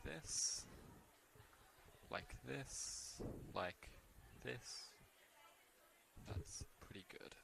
this, like this, like this. That's pretty good.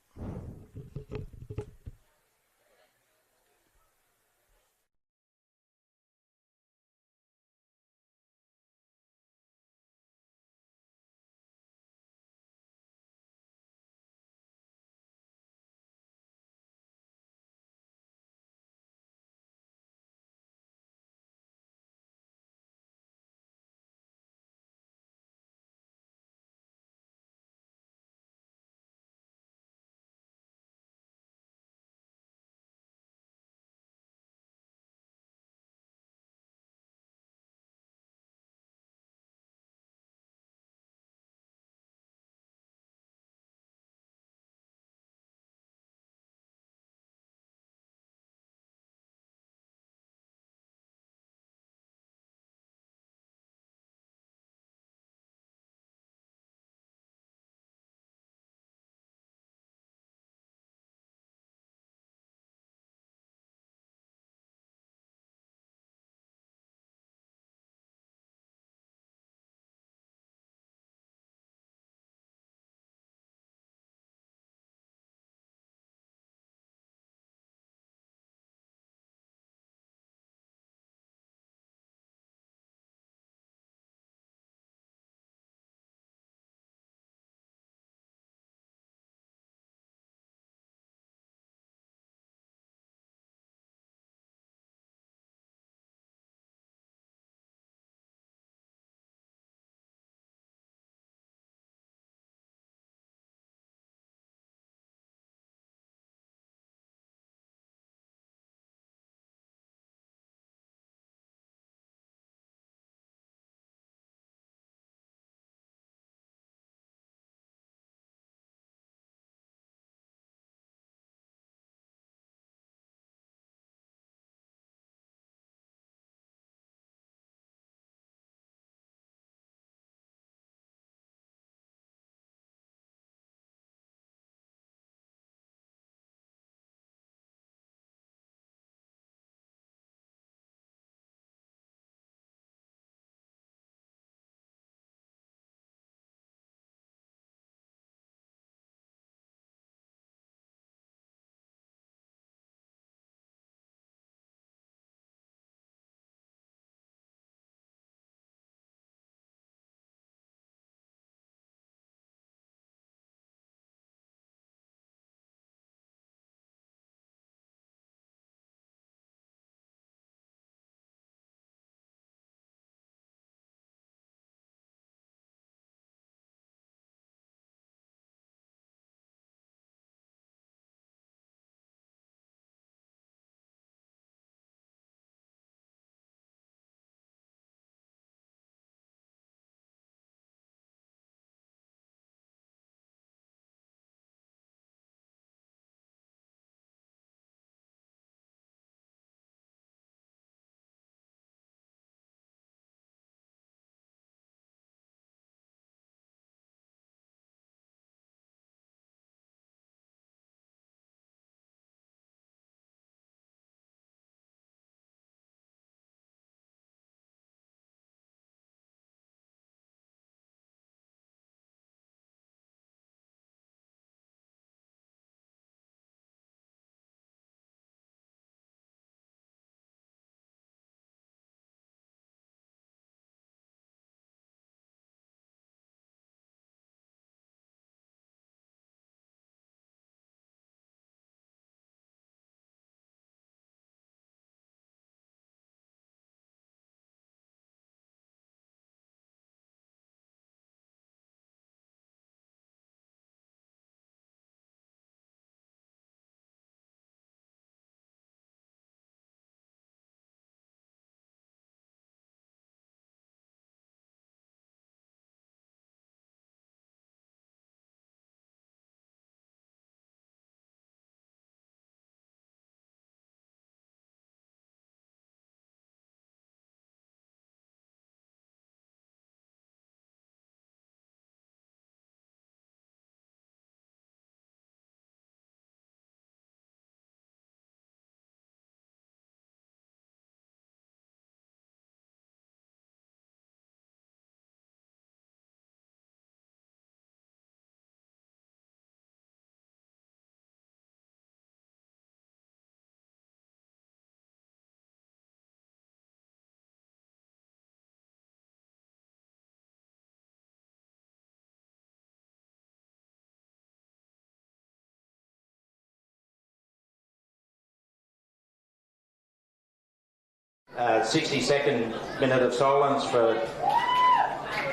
60-second minute of silence for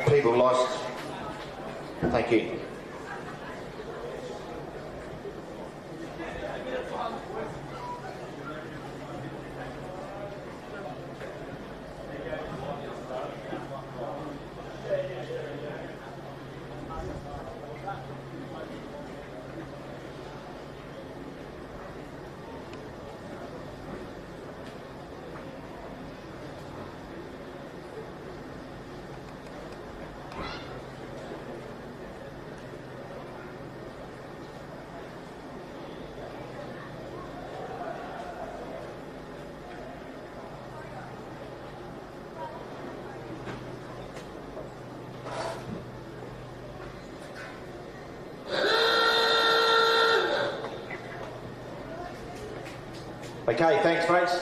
people lost. Thank you. Okay, thanks, folks.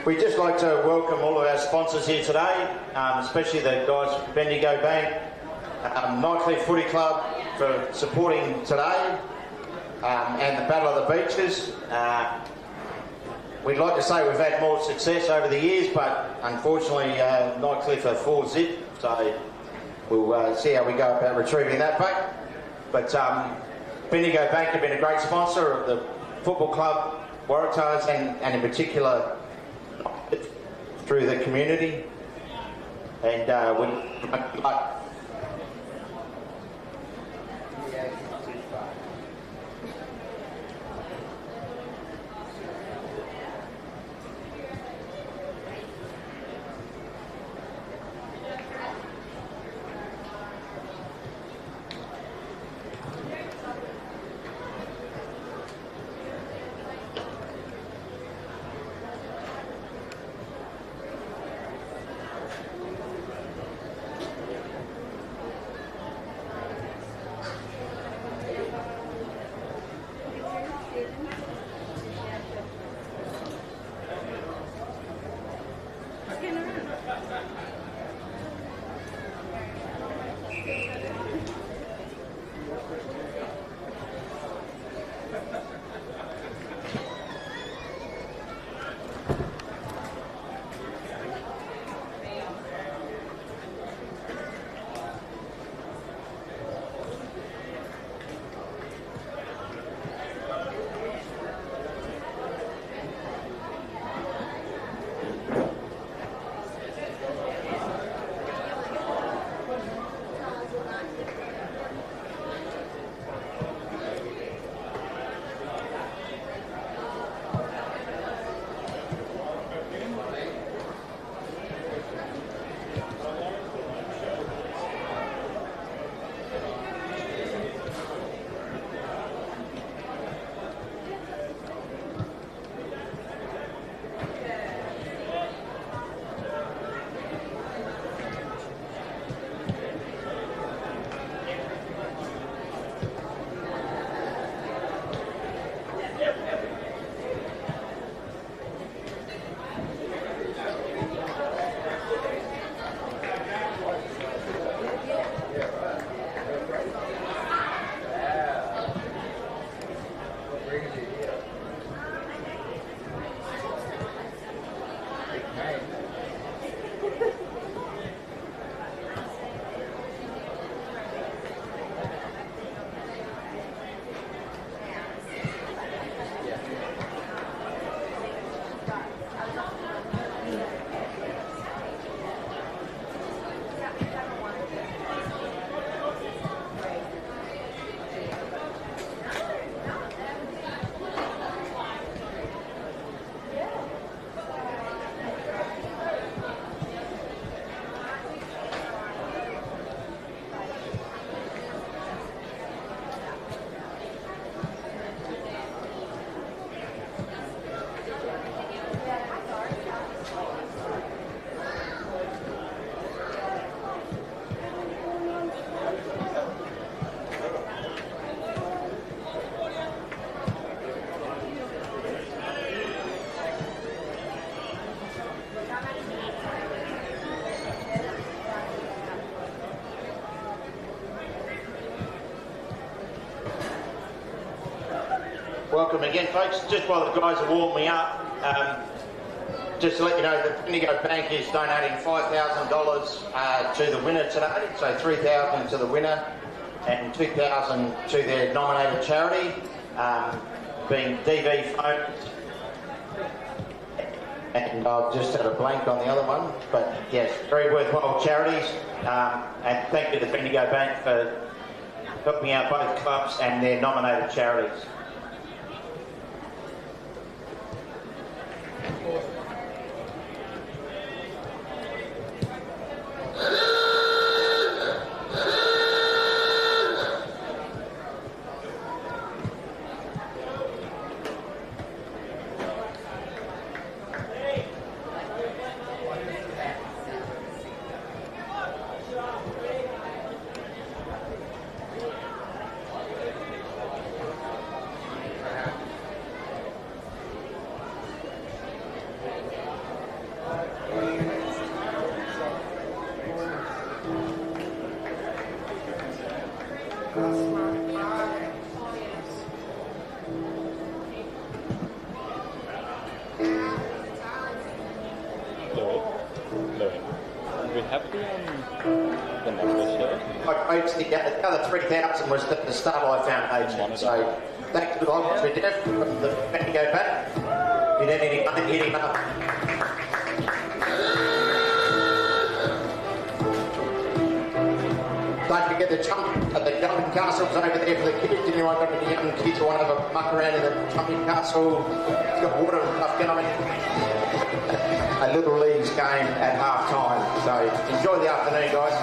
We'd just like to welcome all of our sponsors here today, especially the guys from Bendigo Bank, Nightcliff Footy Club for supporting today, and the Battle of the Beaches. We'd like to say we've had more success over the years, but unfortunately Nightcliff are 4-0, so we'll see how we go about retrieving that back. But Bendigo Bank have been a great sponsor of the football club, Waratahs, and in particular through the community. And we'd like welcome again, folks. Just while the guys are warming up, Just to let you know, the Bendigo Bank is donating $5,000 to the winner today, so $3,000 to the winner and $2,000 to their nominated charity, being DV Phones. And I've just had a blank on the other one, but yes, very worthwhile charities. And thank you to the Bendigo Bank for helping out both clubs and their nominated charities. The other 3,000 was the Starlight Foundation. So thanks to the volunteers we did from the Bendigo Bank. If you need any money, hit him up. Don't forget the jumping castle's over there for the kids. Anyone got any young kids who want to have a muck around in the jumping castle? It's got water and stuff going on. A little leagues game at half time. So enjoy the afternoon, guys.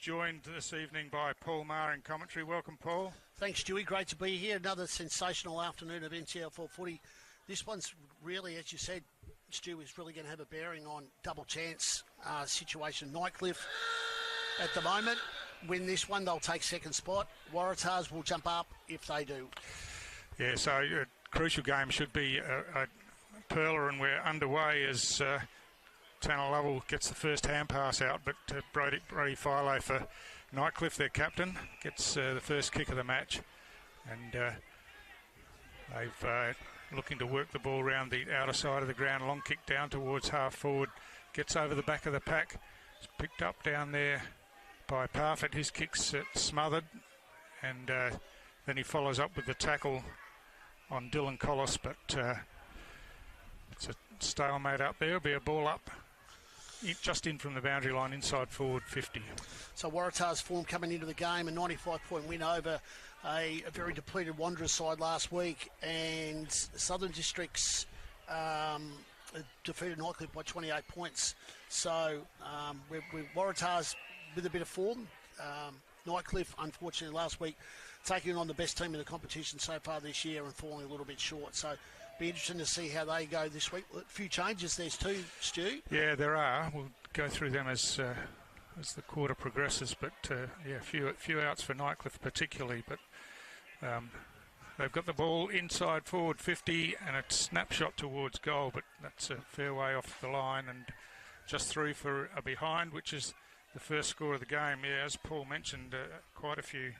Joined this evening by Paul Maher in commentary. Welcome, Paul. Thanks, Stewie. Great to be here. Another sensational afternoon of NTFL footy. This one's really, as you said, Stu, is really going to have a bearing on double chance situation. Nightcliff at the moment win this one, they'll take second spot. Waratahs will jump up if they do. Yeah, so a crucial game should be a pearler, and we're underway as Tanner Lovell gets the first hand pass out, but Brody Philo for Nightcliff, their captain, gets the first kick of the match, and they've looking to work the ball around the outer side of the ground. Long kick down towards half forward, gets over the back of the pack. It's picked up down there by Parfitt. His kick's smothered, and then he follows up with the tackle on Dylan Collis, but it's a stalemate up there. It'll be a ball up just in from the boundary line, inside forward 50. So Waratah's form coming into the game, a 95-point win over a very depleted Wanderers side last week, and Southern Districts defeated Nightcliff by 28 points. So we're Waratah's with a bit of form. Nightcliff, unfortunately, last week taking on the best team in the competition so far this year and falling a little bit short. So be interesting to see how they go this week. A few changes there's too, Stu. Yeah, there are. We'll go through them as the quarter progresses. But yeah, few outs for Nightcliff particularly. But they've got the ball inside forward 50 and a snapshot towards goal. But that's a fair way off the line and just through for a behind, which is the first score of the game. Yeah, as Paul mentioned, quite a few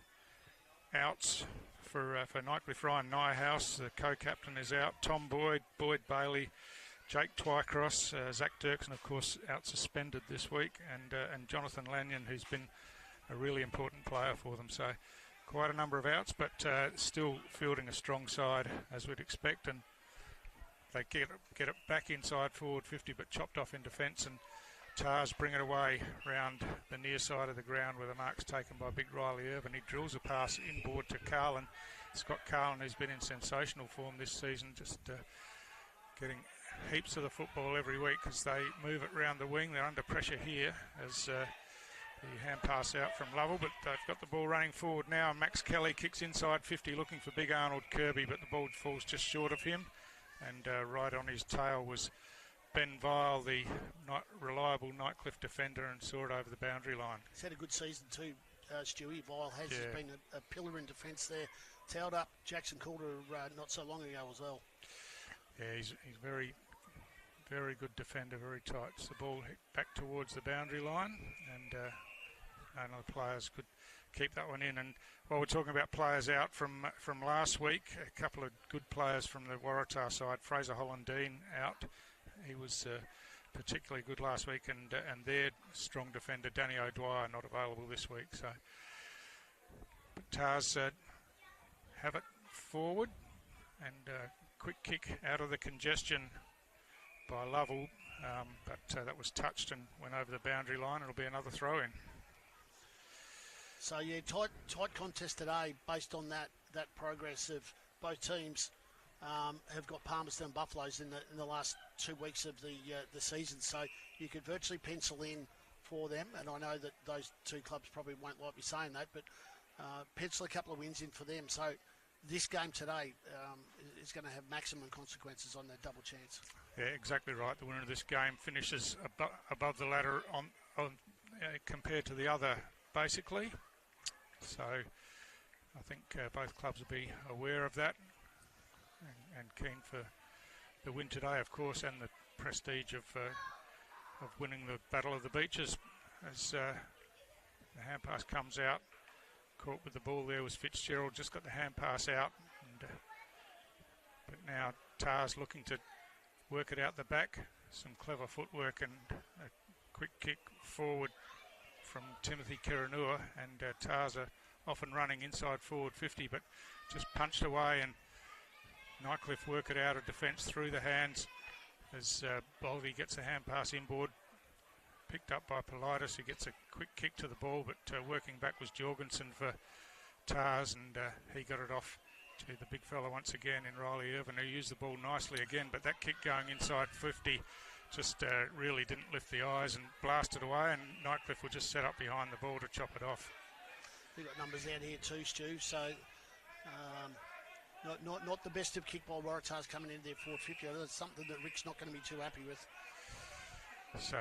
outs for Nightcliff. Ryan Nyhouse, the co-captain, is out. Tom Boyd, Boyd Bailey, Jake Twycross, Zach Dirksen, of course, out suspended this week, and Jonathan Lanyon, who's been a really important player for them. So quite a number of outs, but still fielding a strong side, as we'd expect. And they get it back inside forward 50, but chopped off in defence, and Tars bring it away round the near side of the ground where the mark's taken by Big Riley Irvin. He drills a pass inboard to Carlin. Scott Carlin, who's been in sensational form this season, just getting heaps of the football every week as they move it round the wing. They're under pressure here as the hand pass out from Lovell, but they've got the ball running forward now. Max Kelly kicks inside 50 looking for Big Arnold Kirby, but the ball falls just short of him, and right on his tail was Ben Vile, the reliable Nightcliff defender, and saw it over the boundary line. He's had a good season too, Stewie. Vile has been a pillar in defence there. Towed up Jackson Calder not so long ago as well. Yeah, he's very, very good defender, very tight. So the ball hit back towards the boundary line, and none of the players could keep that one in. And while we're talking about players out from last week, a couple of good players from the Waratah side. Fraser Holland-Dean out. He was particularly good last week, and their strong defender, Danny O'Dwyer, not available this week. So Tars have it forward, and quick kick out of the congestion by Lovell, but that was touched and went over the boundary line. It'll be another throw-in. So yeah, tight contest today based on that progress of both teams. Have got Palmerston and Buffaloes in the last 2 weeks of the season, so you could virtually pencil in for them. And I know that those two clubs probably won't like me saying that, but pencil a couple of wins in for them. So this game today is going to have maximum consequences on that double chance. Yeah, exactly right. The winner of this game finishes above the ladder on compared to the other, basically. So I think both clubs will be aware of that. And keen for the win today, of course, and the prestige of winning the Battle of the Beaches. As the hand pass comes out, caught with the ball there was Fitzgerald, just got the hand pass out. And, but now Tars looking to work it out the back. Some clever footwork and a quick kick forward from Timothy Kiranua, and Tars are off and running inside forward 50, but just punched away, and Nightcliff work it out of defence through the hands as Boldy gets a hand pass inboard, picked up by Politis, who gets a quick kick to the ball, but working back was Jorgensen for Tars, and he got it off to the big fella once again in Riley Irvin, who used the ball nicely again, but that kick going inside 50 just really didn't lift the eyes and blasted away, and Nightcliff will just set up behind the ball to chop it off. We've got numbers out here too, Stu, so not the best of kick by Waratahs coming in there 450. That's something that Rick's not going to be too happy with. So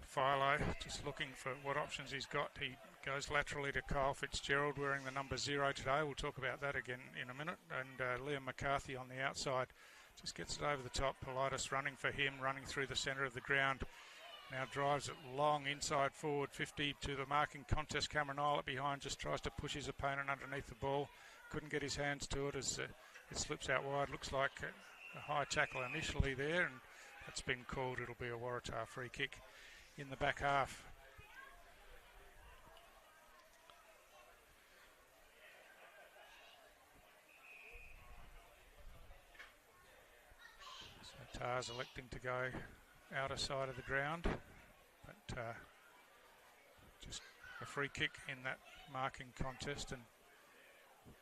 Philo just looking for what options he's got. He goes laterally to Kyle Fitzgerald wearing the number 0 today. We'll talk about that again in a minute. And Liam McCarthy on the outside just gets it over the top. Politis running for him, running through the centre of the ground. Now drives it long inside forward 50 to the marking contest. Cameron Eilert behind just tries to push his opponent underneath the ball. Couldn't get his hands to it as it slips out wide. Looks like a high tackle initially there, and that's been called. It'll be a Waratah free kick in the back half. So Tars electing to go outer side of the ground, but just a free kick in that marking contest, and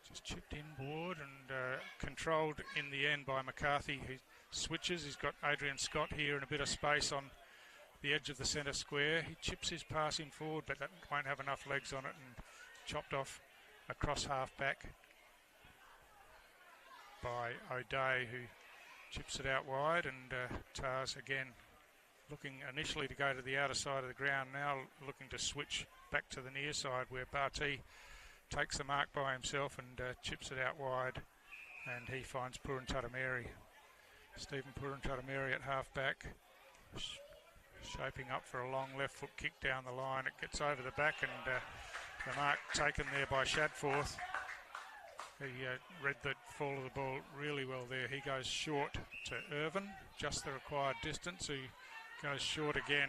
just chipped inboard and controlled in the end by McCarthy. He switches. He's got Adrian Scott here in a bit of space on the edge of the centre square. He chips his pass in forward, but that won't have enough legs on it, and chopped off across half back by O'Day, who chips it out wide. And Tars again looking initially to go to the outer side of the ground, now looking to switch back to the near side where Barty takes the mark by himself and chips it out wide, and he finds Puruntatameri. Stephen Puruntatameri at half back, shaping up for a long left foot kick down the line. It gets over the back, and the mark taken there by Shadforth. He read the fall of the ball really well there. He goes short to Irvin, just the required distance. He goes short again,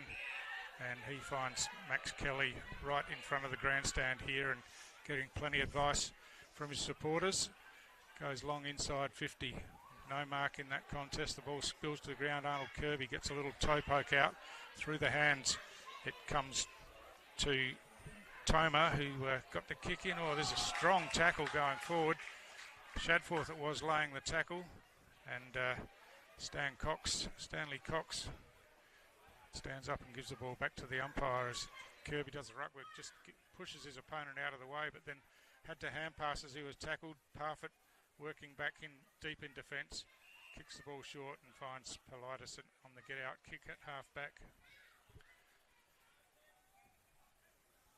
and he finds Max Kelly right in front of the grandstand here, and getting plenty of advice from his supporters. Goes long inside 50. No mark in that contest. The ball spills to the ground. Arnold Kirby gets a little toe poke out through the hands. It comes to Toma, who got the kick in. Oh, there's a strong tackle going forward. Shadforth it was laying the tackle, and Stanley Cox stands up and gives the ball back to the umpire as Kirby does the ruck work, just pushes his opponent out of the way, but then had to hand pass as he was tackled. Parfitt working back in deep in defence, kicks the ball short and finds Politis on the get-out kick at half-back.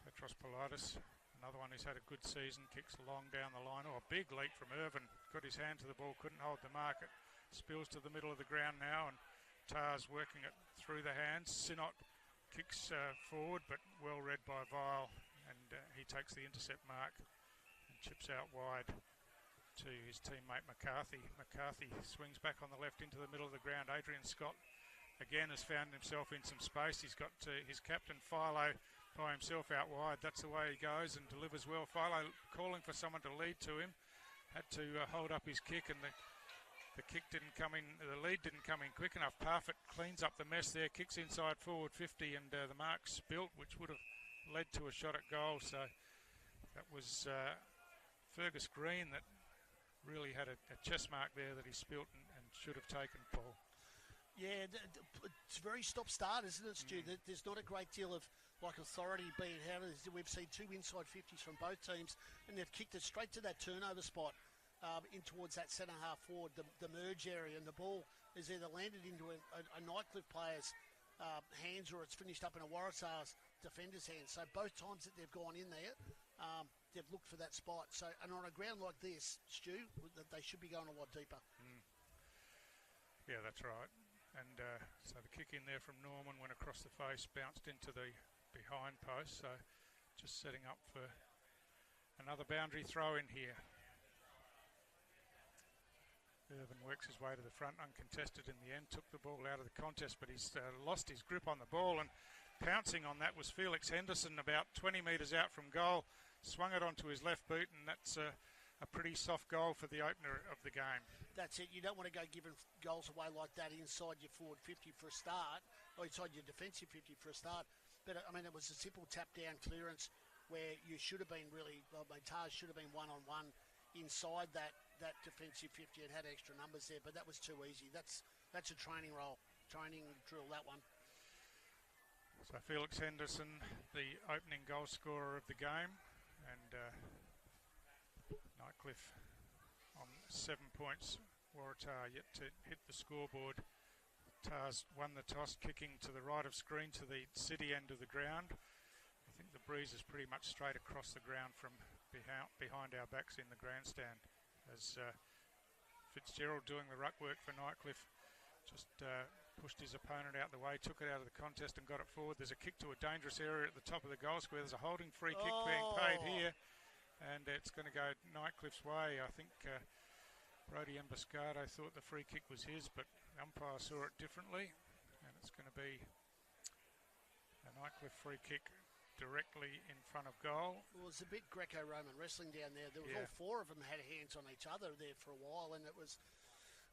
Petros Politis, another one who's had a good season, kicks long down the line. Oh, a big leap from Irvin. Got his hand to the ball, couldn't hold the mark. It spills to the middle of the ground now, and Tars working it through the hands. Sinnott kicks forward, but well read by Vile, and he takes the intercept mark and chips out wide to his teammate McCarthy. McCarthy swings back on the left into the middle of the ground. Adrian Scott again has found himself in some space. He's got his captain Philo by himself out wide. That's the way he goes and delivers well. Philo calling for someone to lead to him. Had to hold up his kick, and the kick didn't come in, the lead didn't come in quick enough. Parfitt cleans up the mess there, kicks inside forward 50, and the mark spilt, which would have led to a shot at goal. So that was Fergus Green that really had a chest mark there that he spilt and should have taken, Paul. Yeah, it's very stop-start, isn't it, Stu? There's not a great deal of authority being held. We've seen two inside 50s from both teams, and they've kicked it straight to that turnover spot. In towards that centre half forward, the merge area, and the ball is either landed into a Nightcliff player's hands, or it's finished up in a Waratah's defender's hands. So both times that they've gone in there, they've looked for that spot. So, and on a ground like this, Stu, they should be going a lot deeper. Yeah, that's right. And so the kick in there from Norman went across the face, bounced into the behind post. So just setting up for another boundary throw in here. Irvin works his way to the front, uncontested in the end, took the ball out of the contest, but he's lost his grip on the ball, and pouncing on that was Felix Henderson about 20 metres out from goal, swung it onto his left boot, and that's a pretty soft goal for the opener of the game. That's it. You don't want to go giving goals away like that inside your forward 50 for a start, or inside your defensive 50 for a start. But, I mean, it was a simple tap-down clearance where you should have been Tars should have been one-on-one inside that defensive 50 and had extra numbers there, but that was too easy. That's a training drill, that one. So Felix Henderson, the opening goal scorer of the game, and Nightcliff on 7 points. Waratah yet to hit the scoreboard. Tars won the toss, kicking to the right of screen to the city end of the ground. I think the breeze is pretty much straight across the ground from behind our backs in the grandstand, as Fitzgerald doing the ruck work for Nightcliff just pushed his opponent out the way, took it out of the contest and got it forward. There's a kick to a dangerous area at the top of the goal square. There's a holding free kick being paid here, and it's going to go Nightcliff's way. I think Brody Emboscado thought the free kick was his, but the umpire saw it differently, and it's going to be a Nightcliff free kick directly in front of goal. Well, it was a bit Greco-Roman wrestling down there. There was all four of them had hands on each other there for a while, and it was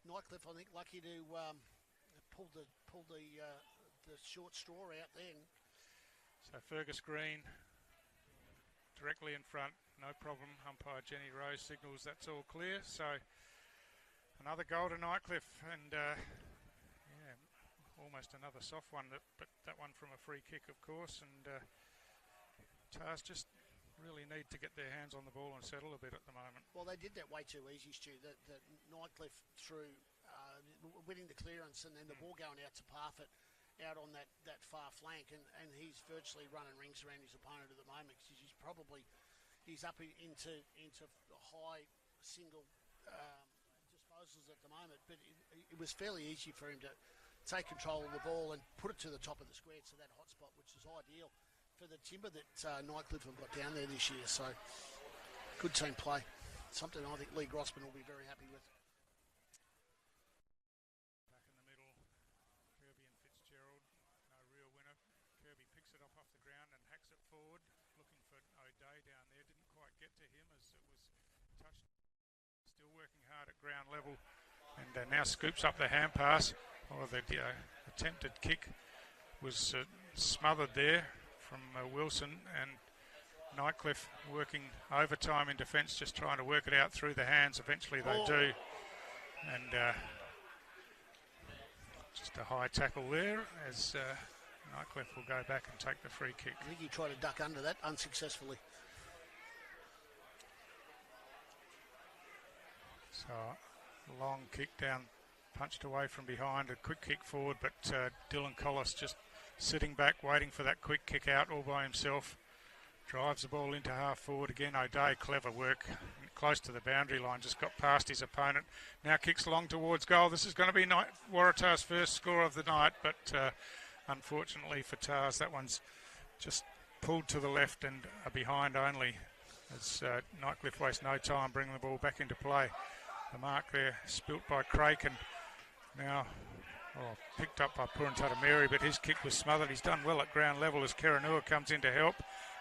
Nightcliff, I think, lucky to pull the short straw out then. So Fergus Green directly in front, no problem. Umpire Jenny Rose signals that's all clear. So another goal to Nightcliff, and yeah, almost another soft one, but that one from a free kick, of course. And Tars just really need to get their hands on the ball and settle a bit at the moment. Well, they did that way too easy, Stu. That Nightcliff through winning the clearance and then the ball going out to Parfitt out on that far flank, and he's virtually running rings around his opponent at the moment, because he's up into high single disposals at the moment. But it was fairly easy for him to take control of the ball and put it to the top of the square to that hot spot, which is ideal for the timber that Nightcliff have got down there this year. So good team play, something I think Lee Grossman will be very happy with. Back in the middle, Kirby and Fitzgerald, no real winner. Kirby picks it up off the ground and hacks it forward, looking for O'Day down there. Didn't quite get to him as it was touched. Still working hard at ground level, and now scoops up the hand pass. Oh, the attempted kick was smothered there from Wilson, and Nightcliff working overtime in defence, just trying to work it out through the hands. Eventually they do, and just a high tackle there as Nightcliff will go back and take the free kick. I think he tried to duck under that unsuccessfully. So long kick down, punched away from behind, a quick kick forward, but Dylan Collis just sitting back, waiting for that quick kick out all by himself. Drives the ball into half forward again. O'Day, clever work, close to the boundary line, just got past his opponent. Now kicks long towards goal. This is going to be Waratah's first score of the night, but unfortunately for Tars, that one's just pulled to the left and a behind only, as Nightcliff wastes no time bringing the ball back into play. The mark there spilt by Craik, and now picked up by Purantatameri, but his kick was smothered. He's done well at ground level as Keranua comes in to help.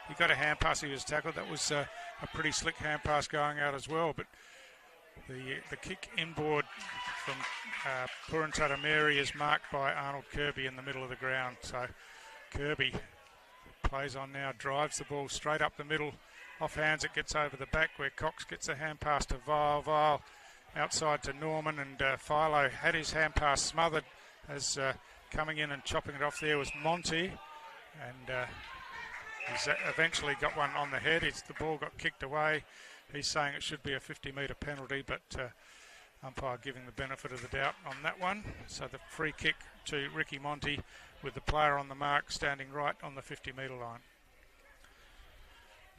He got a hand pass, he was tackled. That was a pretty slick hand pass going out as well, but the kick inboard from Purantatameri is marked by Arnold Kirby in the middle of the ground. So Kirby plays on now, drives the ball straight up the middle. Off hands, it gets over the back where Cox gets a hand pass to Vile. Vile outside to Norman, and Philo had his hand pass smothered as coming in and chopping it off there was Monty, and he's eventually got one on the head. The ball got kicked away. He's saying it should be a 50-metre penalty, but umpire giving the benefit of the doubt on that one. So the free kick to Ricky Monty with the player on the mark standing right on the 50-metre line.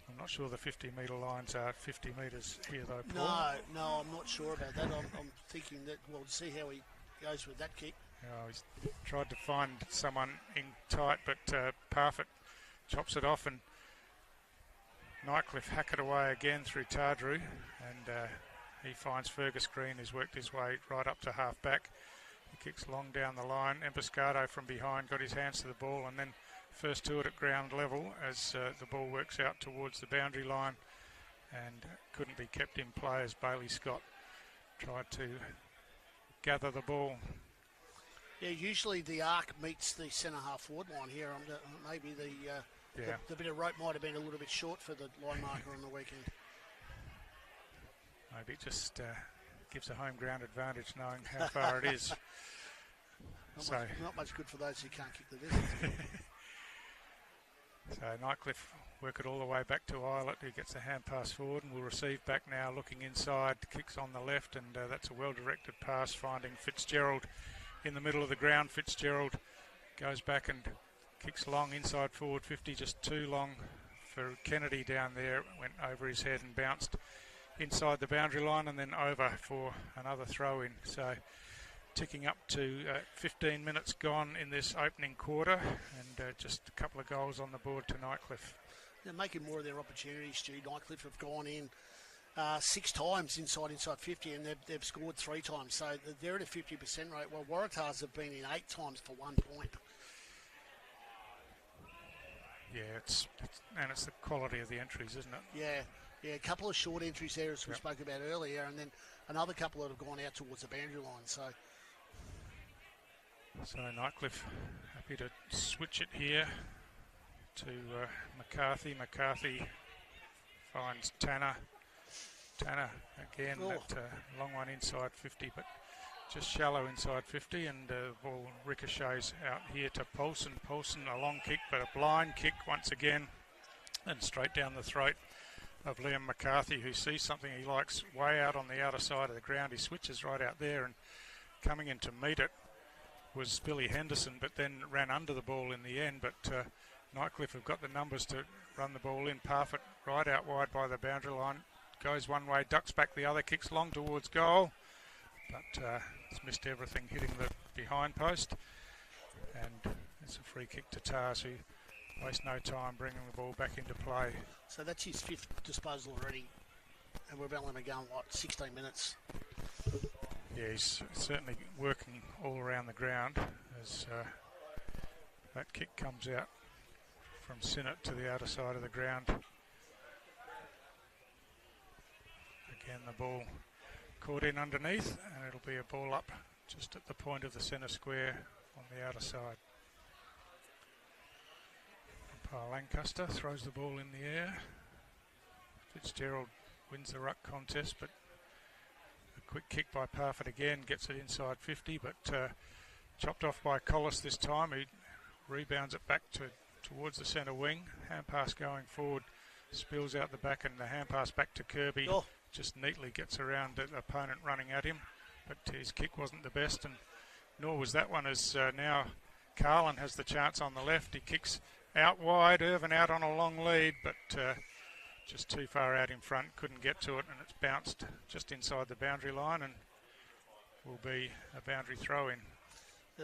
I'm not sure the 50-metre lines are 50 metres here, though, Paul. No, I'm not sure about that. I'm thinking that we'll see how he goes with that kick. He's tried to find someone in tight, but Parfitt chops it off, and Nightcliff hack it away again through Tardru, and he finds Fergus Green, who's worked his way right up to half back. He kicks long down the line. Emboscado from behind got his hands to the ball, and then first to it at ground level as the ball works out towards the boundary line and couldn't be kept in play as Bailey Scott tried to gather the ball. Yeah, usually the arc meets the centre half forward line here. Maybe the bit of rope might have been a little bit short for the line marker on the weekend. Maybe it just gives a home ground advantage knowing how far it is. Not much good for those who can't kick the distance. So Nightcliff work it all the way back to Eilert, who gets a hand pass forward and will receive back now, looking inside, kicks on the left, and that's a well-directed pass, finding Fitzgerald in the middle of the ground. Fitzgerald goes back and kicks long inside forward 50, just too long for Kennedy down there. Went over his head and bounced inside the boundary line and then over for another throw in. So ticking up to 15 minutes gone in this opening quarter, and just a couple of goals on the board to Nightcliff. They're making more of their opportunities, Stu. Nightcliff have gone in 6 times inside 50, and they've scored 3 times. So they're at a 50% rate. Well, Waratahs have been in 8 times for 1 point. Yeah, it's the quality of the entries, isn't it? Yeah, a couple of short entries there, as we spoke about earlier, and then another couple that have gone out towards the boundary line. So Nightcliff happy to switch it here to McCarthy. McCarthy finds Tanner. Tanner again, that long one inside 50, but just shallow inside 50, and the ball ricochets out here to Paulson. Paulson, a long kick, but a blind kick once again, and straight down the throat of Liam McCarthy, who sees something he likes way out on the outer side of the ground. He switches right out there, and coming in to meet it was Billy Henderson, but then ran under the ball in the end. But Nightcliff have got the numbers to run the ball in. Parfitt right out wide by the boundary line. Goes one way, ducks back the other, kicks long towards goal. But it's missed everything, hitting the behind post. And it's a free kick to Tars, who wastes no time bringing the ball back into play. So that's his 5th disposal already. And we've only been going, 16 minutes? Yeah, he's certainly working all around the ground as that kick comes out from Sinnott to the outer side of the ground. Again, the ball caught in underneath, and it'll be a ball up just at the point of the centre square on the outer side. Lancaster throws the ball in the air. Fitzgerald wins the ruck contest, but a quick kick by Parfitt again gets it inside 50, but chopped off by Collis this time, who rebounds it back towards the centre wing. Hand pass going forward, spills out the back, and the hand pass back to Kirby. Just neatly gets around the opponent running at him, but his kick wasn't the best, and nor was that one, as now Carlin has the chance on the left. He kicks out wide, Irvin out on a long lead, but just too far out in front, couldn't get to it, and it's bounced just inside the boundary line and will be a boundary throw-in.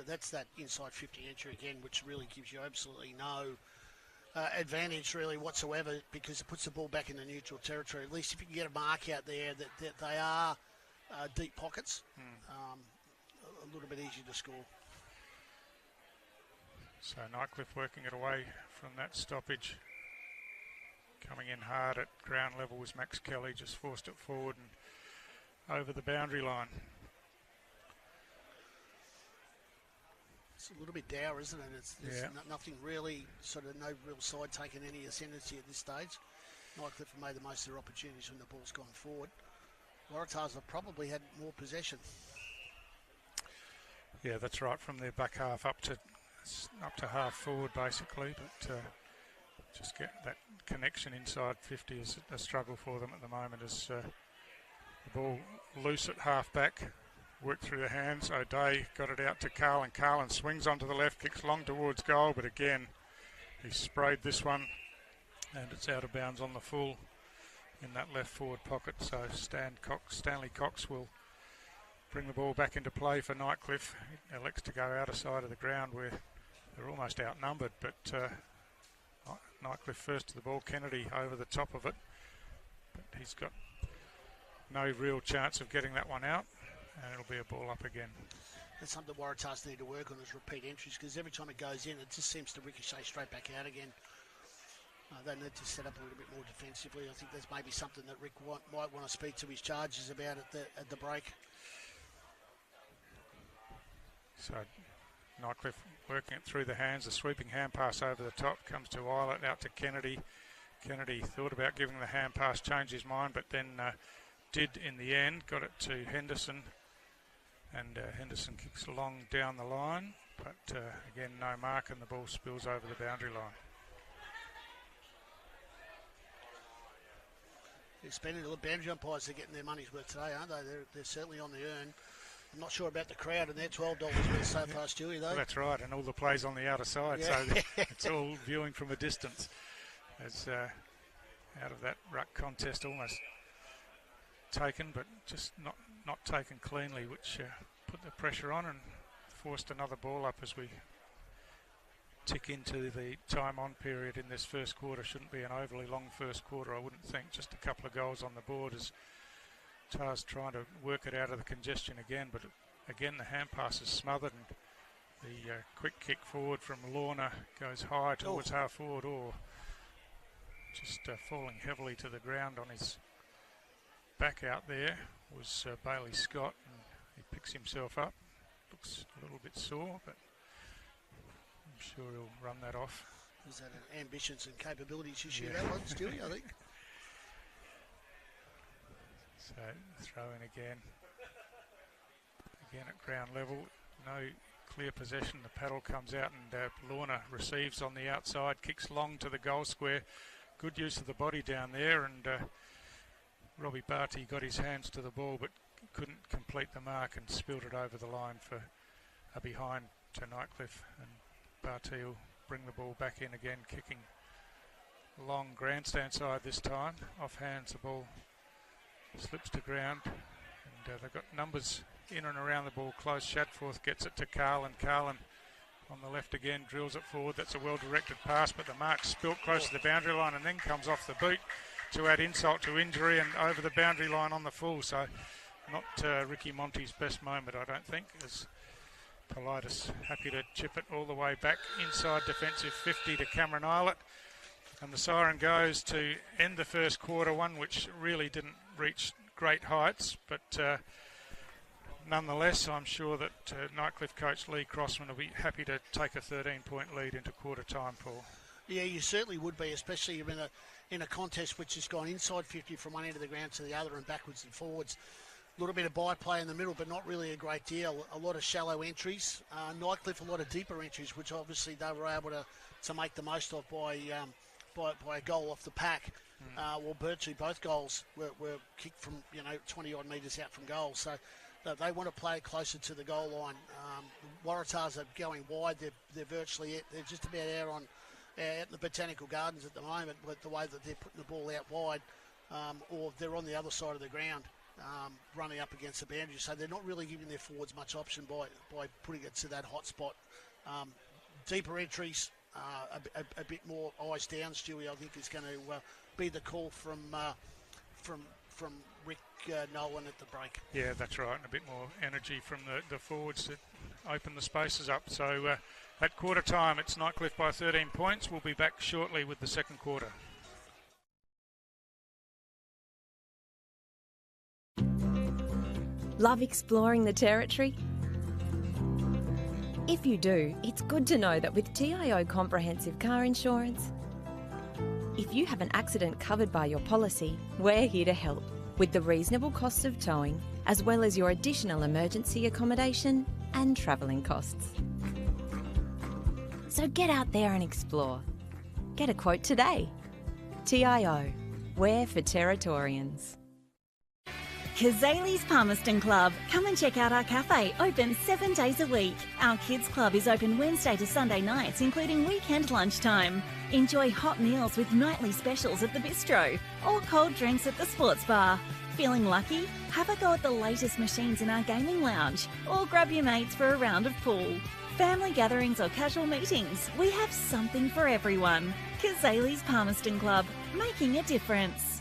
That's that inside 50 entry again, which really gives you absolutely no advantage really whatsoever, because it puts the ball back in the neutral territory. At least if you can get a mark out there that they are deep pockets, a little bit easier to score. So Nightcliff working it away from that stoppage. Coming in hard at ground level was Max Kelly, just forced it forward and over the boundary line. It's a little bit dour, isn't it? There's nothing really, no real side taking any ascendancy at this stage. Nightcliff have made the most of their opportunities when the ball's gone forward. Waratahs have probably had more possession. Yeah, that's right, from their back half up to half forward basically, but just get that connection inside 50 is a struggle for them at the moment, as the ball loose at half back, worked through the hands. O'Day got it out to Carlin. Carlin swings onto the left, kicks long towards goal, but again he sprayed this one and it's out of bounds on the full in that left forward pocket. So Stanley Cox will bring the ball back into play for Nightcliff. He elects to go outer side of the ground where they're almost outnumbered, but Nightcliff first to the ball. Kennedy over the top of it, but he's got no real chance of getting that one out, and it'll be a ball up again. That's something the Waratahs need to work on, is repeat entries, because every time it goes in, it just seems to ricochet straight back out again. They need to set up a little bit more defensively. I think there's maybe something that Rick might want to speak to his charges about at the break. So Nightcliff working it through the hands. A sweeping hand pass over the top comes to Eilert, out to Kennedy. Kennedy thought about giving the hand pass, changed his mind, but then did in the end. Got it to Henderson, and Henderson kicks along down the line, but again no mark, and the ball spills over the boundary line. The boundary umpires are getting their money's worth today, aren't they? They're certainly on the earn. I'm not sure about the crowd and their $12 worth so far, Stewie, though. Well, that's right, and all the plays on the outer side, so it's all viewing from a distance. As out of that ruck contest, almost taken, but just not taken cleanly, which put the pressure on and forced another ball up as we tick into the time on period in this first quarter. Shouldn't be an overly long first quarter, I wouldn't think. Just a couple of goals on the board as Tar's trying to work it out of the congestion again, but again the hand pass is smothered, and the quick kick forward from Lorna goes high towards half forward, or just falling heavily to the ground on his back out there was Bailey Scott, and he picks himself up. Looks a little bit sore, but I'm sure he'll run that off. Is that an ambitions and capabilities issue, that one, Stewie, I think? So throw in again at ground level, no clear possession. The paddle comes out, and Lorna receives on the outside, kicks long to the goal square. Good use of the body down there, and Robbie Barty got his hands to the ball but couldn't complete the mark and spilled it over the line for a behind to Nightcliff, and Barty will bring the ball back in again, kicking long grandstand side this time. Off hands, the ball slips to ground, and they've got numbers in and around the ball close. Shadforth gets it to Carlin. Carlin on the left again, drills it forward. That's a well-directed pass, but the mark's spilt close to the boundary line and then comes off the boot to add insult to injury and over the boundary line on the full. So not Ricky Monty's best moment, I don't think, as Politis happy to chip it all the way back inside defensive 50 to Cameron Islet. And the siren goes to end the first quarter, one which really didn't reach great heights, but nonetheless, I'm sure that Nightcliff coach Lee Crossman will be happy to take a 13-point lead into quarter time, Paul. Yeah, you certainly would be, especially in a contest which has gone inside 50 from one end of the ground to the other and backwards and forwards. A little bit of byplay in the middle, but not really a great deal. A lot of shallow entries. Nightcliff, a lot of deeper entries, which obviously they were able to make the most of by a goal off the pack. Well, virtually both goals were kicked from 20-odd metres out from goal. So they want to play closer to the goal line. Waratahs are going wide. They're just about out in the Botanical Gardens at the moment, with the way that they're putting the ball out wide, or they're on the other side of the ground, running up against the boundary. So they're not really giving their forwards much option by putting it to that hot spot. Deeper entries, a bit more eyes down, Stewie, I think is going to be the call from Rick Nolan at the break. Yeah, that's right, and a bit more energy from the forwards to open the spaces up. So at quarter time, it's Nightcliff by 13 points. We'll be back shortly with the second quarter. Love exploring the territory? If you do, it's good to know that with TIO Comprehensive Car Insurance, if you have an accident covered by your policy, we're here to help with the reasonable costs of towing, as well as your additional emergency accommodation and travelling costs. So get out there and explore. Get a quote today. TIO, we're for Territorians. Kazali's Palmerston Club. Come and check out our cafe, open 7 days a week. Our kids club is open Wednesday to Sunday nights, including weekend lunchtime. Enjoy hot meals with nightly specials at the bistro or cold drinks at the sports bar. Feeling lucky? Have a go at the latest machines in our gaming lounge or grab your mates for a round of pool. Family gatherings or casual meetings, we have something for everyone. Kazali's Palmerston Club, making a difference.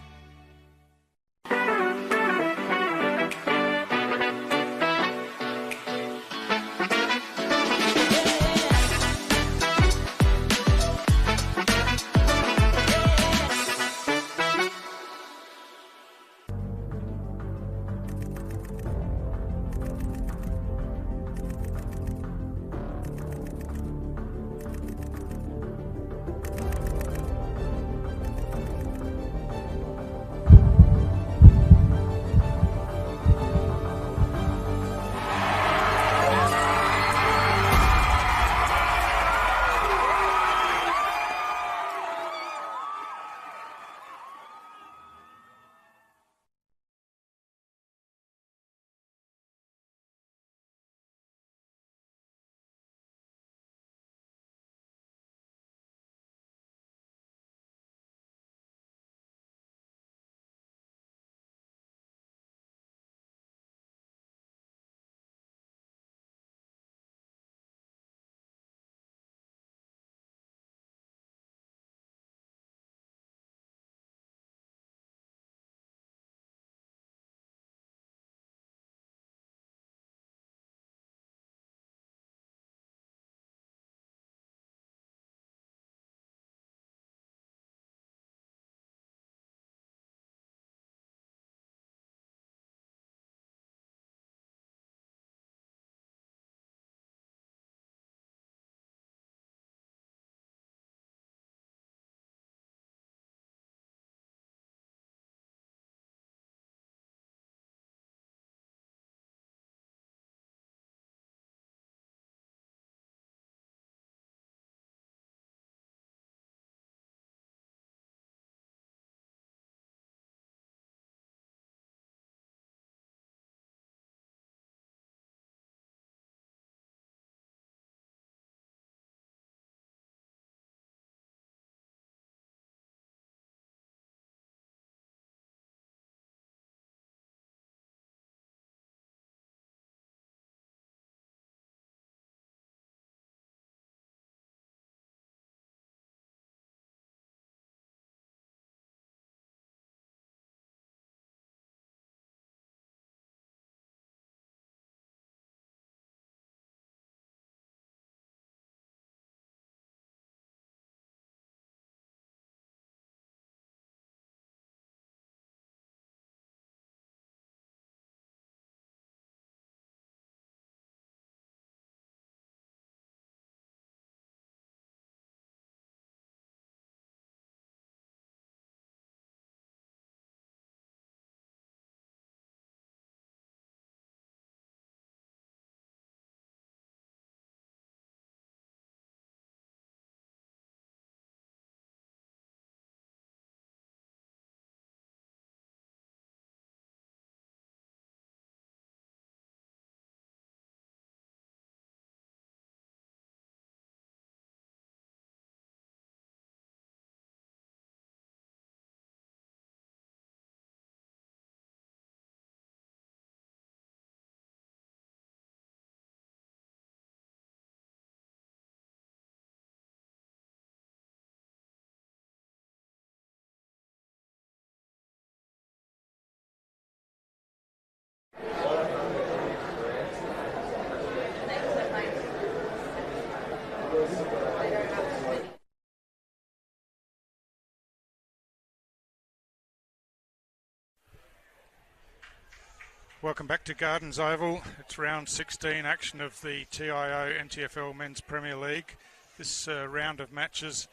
Welcome back to Gardens Oval. It's round 16 action of the TIO NTFL Men's Premier League. This round of matches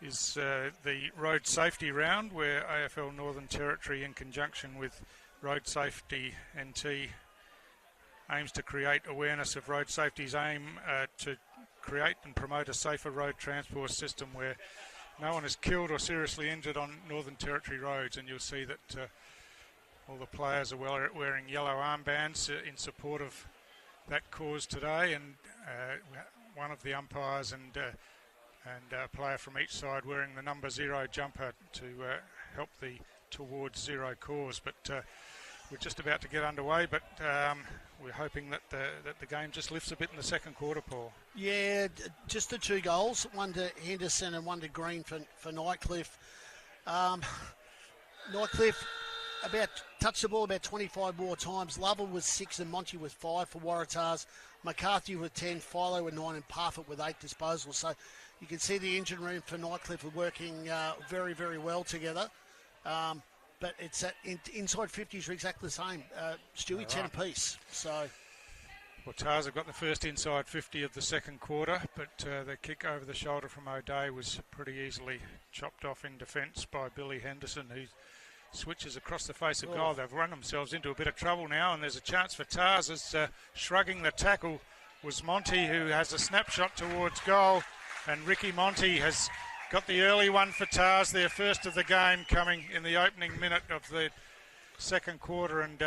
is the road safety round, where AFL Northern Territory, in conjunction with Road Safety NT, aims to create awareness of road safety's aim to create and promote a safer road transport system where no one is killed or seriously injured on Northern Territory roads. And you'll see that all the players are wearing yellow armbands in support of that cause today, and one of the umpires and a player from each side wearing the number 0 jumper to help the Towards Zero cause. But we're just about to get underway, but we're hoping that the game just lifts a bit in the second quarter, Paul. Yeah, just the 2 goals, one to Henderson and one to Green for Nightcliff. Nightcliff touched the ball about 25 more times. Lovell was 6 and Monty with 5 for Waratahs. McCarthy with 10, Philo with 9 and Parfitt with 8 disposals. So you can see the engine room for Nightcliff are working very, very well together. But it's inside 50s are exactly the same. Stewie, 10 apiece. So, well, Tars have got the first inside 50 of the second quarter, but the kick over the shoulder from O'Day was pretty easily chopped off in defence by Billy Henderson, who switches across the face of goal. They've run themselves into a bit of trouble now, and there's a chance for Tars as shrugging the tackle was Monty, who has a snapshot towards goal, and Ricky Monty has got the early one for Tars, their first of the game, coming in the opening minute of the second quarter, and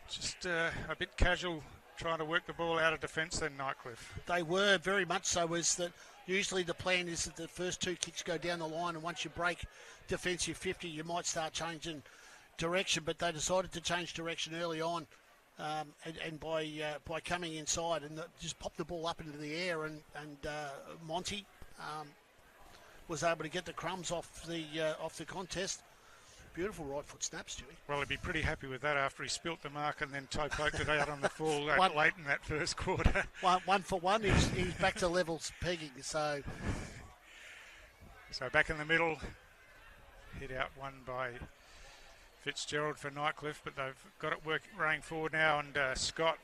just a bit casual trying to work the ball out of defence then, Nightcliff. They were very much so. Is that usually the plan is that the first 2 kicks go down the line, and once you break defensive 50, you might start changing direction, but they decided to change direction early on, and by coming inside and just popped the ball up into the air, and Monty was able to get the crumbs off the contest. Beautiful right foot snaps, Stewie. Well, he'd be pretty happy with that after he spilt the mark and then toe poked it out on the full late in that first quarter. 1 for 1, he's back to levels pegging. So back in the middle, hit out one by Fitzgerald for Nightcliff, but they've got it running forward now, and Scott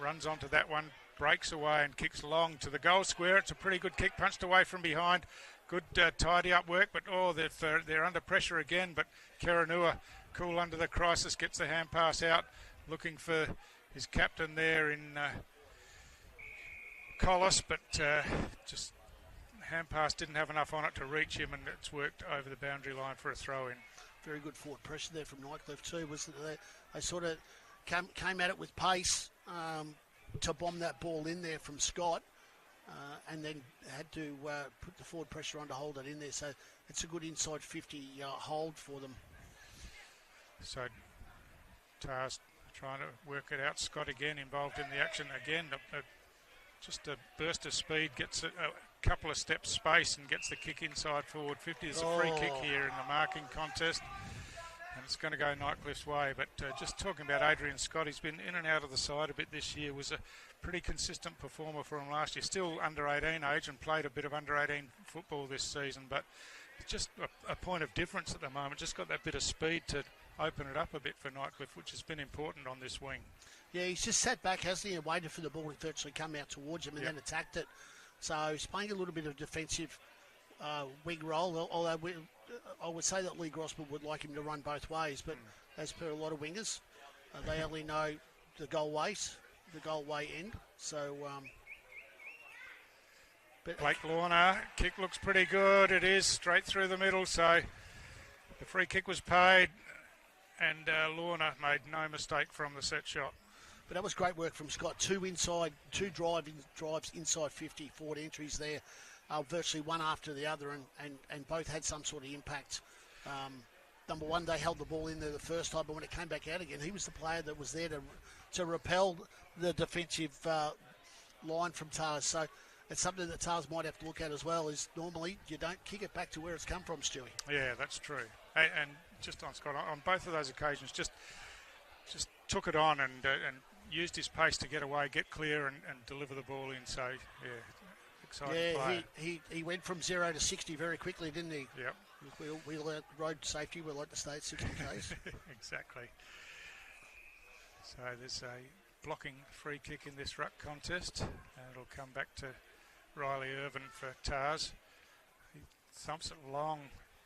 runs onto that one, breaks away and kicks long to the goal square. It's a pretty good kick, punched away from behind. Good tidy up work, but they're under pressure again. But Keranua, cool under the crisis, gets the hand pass out, looking for his captain there in Collis, but just hand pass didn't have enough on it to reach him, and it's worked over the boundary line for a throw in. Very good forward pressure there from Nightcliff too. Was that they sort of came at it with pace to bomb that ball in there from Scott. And then had to put the forward pressure on to hold it in there. So it's a good inside 50 hold for them. So Tars trying to work it out. Scott again involved in the action again. Just a burst of speed, gets a couple of steps space and gets the kick inside forward 50. There's a free kick here in the marking contest, and it's going to go Nightcliff's way. But just talking about Adrian Scott, he's been in and out of the side a bit this year. Was a pretty consistent performer for him last year. Still under 18 age and played a bit of under 18 football this season, but it's just a point of difference at the moment. Just got that bit of speed to open it up a bit for Nightcliff, which has been important on this wing. Yeah, he's just sat back, hasn't he, and waited for the ball to virtually come out towards him and then attacked it. So he's playing a little bit of defensive wing role, although I would say that Lee Grossman would like him to run both ways, but as per a lot of wingers, they only know the goal way end. So, but Blake Lorna, kick looks pretty good. It is straight through the middle, so the free kick was paid, and Lorna made no mistake from the set shot. But that was great work from Scott. Two drives inside 50, forward entries there, virtually one after the other, and both had some sort of impact. Number one, they held the ball in there the first time, but when it came back out again, he was the player that was there to repel the defensive line from Tars. So it's something that Tars might have to look at as well, is normally you don't kick it back to where it's come from, Stewie. Yeah, that's true. And just on Scott, on both of those occasions, just took it on and used his pace to get away, get clear and deliver the ball in. So, yeah, exciting player. He went from 0 to 60 very quickly, didn't he? Yep. We learned road safety, we like to stay at 60 k's. Exactly. So there's a blocking free kick in this ruck contest, and it'll come back to Riley Irvin for Tars. He thumps it long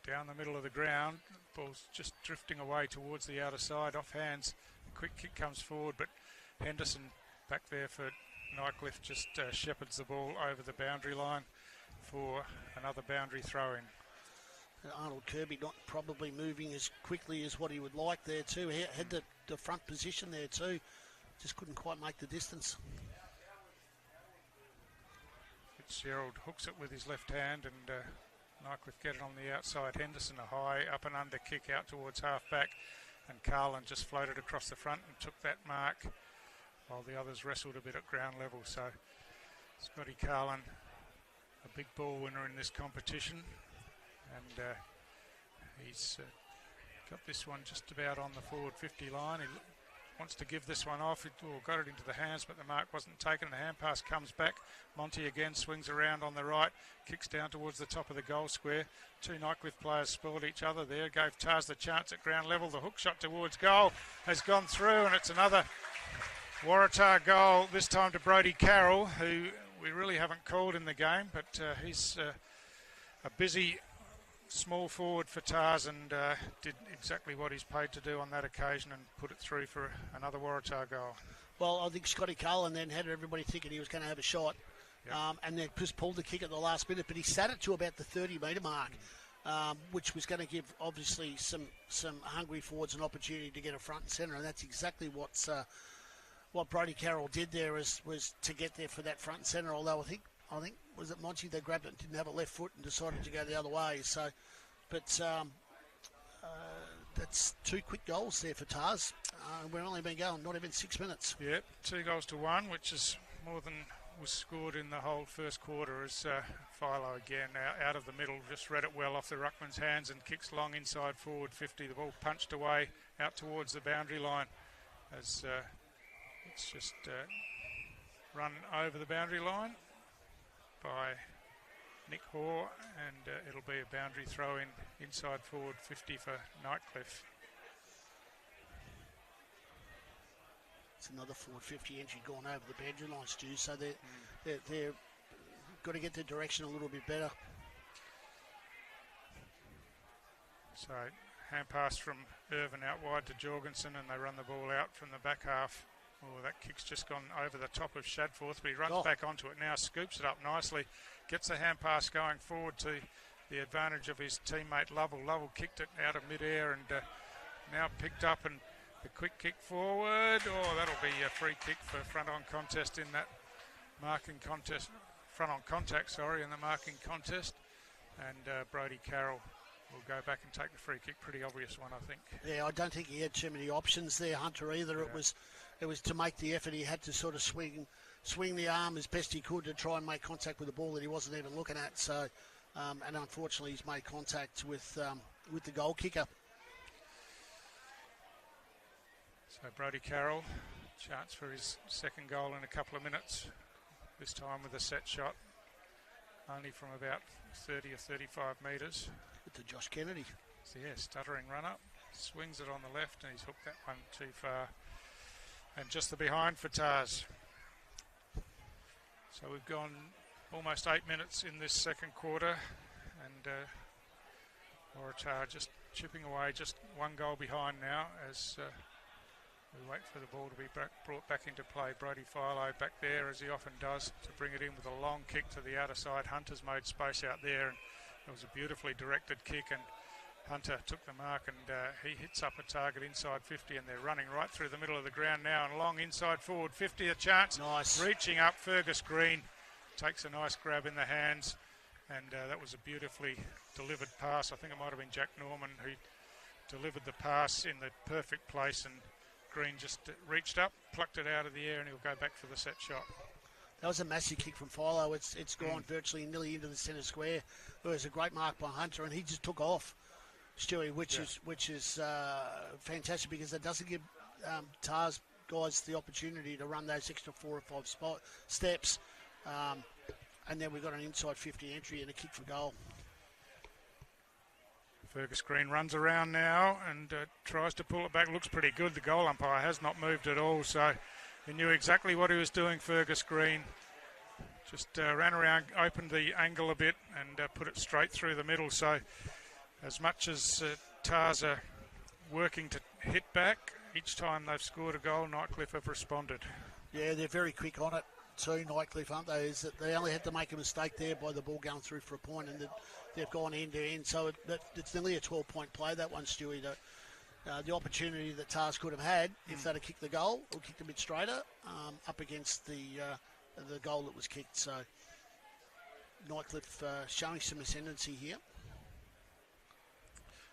down the middle of the ground. Ball's just drifting away towards the outer side, off hands. A quick kick comes forward, but Henderson back there for Nightcliff just shepherds the ball over the boundary line for another boundary throw-in. Arnold Kirby not probably moving as quickly as what he would like there too. He had the front position there too. Just couldn't quite make the distance. Fitzgerald hooks it with his left hand, and Nightcliff get it on the outside. Henderson a high up and under kick out towards half back, and Carlin just floated across the front and took that mark while the others wrestled a bit at ground level. So Scotty Carlin, a big ball winner in this competition, and he's got this one just about on the forward 50 line. He wants to give this one off. He got it into the hands, but the mark wasn't taken. The hand pass comes back. Monty again swings around on the right, kicks down towards the top of the goal square. Two Nightcliff players spoiled each other there. Gave Tars the chance at ground level. The hook shot towards goal has gone through, and it's another Waratah goal, this time to Brodie Carroll, who we really haven't called in the game, but he's a busy small forward for Tars, and did exactly what he's paid to do on that occasion and put it through for another Waratah goal. Well, I think Scotty Carlin then had everybody thinking he was going to have a shot, and then just pulled the kick at the last minute, but he sat it to about the 30-metre mark, which was going to give obviously some hungry forwards an opportunity to get a front and centre, and that's exactly what Brodie Carroll did there was to get there for that front and centre. Although I think was it Monty that grabbed it and didn't have a left foot and decided to go the other way. So, but that's two quick goals there for Tars. We've only been going not even 6 minutes. Yep, 2-1, which is more than was scored in the whole first quarter. As Philo again out of the middle, just read it well off the ruckman's hands and kicks long inside forward 50. The ball punched away out towards the boundary line as it's just run over the boundary line by Nick Hoare, and it'll be a boundary throw in inside forward 50 for Nightcliff. It's another forward 50 entry gone over the boundary line, Stu, so they're got to get their direction a little bit better. So hand pass from Irvin out wide to Jorgensen, and they run the ball out from the back half. Oh, that kick's just gone over the top of Shadforth, but he runs back onto it now, scoops it up nicely, gets the hand pass going forward to the advantage of his teammate Lovell. Lovell kicked it out of mid-air and now picked up, and the quick kick forward. Oh, that'll be a free kick for front-on contest in that marking contest. Front-on contact, sorry, in the marking contest. And Brodie Carroll will go back and take the free kick. Pretty obvious one, I think. Yeah, I don't think he had too many options there, Hunter, either. Yeah. It was to make the effort. He had to sort of swing the arm as best he could to try and make contact with the ball that he wasn't even looking at. So, and unfortunately, he's made contact with the goal kicker. So Brodie Carroll, chance for his second goal in a couple of minutes. This time with a set shot, only from about 30 or 35 metres. To Josh Kennedy. So yeah, stuttering run up, swings it on the left, and he's hooked that one too far. And just the behind for Tars. So we've gone almost 8 minutes in this second quarter, and Waratah just chipping away, just one goal behind now as we wait for the ball to be brought back into play. Brodie Philo back there, as he often does, to bring it in with a long kick to the outer side. Hunter's made space out there, and it was a beautifully directed kick, and Hunter took the mark, and he hits up a target inside 50, and they're running right through the middle of the ground now, and long inside forward 50, a chance. Nice. Reaching up, Fergus Green takes a nice grab in the hands, and that was a beautifully delivered pass. I think it might have been Jack Norman who delivered the pass in the perfect place, and Green just reached up, plucked it out of the air, and he'll go back for the set shot. That was a massive kick from Philo. It's gone virtually nearly into the centre square. It was a great mark by Hunter, and he just took off, Stewie, which is fantastic, because it doesn't give Tars guys the opportunity to run those extra 4 or 5 steps. And then we've got an inside 50 entry and a kick for goal. Fergus Green runs around now and tries to pull it back. Looks pretty good. The goal umpire has not moved at all, so he knew exactly what he was doing, Fergus Green. Just ran around, opened the angle a bit and put it straight through the middle. So as much as Tars are working to hit back, each time they've scored a goal, Nightcliff have responded. Yeah, they're very quick on it too, Nightcliff, aren't they? Is that they only had to make a mistake there by the ball going through for a point, and they've gone end to end. So it's nearly a 12-point play, that one, Stewie. The opportunity that Tars could have had if they'd have kicked the goal or kicked a bit straighter up against the goal that was kicked. So Nightcliff showing some ascendancy here.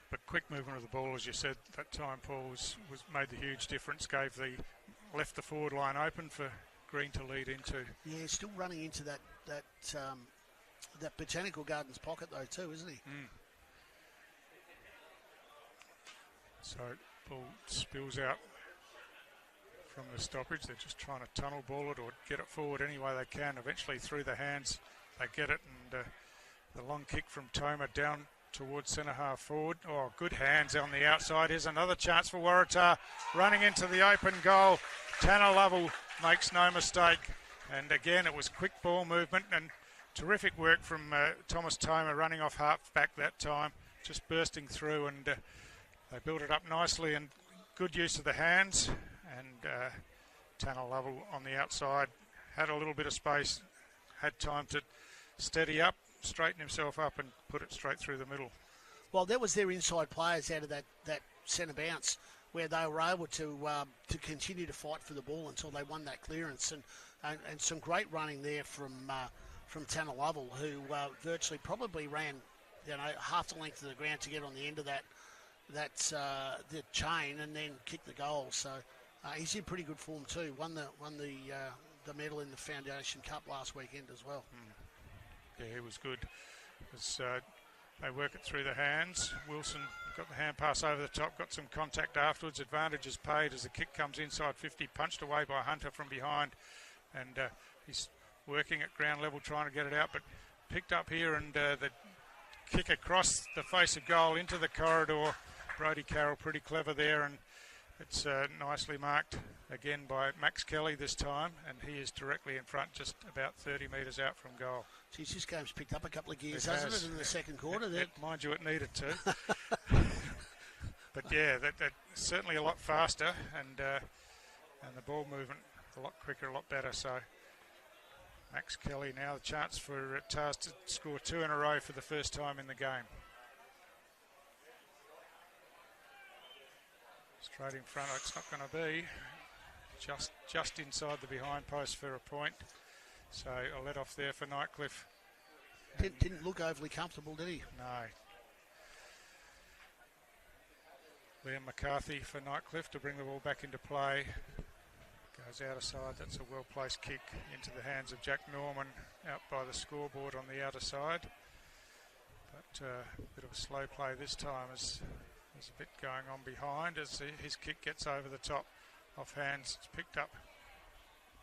But quick movement of the ball, as you said, that time, Paul, was made the huge difference. Left the forward line open for Green to lead into. Yeah, still running into that Botanical Gardens pocket though too, isn't he? So ball spills out from the stoppage. They're just trying to tunnel ball it or get it forward any way they can. Eventually through the hands they get it, and the long kick from Toma down towards centre half forward. Oh, good hands on the outside. Here's another chance for Waratah, running into the open goal. Tanner Lovell makes no mistake, and again it was quick ball movement and terrific work from Thomas Toma, running off half back that time, just bursting through, and they built it up nicely and good use of the hands. And Tanner Lovell on the outside had a little bit of space, had time to steady up, straighten himself up and put it straight through the middle. Well, that was their inside players out of that centre bounce, where they were able to continue to fight for the ball until they won that clearance, and some great running there from Tanner Lovell, who virtually probably ran half the length of the ground to get on the end of the chain and then kick the goal. So he's in pretty good form too. Won the medal in the Foundation Cup last weekend as well. Yeah, he was good. As they work it through the hands, Wilson got the hand pass over the top, got some contact afterwards. Advantage is paid as the kick comes inside 50, punched away by Hunter from behind, and he's working at ground level trying to get it out, but picked up here, and the kick across the face of goal into the corridor. Brodie Carroll pretty clever there, and it's nicely marked again by Max Kelly this time, and he is directly in front, just about 30 metres out from goal. Geez, this game's picked up a couple of gears, hasn't it, in the second quarter? Mind you, it needed to. But yeah, that's certainly a lot faster, and the ball movement a lot quicker, a lot better. So Max Kelly now the chance for Tars to score 2 in a row for the first time in the game. Straight in front, it's not going to be. Just inside the behind post for a point. So a let off there for Nightcliff. Didn't look overly comfortable, did he? No. Liam McCarthy for Nightcliff to bring the ball back into play. Goes outer side. That's a well-placed kick into the hands of Jack Norman out by the scoreboard on the outer side. But a bit of a slow play this time as there's a bit going on behind as his kick gets over the top off hands. It's picked up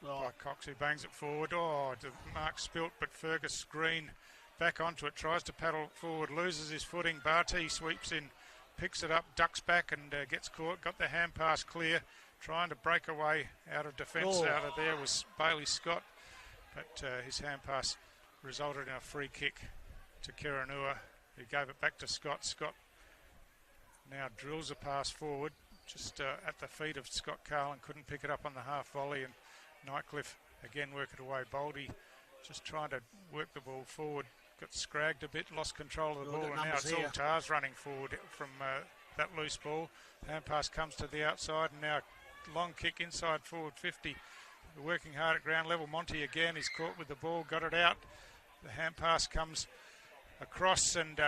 by Cox, who bangs it forward. Oh, the mark spilt, but Fergus Green back onto it, tries to paddle forward, loses his footing. Barty sweeps in, picks it up, ducks back and gets caught. Got the hand pass clear, trying to break away out of defence. Out of there was Bailey Scott, but his hand pass resulted in a free kick to Kiranua, who gave it back to Scott. Scott now drills a pass forward, just at the feet of Scott Carlin, couldn't pick it up on the half volley, and Nightcliff again work it away. Boldy just trying to work the ball forward, got scragged a bit, lost control of the ball, and now it's all Tars running forward from that loose ball. Hand pass comes to the outside, and now long kick inside forward 50. Working hard at ground level. Monty again, he's caught with the ball, got it out. The hand pass comes across, and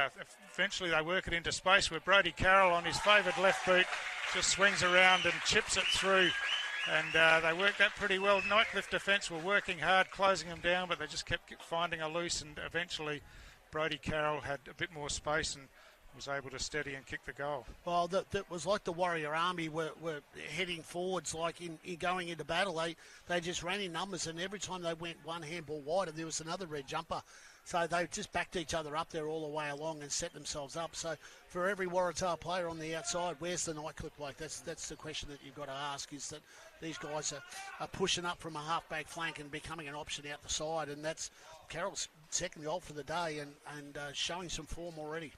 eventually they work it into space where Brodie Carroll on his favoured left boot just swings around and chips it through, and they worked that pretty well. Nightcliff defence were working hard, closing them down, but they just kept finding a loose, and eventually Brodie Carroll had a bit more space and was able to steady and kick the goal. Well, that was like the Warrior Army were heading forwards, like in going into battle. They just ran in numbers, and every time they went one handball wider, there was another red jumper. So they just backed each other up there all the way along and set themselves up. So for every Waratah player on the outside, where's the Nightcliff bloke? That's the question that you've got to ask, is that these guys are pushing up from a half-back flank and becoming an option out the side. And that's Carroll's second goal for the day and showing some form already.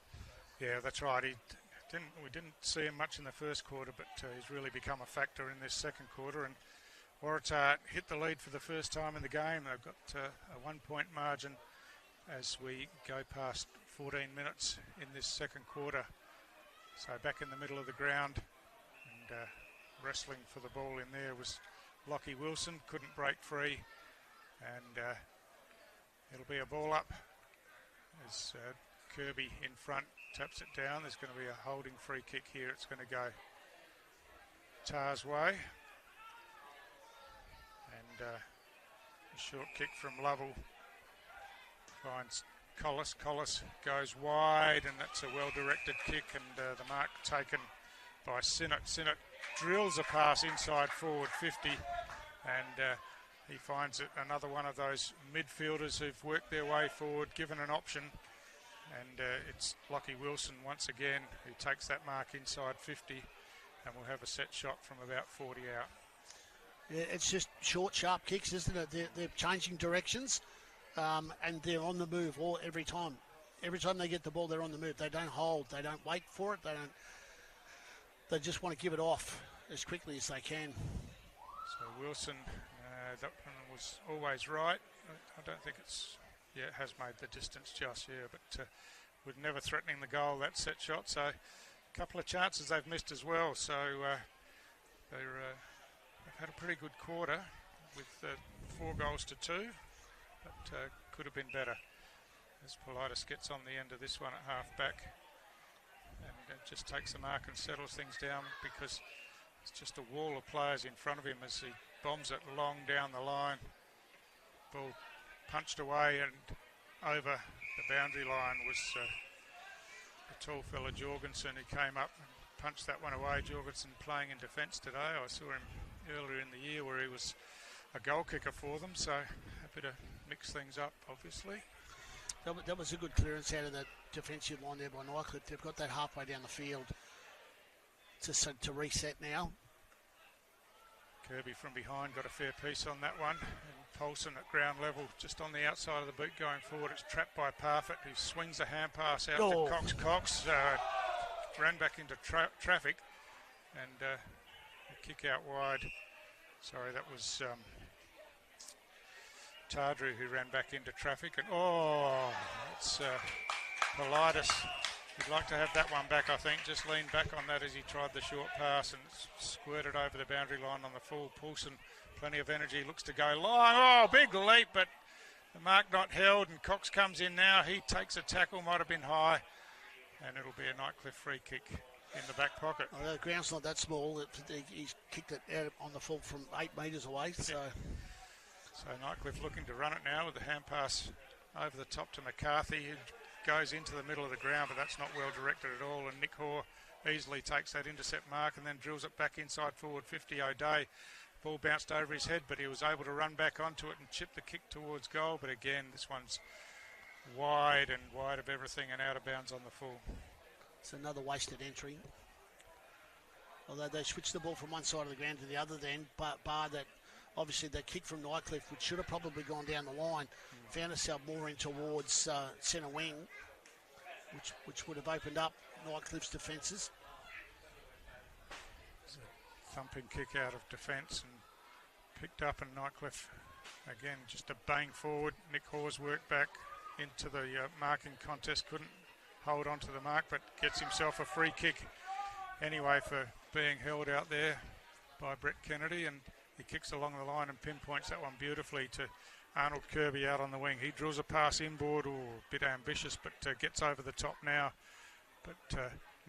Yeah, that's right. We didn't see him much in the first quarter, but he's really become a factor in this second quarter. And Waratah hit the lead for the first time in the game. They've got a 1-point margin as we go past 14 minutes in this second quarter. So back in the middle of the ground and wrestling for the ball in there was Lockie Wilson. Couldn't break free, and it'll be a ball up as Kirby in front taps it down. There's going to be a holding free kick here. It's going to go Tar's way, and a short kick from Lovell finds Collis. Collis goes wide, and that's a well-directed kick, and the mark taken by Sinnott. Sinnott drills a pass inside forward 50, and he finds it another one of those midfielders who've worked their way forward, given an option, and it's Lockie Wilson once again who takes that mark inside 50, and will have a set shot from about 40 out. Yeah, it's just short, sharp kicks, isn't it? They're changing directions. And they're on the move every time. Every time they get the ball, they're on the move. They don't hold. They don't wait for it. They just want to give it off as quickly as they can. So Wilson, that one was always right. I don't think it has made the distance just here, but with never threatening the goal, that set shot. So a couple of chances they've missed as well. So they've had a pretty good quarter with 4 goals to 2. But could have been better, as Politis gets on the end of this one at half-back and just takes the mark and settles things down, because it's just a wall of players in front of him as he bombs it long down the line. Ball punched away, and over the boundary line was the tall fella Jorgensen, who came up and punched that one away. Jorgensen playing in defence today. I saw him earlier in the year where he was a goal kicker for them, so happy to mix things up, obviously. That was a good clearance out of that defensive line there by Nightcliff. They've got that halfway down the field to reset now. Kirby from behind got a fair piece on that one. And Paulson at ground level, just on the outside of the boot going forward. It's trapped by Parfitt, who swings a hand pass out to Cox. Cox ran back into traffic, and a kick out wide. Sorry, that was Tardru who ran back into traffic, and it's Politis. He'd like to have that one back, I think. Just leaned back on that as he tried the short pass and squirted over the boundary line on the full. Poulsen, plenty of energy, looks to go long. Oh, big leap, but the mark not held, and Cox comes in now. He takes a tackle, might have been high, and it'll be a Nightcliff free kick in the back pocket. Oh, the ground's not that small. He's kicked it out on the full from 8 metres away. So Nightcliff looking to run it now with the hand pass over the top to McCarthy, who goes into the middle of the ground, but that's not well directed at all. And Nick Hoare easily takes that intercept mark and then drills it back inside forward 50. O'Day, ball bounced over his head, but he was able to run back onto it and chip the kick towards goal. But again, this one's wide and wide of everything and out of bounds on the full. It's another wasted entry. Although they switched the ball from one side of the ground to the other then, but bar that, obviously that kick from Nightcliff, which should have probably gone down the line, found herself more in towards centre wing, which would have opened up Nightcliff's defences. Thumping kick out of defence and picked up, and Nightcliff again just a bang forward. Nick Hoare's worked back into the marking contest, couldn't hold on to the mark, but gets himself a free kick anyway for being held out there by Brett Kennedy, and he kicks along the line and pinpoints that one beautifully to Arnold Kirby out on the wing. He drills a pass inboard, a bit ambitious, but gets over the top now. But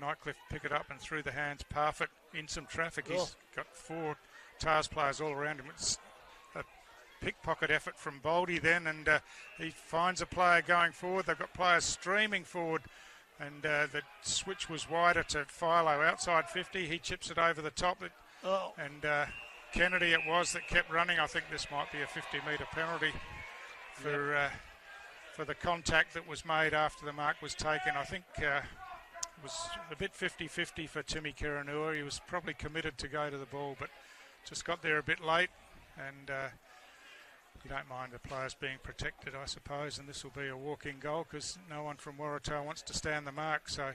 Nightcliff pick it up and through the hands. Parfitt in some traffic. He's got 4 TARS players all around him. It's a pickpocket effort from Boldy then, and he finds a player going forward. They've got players streaming forward And the switch was wider to Philo outside 50. He chips it over the top. And Kennedy it was that kept running. I think this might be a 50-metre penalty for the contact that was made after the mark was taken. I think it was a bit 50-50 for Timmy Kiranua. He was probably committed to go to the ball, but just got there a bit late. And you don't mind the players being protected, I suppose, and this will be a walk-in goal because no one from Waratah wants to stand the mark. So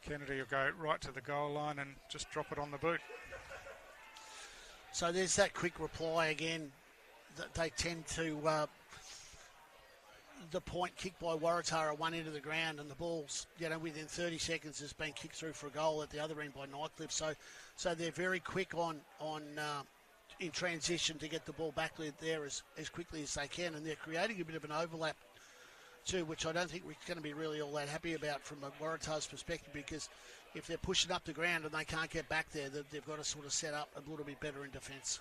Kennedy will go right to the goal line and just drop it on the boot. So there's that quick reply again that they tend to... the point kicked by Waratah at one end of the ground, and the ball's, within 30 seconds has been kicked through for a goal at the other end by Nightcliff. So they're very quick on in transition to get the ball back there as quickly as they can, and they're creating a bit of an overlap too, which I don't think we're going to be really all that happy about from a Waratah's perspective, because if they're pushing up the ground and they can't get back there, they've got to sort of set up a little bit better in defence.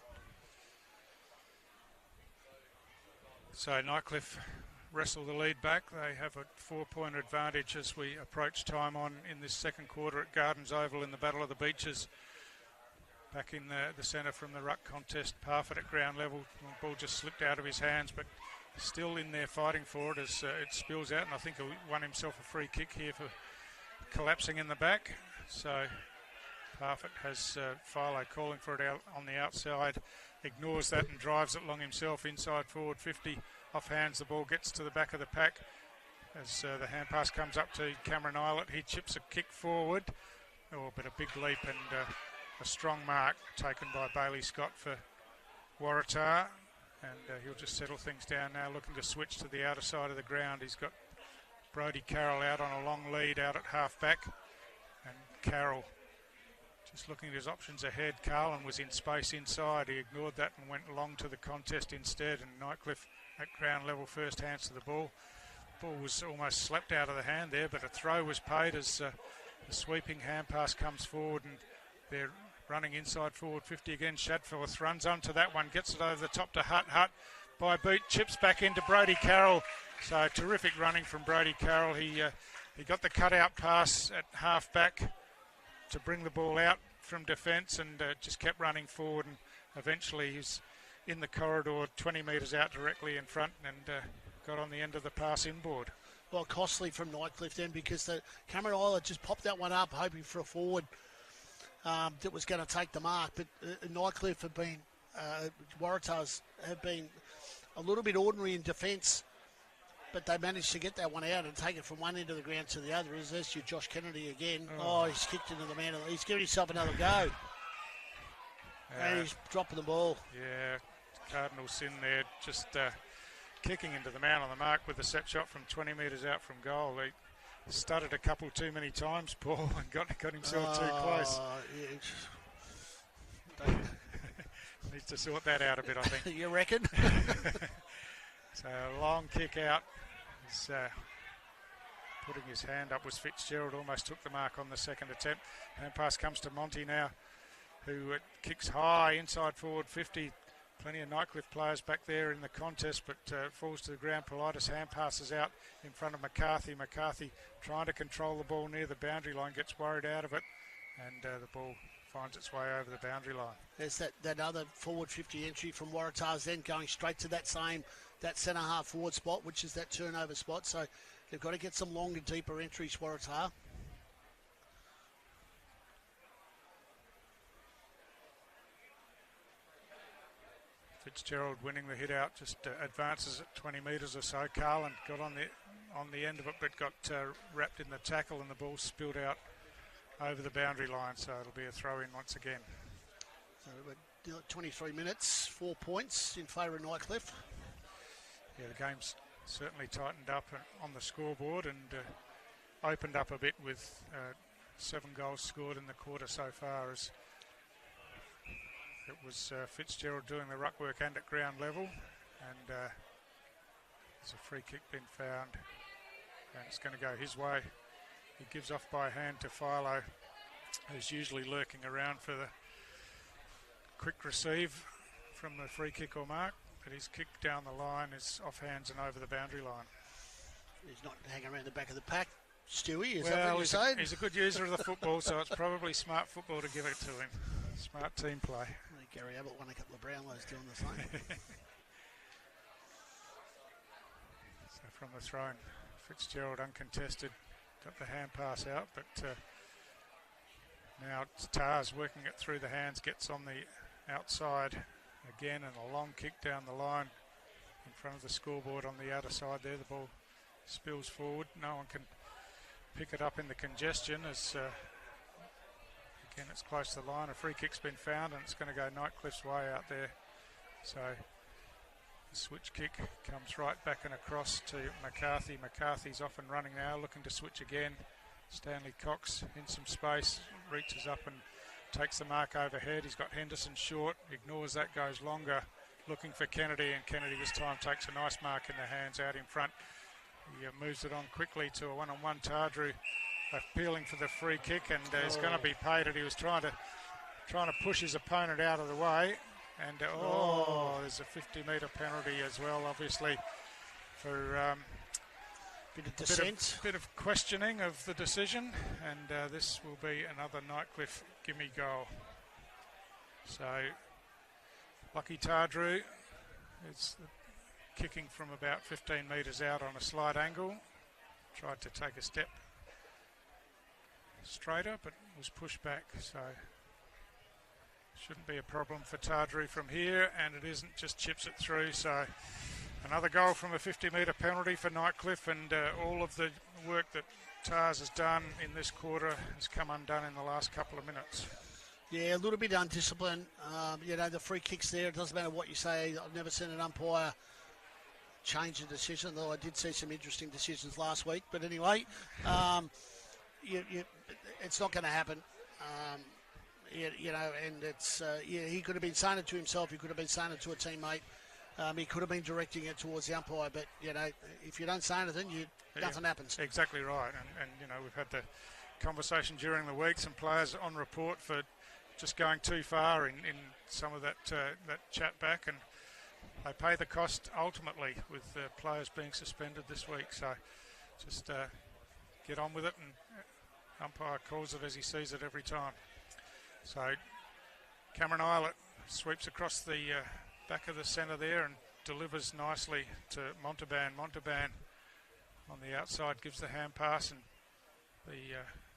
So Nightcliff wrestle the lead back. They have a 4-point advantage as we approach time on in this second quarter at Gardens Oval in the Battle of the Beaches. Back in the centre from the ruck contest, Parfitt at ground level. The ball just slipped out of his hands, but still in there fighting for it as it spills out, and I think he won himself a free kick here for collapsing in the back. So Parfitt has Philo calling for it out on the outside, ignores that and drives it long himself inside forward 50. Off hands, the ball gets to the back of the pack as the hand pass comes up to Cameron Eilert. He chips a kick forward, but a big leap and a strong mark taken by Bailey Scott for Waratah. And he'll just settle things down now, looking to switch to the outer side of the ground. He's got Brodie Carroll out on a long lead out at half back. And Carroll just looking at his options ahead. Carlin was in space inside. He ignored that and went long to the contest instead. And Nightcliff at ground level first hands to the ball. Ball was almost slapped out of the hand there, but a throw was paid as the sweeping hand pass comes forward, and they're running inside forward 50 again. Shadforth runs onto that one, gets it over the top to Hutt by boot, chips back into Brodie Carroll. So terrific running from Brodie Carroll. He got the cutout pass at half back to bring the ball out from defence and just kept running forward, and eventually he's in the corridor 20 metres out directly in front and got on the end of the pass inboard. Well, costly from Nightcliff then, because Cameron Eilert just popped that one up hoping for a forward that was going to take the mark, but Nightcliff have been, Waratahs have been a little bit ordinary in defence, but they managed to get that one out and take it from one end of the ground to the other. There's your Josh Kennedy again. Oh, he's kicked into the man. He's giving himself another go. And he's dropping the ball. Yeah, Cardinals in there just kicking into the man on the mark with a set shot from 20 metres out from goal. He stuttered a couple too many times, Paul, and got himself too close. Yeah. Needs to sort that out a bit, I think. You reckon? So a long kick out. He's putting his hand up was Fitzgerald, almost took the mark on the second attempt. Hand pass comes to Monty now, who kicks high inside forward 50. Plenty of Nightcliff players back there in the contest, but falls to the ground. Politis hand passes out in front of McCarthy. McCarthy trying to control the ball near the boundary line, gets worried out of it, and the ball finds its way over the boundary line. There's that other forward 50 entry from Waratahs, then going straight to that centre half forward spot, which is that turnover spot. So they've got to get some longer, deeper entries, Waratah. Fitzgerald winning the hit out, just advances at 20 metres or so. Carlin got on the end of it, but got wrapped in the tackle, and the ball spilled out over the boundary line. So it'll be a throw in once again. So 23 minutes, 4 points in favour of Nightcliff. Yeah, the game's certainly tightened up on the scoreboard and opened up a bit with 7 goals scored in the quarter so far, as it was Fitzgerald doing the ruck work and at ground level, and there's a free kick been found, and it's going to go his way. He gives off by hand to Philo, who's usually lurking around for the quick receive from the free kick or mark, but his kick down the line is off hands and over the boundary line. He's not hanging around the back of the pack. Stewie, is that what you're saying? He's a good user of the football, so it's probably smart football to give it to him. Smart team play. I think Gary Ablett won a couple of Brownlows doing the same. So from the throw, Fitzgerald uncontested, got the hand pass out, but now it's Tars working it through the hands, gets on the outside again, and a long kick down the line in front of the scoreboard on the outer side there. The ball spills forward. No one can pick it up in the congestion as again it's close to the line. A free kick's been found and it's going to go Nightcliff's way out there. So the switch kick comes right back and across to McCarthy. McCarthy's off and running now, looking to switch again. Stanley Cox in some space, reaches up and takes the mark overhead. He's got Henderson short, ignores that, goes longer, looking for Kennedy, and Kennedy this time takes a nice mark in the hands out in front. He moves it on quickly to a one-on-one. Tardrew appealing for the free kick, and it's going to be paid. He was trying to push his opponent out of the way, and there's a 50-metre penalty as well, obviously, for bit of dissent. Bit of questioning of the decision, and this will be another Nightcliff gimme goal. So Lucky Tardrew is kicking from about 15 metres out on a slight angle. Tried to take a step straighter, but was pushed back. So shouldn't be a problem for Tardrew from here, and it isn't, just chips it through. So another goal from a 50-metre penalty for Nightcliff, and all of the work that Tars has done in this quarter has come undone in the last couple of minutes. Yeah, a little bit undisciplined. The free kicks there, it doesn't matter what you say. I've never seen an umpire change a decision, though I did see some interesting decisions last week. But anyway, it's not going to happen. And it's he could have been saying it to himself. He could have been saying it to a teammate. He could have been directing it towards the umpire. But if you don't say anything, nothing happens. Exactly right. And we've had the conversation during the week. Some players on report for just going too far in some of that chat back, and they pay the cost ultimately with players being suspended this week. So just get on with it, and umpire calls it as he sees it every time. So Cameron Eilert sweeps across the back of the centre there and delivers nicely to Montalban. Montalban on the outside gives the hand pass, and the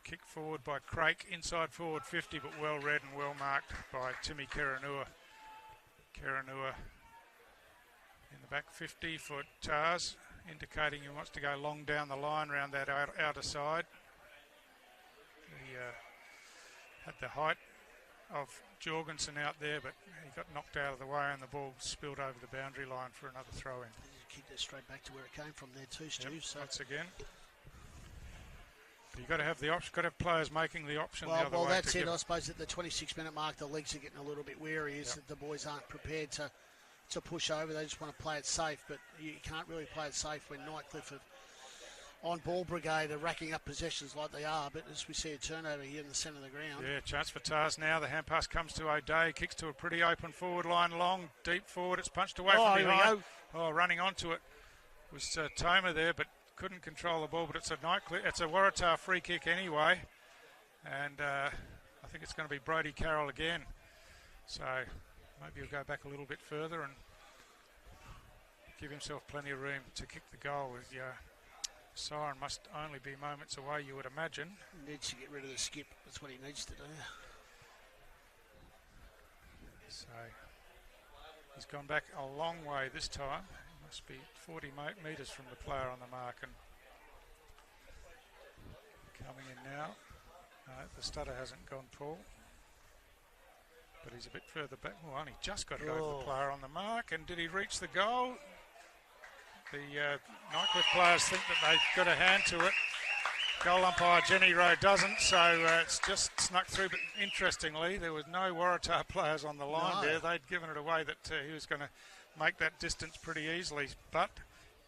kick forward by Crake, inside forward 50, but well read and well marked by Timmy Keranua. Keranua in the back 50 for Tars, indicating he wants to go long down the line around that outer side. He had the height of Jorgensen out there, but he got knocked out of the way and the ball spilled over the boundary line for another throw in. Kicked it straight back to where it came from there too, Stu. Yep, so once again. But you've got to have the option, got to have players making the option the other way. Well, that's it. I suppose at the 26-minute mark, the legs are getting a little bit weary, that the boys aren't prepared to push over. They just want to play it safe, but you can't really play it safe when Nightcliff have on ball brigade are racking up possessions like they are, but as we see a turnover here in the centre of the ground. Yeah, chance for Tars now. The hand pass comes to O'Day, kicks to a pretty open forward line, long, deep forward. It's punched away from behind. Oh, running onto it was Toma there, but couldn't control the ball. But it's a Nightcliff, it's a Waratah free kick anyway, and I think it's going to be Brody Carroll again. So maybe he'll go back a little bit further and give himself plenty of room to kick the goal. With siren must only be moments away, you would imagine. He needs to get rid of the skip. That's what he needs to do. So he's gone back a long way this time. He must be 40 metres from the player on the mark, and coming in now. The stutter hasn't gone, Paul, but he's a bit further back. Well, only just got it over the player on the mark. And did he reach the goal? The Nightcliff players think that they've got a hand to it. Goal umpire Jenny Rowe doesn't, so it's just snuck through. But interestingly, there was no Waratah players on the line there. They'd given it away that he was going to make that distance pretty easily. But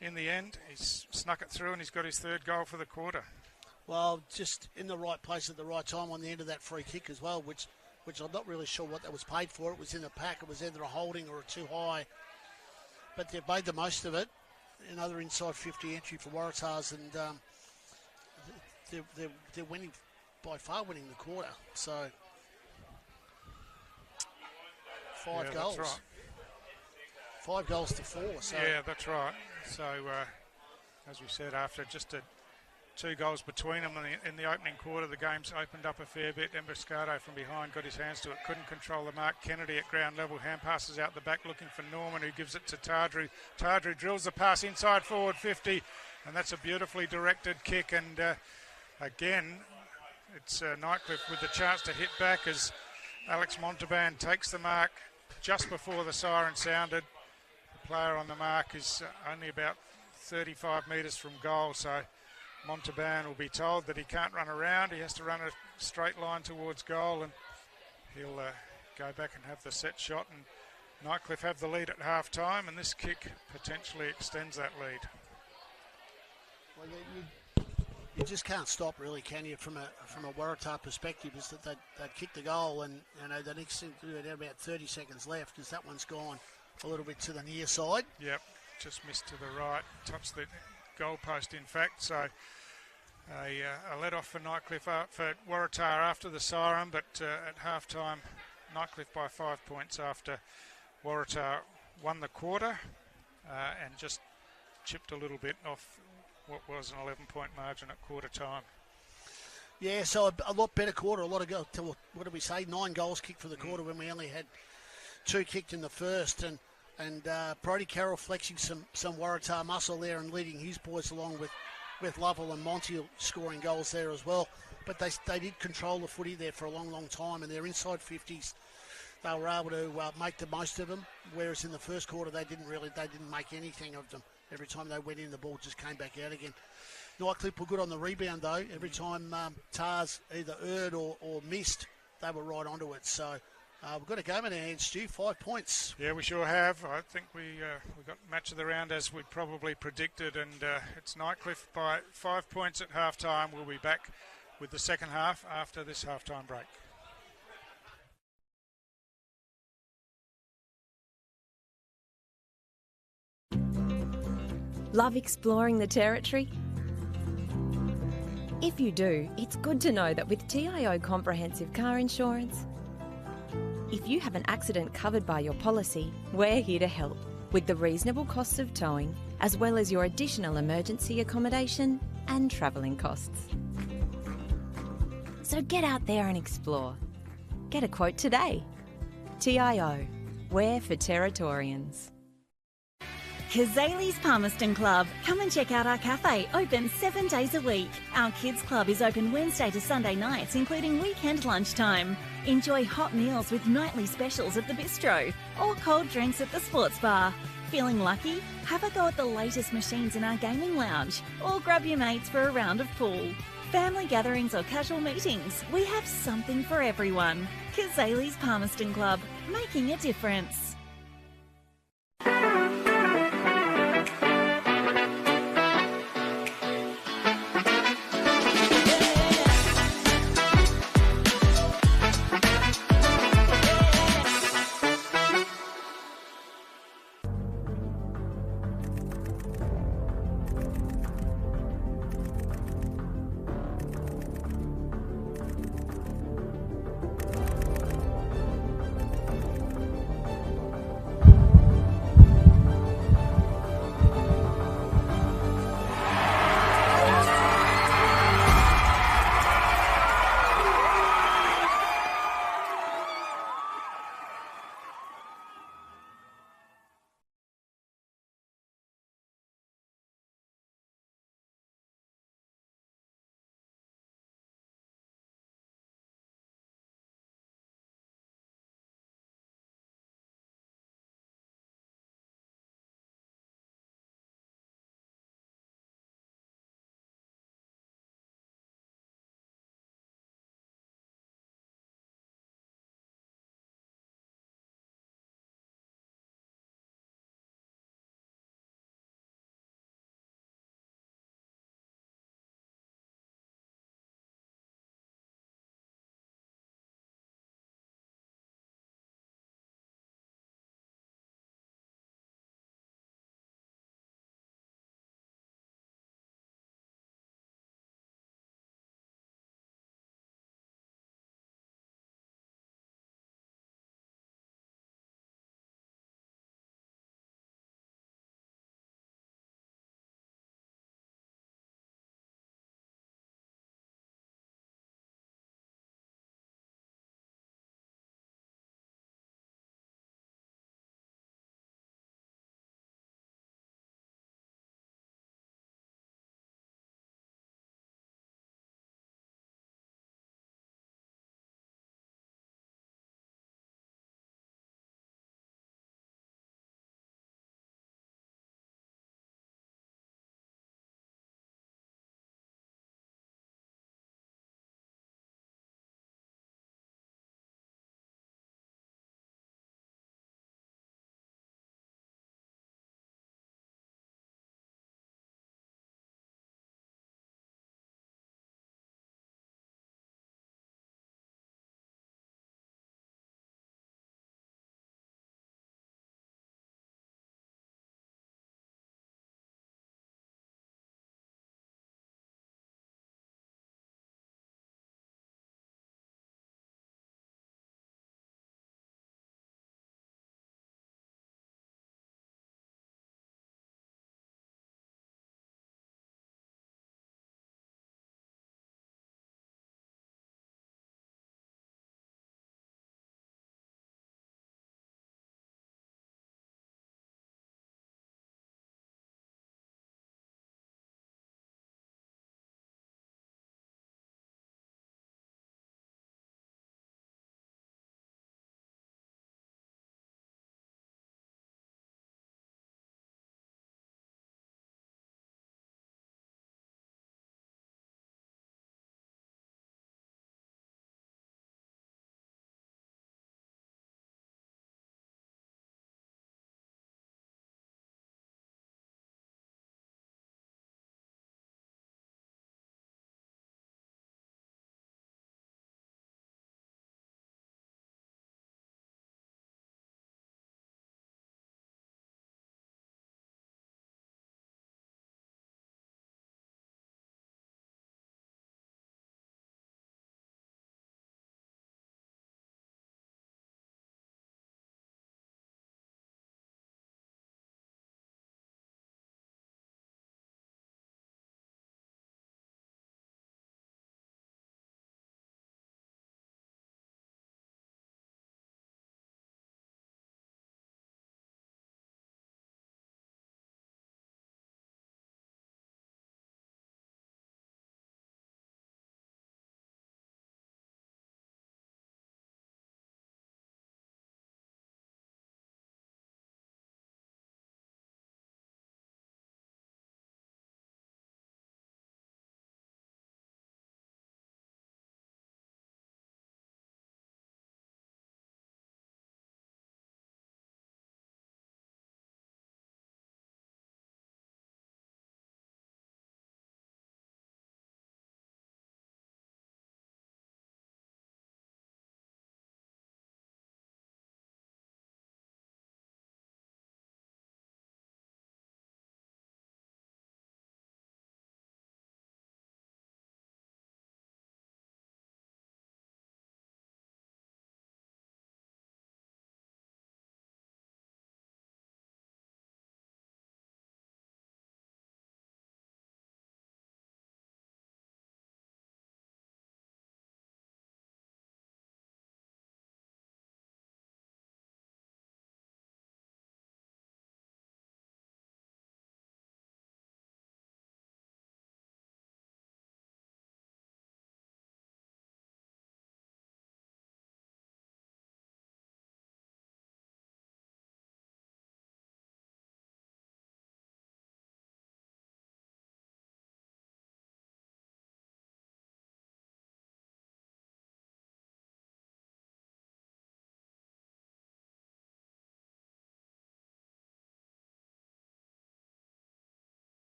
in the end, he's snuck it through, and he's got his third goal for the quarter. Well, just in the right place at the right time on the end of that free kick as well, which I'm not really sure what that was paid for. It was in the pack. It was either a holding or a too high. But they've made the most of it. Another inside 50 entry for Waratahs, and they're winning, by far winning the quarter. So 5 goals. That's right. 5 goals to 4. So yeah, that's right. So as we said, after just 2 goals between them in the opening quarter, the game's opened up a fair bit. Emboscado from behind got his hands to it, couldn't control the mark. Kennedy at ground level, hand passes out the back looking for Norman, who gives it to Tardru. Tardru drills the pass inside forward 50, and that's a beautifully directed kick. And again, it's Nightcliff with the chance to hit back as Alex Montalban takes the mark just before the siren sounded. The player on the mark is only about 35 metres from goal, so Montalban will be told that he can't run around. He has to run a straight line towards goal, and he'll go back and have the set shot. And Nightcliff have the lead at half time, and this kick potentially extends that lead. Well, you just can't stop, really, can you? From a Waratah perspective, is that they'd kick the goal, and the next thing to do, about 30 seconds left, is that one's gone a little bit to the near side. Yep, just missed to the right, touched the goalpost in fact. So a let off for Nightcliff for Waratah after the siren, but at half time Nightcliff by 5 points after Waratah won the quarter and just chipped a little bit off what was an 11-point margin at quarter time. Yeah, so a lot better quarter, a lot of goals. What did we say? 9 goals kicked for the quarter when we only had 2 kicked in the first, and Brodie Carroll flexing some Waratah muscle there and leading his boys along with Lovell and Monty scoring goals there as well. But they did control the footy there for a long, long time, and their inside 50s, they were able to make the most of them, whereas in the first quarter they didn't make anything of them. Every time they went in, the ball just came back out again. Nightcliff were good on the rebound, though. Every time Tars either erred or missed, they were right onto it. So we've got a game in our hands, Stu. 5 points. Yeah, we sure have. I think we got match of the round as we probably predicted, and it's Nightcliff by 5 points at half-time. We'll be back with the second half after this half-time break. Love exploring the territory? If you do, it's good to know that with TIO Comprehensive Car Insurance, if you have an accident covered by your policy, we're here to help with the reasonable costs of towing, as well as your additional emergency accommodation and travelling costs. So get out there and explore. Get a quote today. TIO, we're for Territorians. Kazali's Palmerston Club. Come and check out our cafe, open 7 days a week. Our kids club is open Wednesday to Sunday nights, including weekend lunchtime. Enjoy hot meals with nightly specials at the bistro or cold drinks at the sports bar. Feeling lucky? Have a go at the latest machines in our gaming lounge or grab your mates for a round of pool. Family gatherings or casual meetings, we have something for everyone. Kazali's Palmerston Club, making a difference.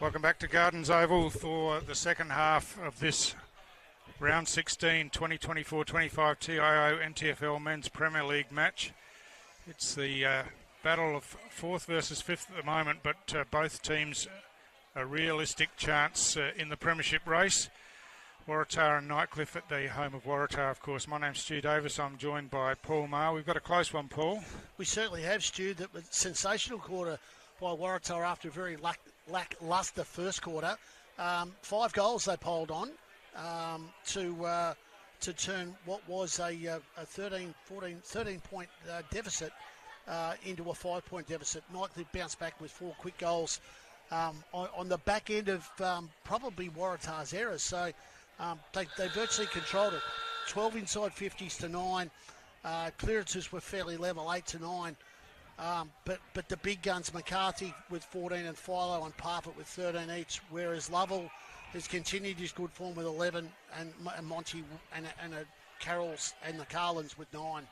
Welcome back to Gardens Oval for the second half of this round 16 2024-25 TIO NTFL Men's Premier League match. It's the battle of 4th versus 5th at the moment, but both teams a realistic chance in the premiership race. Waratah and Nightcliff at the home of Waratah, of course. My name's Stu Davis. I'm joined by Paul Maher. We've got a close one, Paul. We certainly have, Stu. That was a sensational quarter by Waratah after a very lacklustre first quarter. 5 goals they polled on to turn what was a 13-point deficit into a 5-point deficit. Nightcliff bounced back with 4 quick goals on the back end of probably Waratah's errors. So they virtually controlled it. 12 inside 50s to 9. Clearances were fairly level, 8 to 9. But the big guns, McCarthy with 14 and Philo and Parfitt with 13 each, whereas Lovell has continued his good form with 11 and Monty and Carroll's and the Carlins with 9.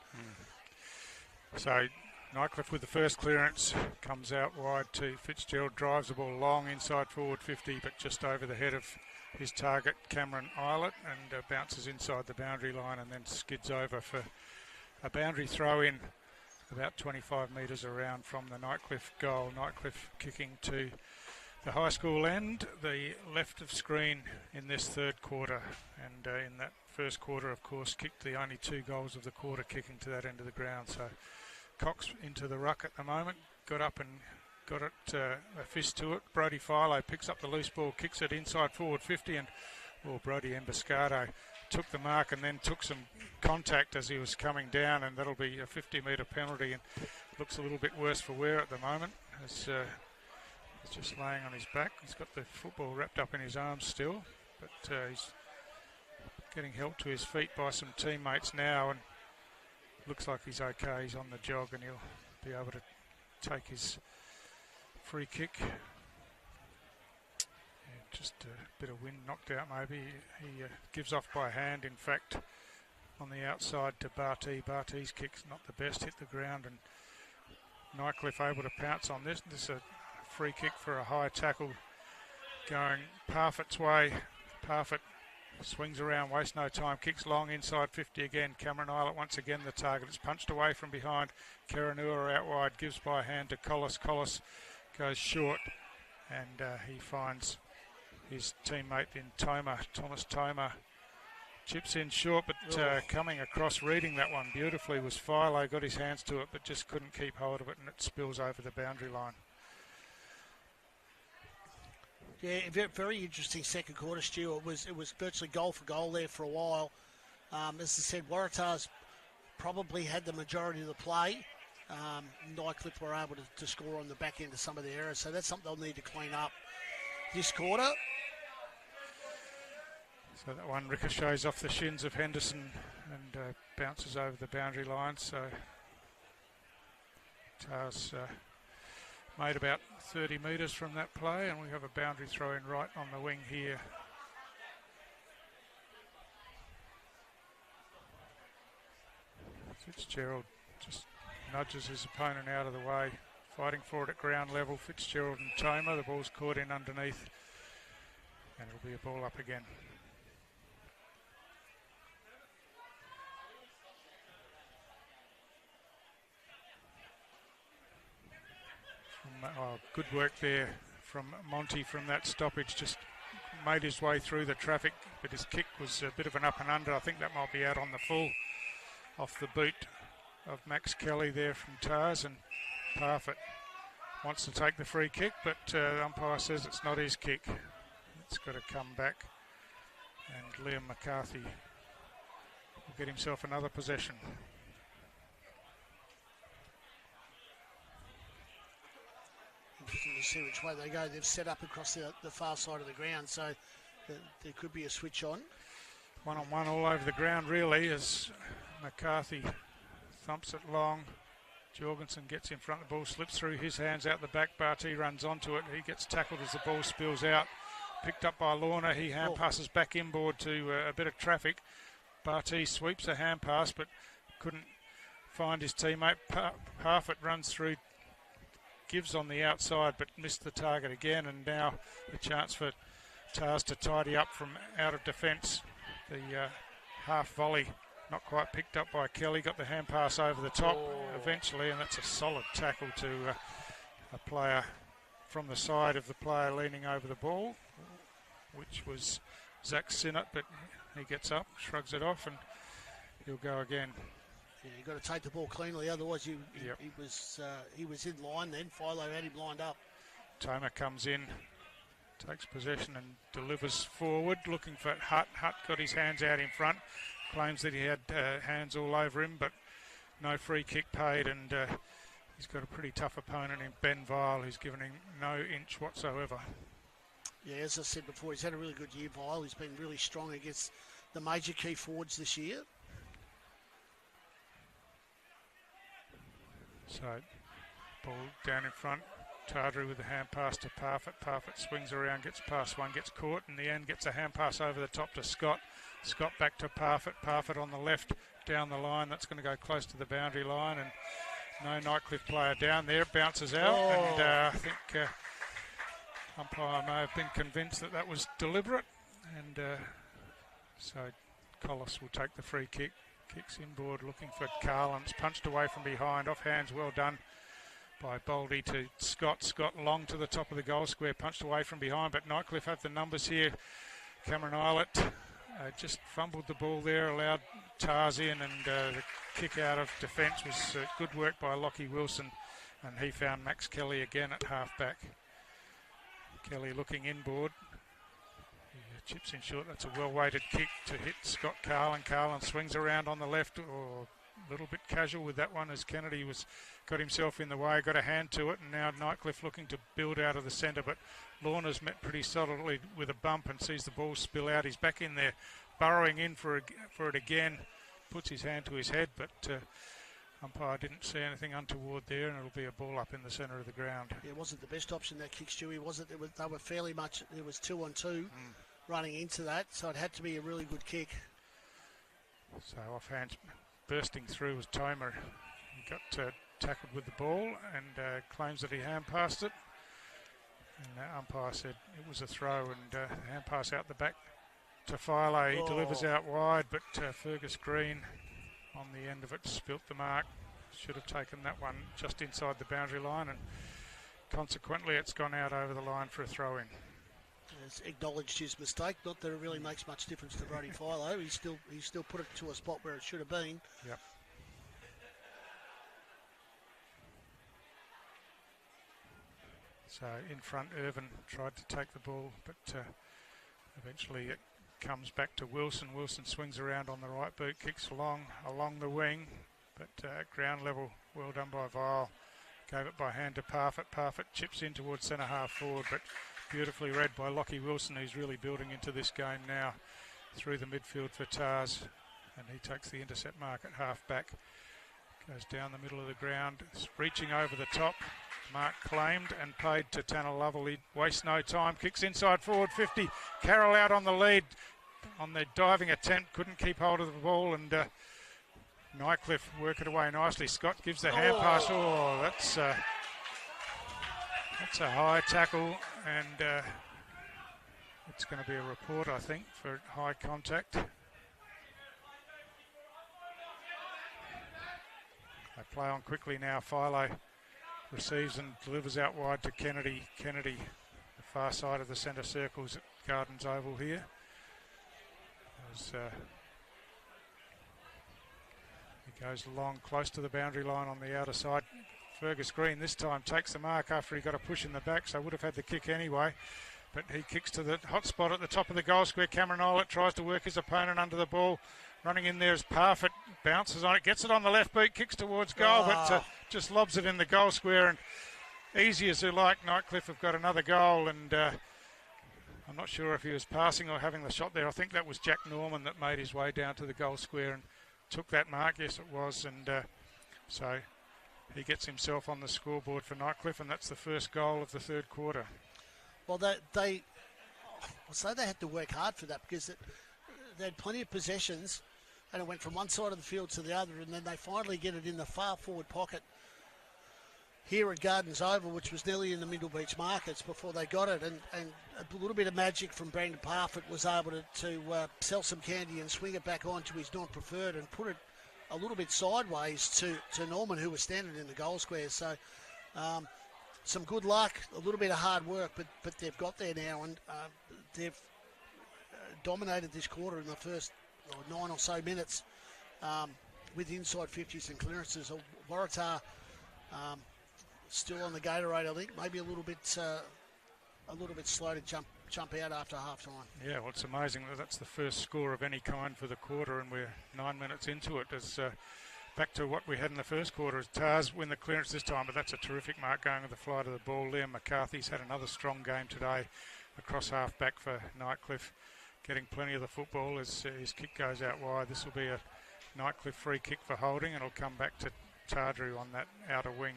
So Nightcliff with the first clearance comes out wide to Fitzgerald, drives the ball long inside forward 50, but just over the head of his target, Cameron Islet, and bounces inside the boundary line and then skids over for a boundary throw in about 25 metres around from the Nightcliff goal. Nightcliff kicking to the high school end, the left of screen in this third quarter, and in that first quarter, of course, kicked the only 2 goals of the quarter, kicking to that end of the ground. So Cox into the ruck at the moment, got up and got it a fist to it. Brody Philo picks up the loose ball, kicks it inside forward 50, and Brody Emboscado took the mark and then took some contact as he was coming down, and that'll be a 50-metre penalty, and looks a little bit worse for wear at the moment as he's just laying on his back. He's got the football wrapped up in his arms still, but he's getting helped to his feet by some teammates now, and looks like he's okay. He's on the jog and he'll be able to take his free kick. Just a bit of wind knocked out maybe. He gives off by hand, in fact, on the outside to Barty. Barty's kick's not the best, hit the ground, and Nightcliff able to pounce on this. This is a free kick for a high tackle going Parfitt's way. Parfitt swings around, wastes no time, kicks long inside 50 again. Cameron Islet once again the target. It's punched away from behind. Karanua out wide, gives by hand to Collis. Collis goes short, and he finds his teammate in Thomas Toma. Chips in short, but coming across, reading that one beautifully was Philo. Got his hands to it, but just couldn't keep hold of it, and it spills over the boundary line. Yeah, very interesting second quarter, Stu. It was virtually goal for goal there for a while. As I said, Waratah's probably had the majority of the play. Nightcliff were able to score on the back end of some of the errors, so that's something they'll need to clean up this quarter. So that one ricochets off the shins of Henderson and bounces over the boundary line. So Tars made about 30 metres from that play, and we have a boundary throw in right on the wing here. Fitzgerald just nudges his opponent out of the way, fighting for it at ground level. Fitzgerald and Toma, the ball's caught in underneath, and it'll be a ball up again. Good work there from Monty from that stoppage. Just made his way through the traffic, but his kick was a bit of an up and under. I think that might be out on the full off the boot of Max Kelly there from Tars, and Parfitt wants to take the free kick, but the umpire says it's not his kick. It's got to come back, and Liam McCarthy will get himself another possession. Interesting to see which way they go. They've set up across the far side of the ground, so there could be a switch on. One-on-one all over the ground, really, as McCarthy thumps it long. Jorgensen gets in front, the ball slips through his hands out the back. Barty runs onto it. He gets tackled as the ball spills out. Picked up by Lorna. He hand passes back inboard to a bit of traffic. Barty sweeps a hand pass, but couldn't find his teammate. Parfitt runs through gives on the outside but missed the target again, and now the chance for Tars to tidy up from out of defence. The half volley not quite picked up by Kelly, got the hand pass over the top eventually, and that's a solid tackle to a player from the side of the player leaning over the ball, which was Zach Sinnott, but he gets up, shrugs it off, and he'll go again. Yeah, you've got to take the ball cleanly, otherwise he was in line then. Philo had him lined up. Toma comes in, takes possession and delivers forward, looking for Hutt. Hutt got his hands out in front, claims that he had hands all over him, but no free kick paid, and he's got a pretty tough opponent in Ben Vile, who's given him no inch whatsoever. Yeah, as I said before, he's had a really good year, Vile. He's been really strong against the major key forwards this year. So, ball down in front. Tardry with the hand pass to Parfitt. Parfitt swings around, gets past one, gets caught. In the end, gets a hand pass over the top to Scott. Scott back to Parfitt. Parfitt on the left, down the line. That's going to go close to the boundary line. And no Nightcliff player down there. Bounces out. And I think umpire may have been convinced that that was deliberate. And so Collis will take the free kick. Kicks inboard, looking for Carlins, punched away from behind, off hands, well done by Boldy to Scott. Scott long to the top of the goal square, punched away from behind, but Nightcliff have the numbers here. Cameron Eilert just fumbled the ball there, allowed Tars in, and the kick out of defence was good work by Lockie Wilson, and he found Max Kelly again at half-back. Kelly looking inboard. Chips in short, that's a well-weighted kick to hit Scott Carlin. Carlin swings around on the left, or a little bit casual with that one as Kennedy got himself in the way, got a hand to it, and now Nightcliff looking to build out of the centre, but Lorna's met pretty solidly with a bump and sees the ball spill out. He's back in there, burrowing in for it again, puts his hand to his head, but umpire didn't see anything untoward there, and it'll be a ball up in the centre of the ground. Yeah, it wasn't the best option, that kick, Stewie, was it? They were fairly much, it was 2-on-2. Running into that, so it had to be a really good kick. So offhand, bursting through was Tomer. He got tackled with the ball and claims that he hand passed it. And the umpire said it was a throw, and hand pass out the back to Philo. He delivers out wide, but Fergus Green on the end of it spilt the mark. Should have taken that one just inside the boundary line, and consequently it's gone out over the line for a throw-in. Has acknowledged his mistake. Not that it really makes much difference to Brody Philo. He still put it to a spot where it should have been. Yep. So in front, Irvin tried to take the ball, but eventually it comes back to Wilson. Wilson swings around on the right boot, kicks along the wing, but ground level, well done by Vile. Gave it by hand to Parfitt. Parfitt chips in towards centre half forward, but beautifully read by Lockie Wilson, who's really building into this game now through the midfield for Tars, and he takes the intercept mark at half-back. Goes down the middle of the ground, reaching over the top. Mark claimed and paid to Tanner Lovell. He wastes no time, kicks inside forward 50. Carroll out on the lead on the diving attempt, couldn't keep hold of the ball, and Nightcliff work it away nicely. Scott gives the hand pass. Oh, that's a high tackle, and it's going to be a report, I think, for high contact. They play on quickly now. Philo receives and delivers out wide to Kennedy. Kennedy, the far side of the centre circles at Gardens Oval here. He goes along close to the boundary line on the outer side. Fergus Green this time takes the mark after he got a push in the back, so would have had the kick anyway. But he kicks to the hot spot at the top of the goal square. Cameron Eilert tries to work his opponent under the ball. Running in there is Parfitt, bounces on it, gets it on the left boot, kicks towards goal, but just lobs it in the goal square. And easy as you like, Nightcliff have got another goal, and I'm not sure if he was passing or having the shot there. I think that was Jack Norman that made his way down to the goal square and took that mark. Yes, it was, and so he gets himself on the scoreboard for Nightcliff, and that's the first goal of the third quarter. Well, I'll say they had to work hard for that, because they had plenty of possessions, and it went from one side of the field to the other, and then they finally get it in the far forward pocket. here at Gardens Oval, which was nearly in the Middle Beach markets before they got it, and a little bit of magic from Brandon Parfitt was able to sell some candy and swing it back onto his non-preferred and put it a little bit sideways to Norman, who was standing in the goal square. So some good luck, a little bit of hard work, but they've got there now, and they've dominated this quarter in the first 9 or so minutes with inside 50s and clearances. Waratah still on the Gatorade, I think. Maybe a little bit slow to jump out after half time. Yeah, well, it's amazing that that's the first score of any kind for the quarter, and we're 9 minutes into it. As back to what we had in the first quarter, as Tars win the clearance this time, but that's a terrific mark going with the flight of the ball. Liam McCarthy's had another strong game today across half back for Nightcliff, getting plenty of the football as his kick goes out wide. This will be a Nightcliff free kick for holding, and it'll come back to Tardru on that outer wing.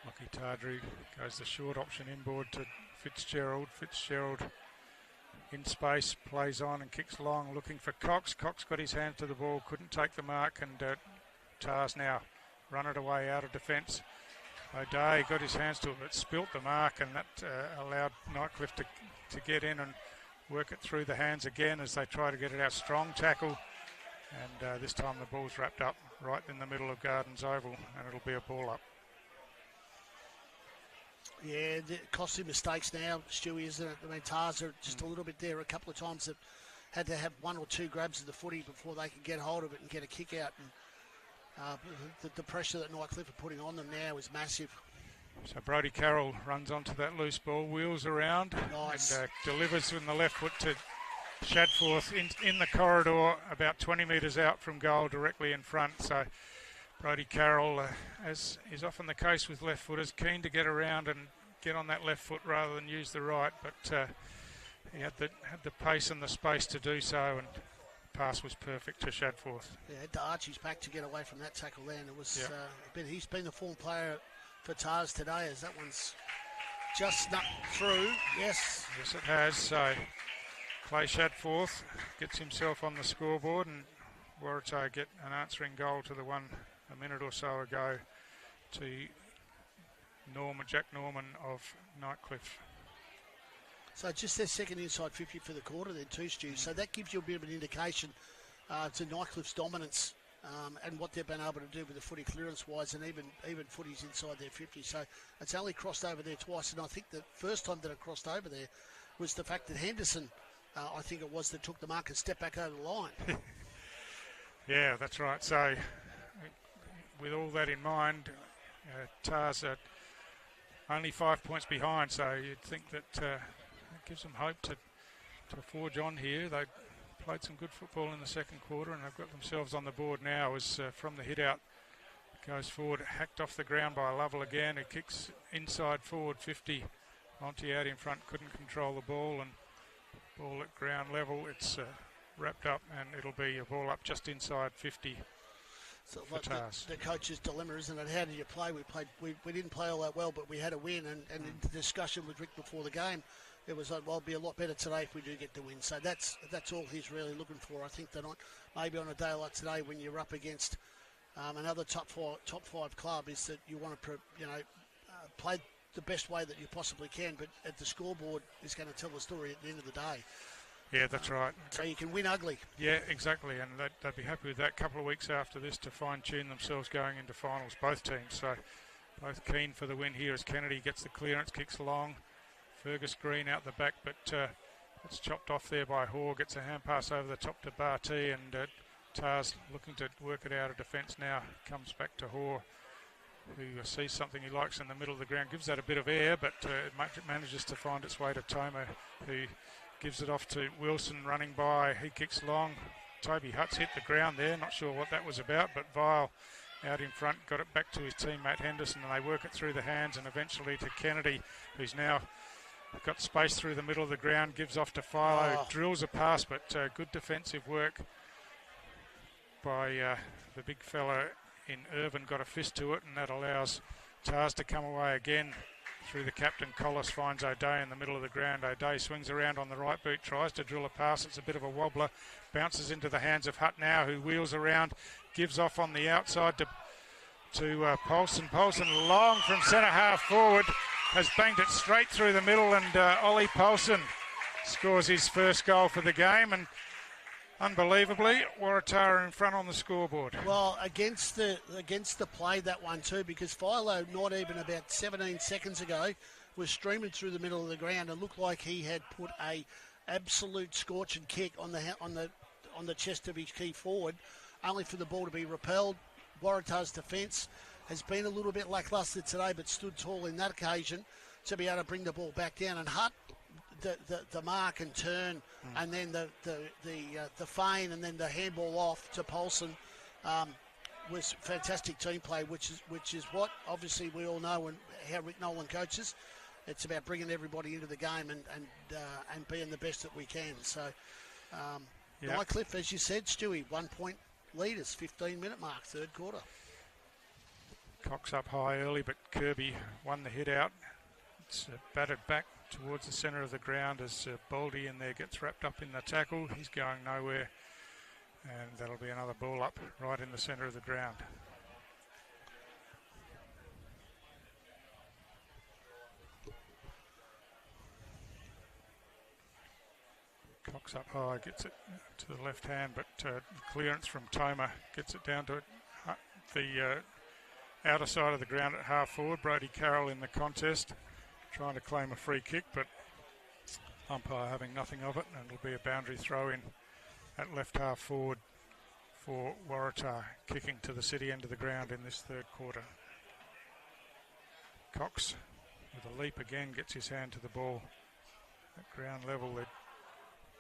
Lockie Tardru goes the short option inboard to Fitzgerald. Fitzgerald in space, plays on and kicks long, looking for Cox. Cox got his hand to the ball, couldn't take the mark, and Tars now run it away out of defence. O'Day got his hands to it, but spilt the mark, and that allowed Nightcliff to get in and work it through the hands again as they try to get it out. Strong tackle, and this time the ball's wrapped up right in the middle of Gardens Oval, and it'll be a ball up. Yeah, costly mistakes now, Stewie, isn't it? I mean, Tars are just a little bit there. A couple of times that had to have 1 or 2 grabs of the footy before they could get hold of it and get a kick out. And the pressure that Nightcliff are putting on them now is massive. So Brodie Carroll runs onto that loose ball, wheels around, nice, and delivers from the left foot to Shadforth in the corridor, about 20 metres out from goal, directly in front. So Brodie Carroll, as is often the case with left footers, keen to get around and get on that left foot rather than use the right, but he had the pace and the space to do so, and pass was perfect to Shadforth. Yeah, had to arch his back to get away from that tackle there, and it was he's been the form player for Tars today, as that one's just snuck through. Yes it has. So Clay Shadforth gets himself on the scoreboard, and Waratah get an answering goal to the one a minute or so ago to Jack Norman of Nightcliff. So just their second inside 50 for the quarter then too, Stu. So that gives you a bit of an indication to Nightcliff's dominance and what they've been able to do with the footy clearance-wise, and even footies inside their 50. So it's only crossed over there twice, and I think the first time that it crossed over there was the fact that Henderson, I think it was, that took the mark and stepped back over the line. Yeah, that's right. So with all that in mind, Tars are only 5 points behind, so you'd think that it gives them hope to forge on here. They played some good football in the second quarter, and they've got themselves on the board now as from the hit out goes forward, hacked off the ground by Lovell again. It kicks inside forward 50. Monty out in front, couldn't control the ball, and ball at ground level. It's wrapped up, and it'll be a ball up just inside 50. So like the coach's dilemma, isn't it? How did you play? We didn't play all that well, but we had a win, and in the discussion with Rick before the game, it was like, well, it'll be a lot better today if we do get the win. So that's all he's really looking for. I think that maybe on a day like today, when you're up against another top five club, is that you want to play the best way that you possibly can, but at the scoreboard is going to tell the story at the end of the day. Yeah, that's right. So you can win ugly. Yeah, exactly, and they'd be happy with that. A couple of weeks after this to fine-tune themselves going into finals, both teams. So both keen for the win here as Kennedy gets the clearance, kicks long. Fergus Green out the back, but it's chopped off there by Hoare, gets a hand pass over the top to Barty, and Tars looking to work it out of defence now. Comes back to Hoare, who sees something he likes in the middle of the ground, gives that a bit of air, but it manages to find its way to Tomo, who gives it off to Wilson running by. He kicks long. Toby Hutt's hit the ground there. Not sure what that was about, but Vile out in front got it back to his teammate Henderson, and they work it through the hands and eventually to Kennedy, who's now got space through the middle of the ground, gives off to Philo, drills a pass, but good defensive work by the big fella in Irvin. Got a fist to it, and that allows Tars to come away again through the captain. Collis finds O'Day in the middle of the ground. O'Day swings around on the right boot, tries to drill a pass. It's a bit of a wobbler. Bounces into the hands of Hutt now, who wheels around, gives off on the outside to Polson. Polson long from centre half forward, has banged it straight through the middle, and Ollie Polson scores his first goal for the game, and unbelievably, Waratah are in front on the scoreboard. Well, against the play, that one too, because Philo, not even about 17 seconds ago, was streaming through the middle of the ground and looked like he had put a absolute scorching kick on the chest of his key forward, only for the ball to be repelled. Waratah's defence has been a little bit lacklustre today, but stood tall in that occasion to be able to bring the ball back down. And Hutt, the mark and turn, and then the feign, and then the handball off to Polson was fantastic team play, which is what obviously we all know and how Rick Nolan coaches. It's about bringing everybody into the game and being the best that we can. So Nightcliff, as you said, Stewie, 1 point leaders, 15-minute mark, third quarter. Cox up high early, but Kirby won the hit out. It's batted back towards the centre of the ground as Baldy in there gets wrapped up in the tackle. He's going nowhere, and that'll be another ball up right in the centre of the ground. Cox up high, gets it to the left hand, but clearance from Toma gets it down to the outer side of the ground at half forward. Brody Carroll in the contest, trying to claim a free kick, but umpire having nothing of it, and it'll be a boundary throw in at left half forward for Waratah, kicking to the city end of the ground in this third quarter. Cox with a leap again gets his hand to the ball at ground level. They're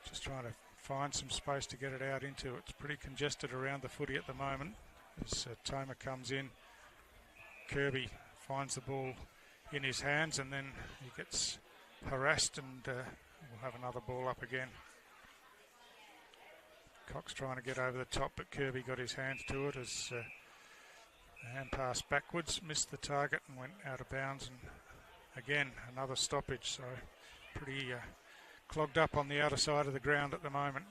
just trying to find some space to get it out into. It's pretty congested around the footy at the moment as Toma comes in. Kirby finds the ball in his hands, and then he gets harassed, and we'll have another ball up again. Cox trying to get over the top, but Kirby got his hands to it as the hand pass backwards, missed the target and went out of bounds, and again another stoppage. So pretty clogged up on the outer side of the ground at the moment.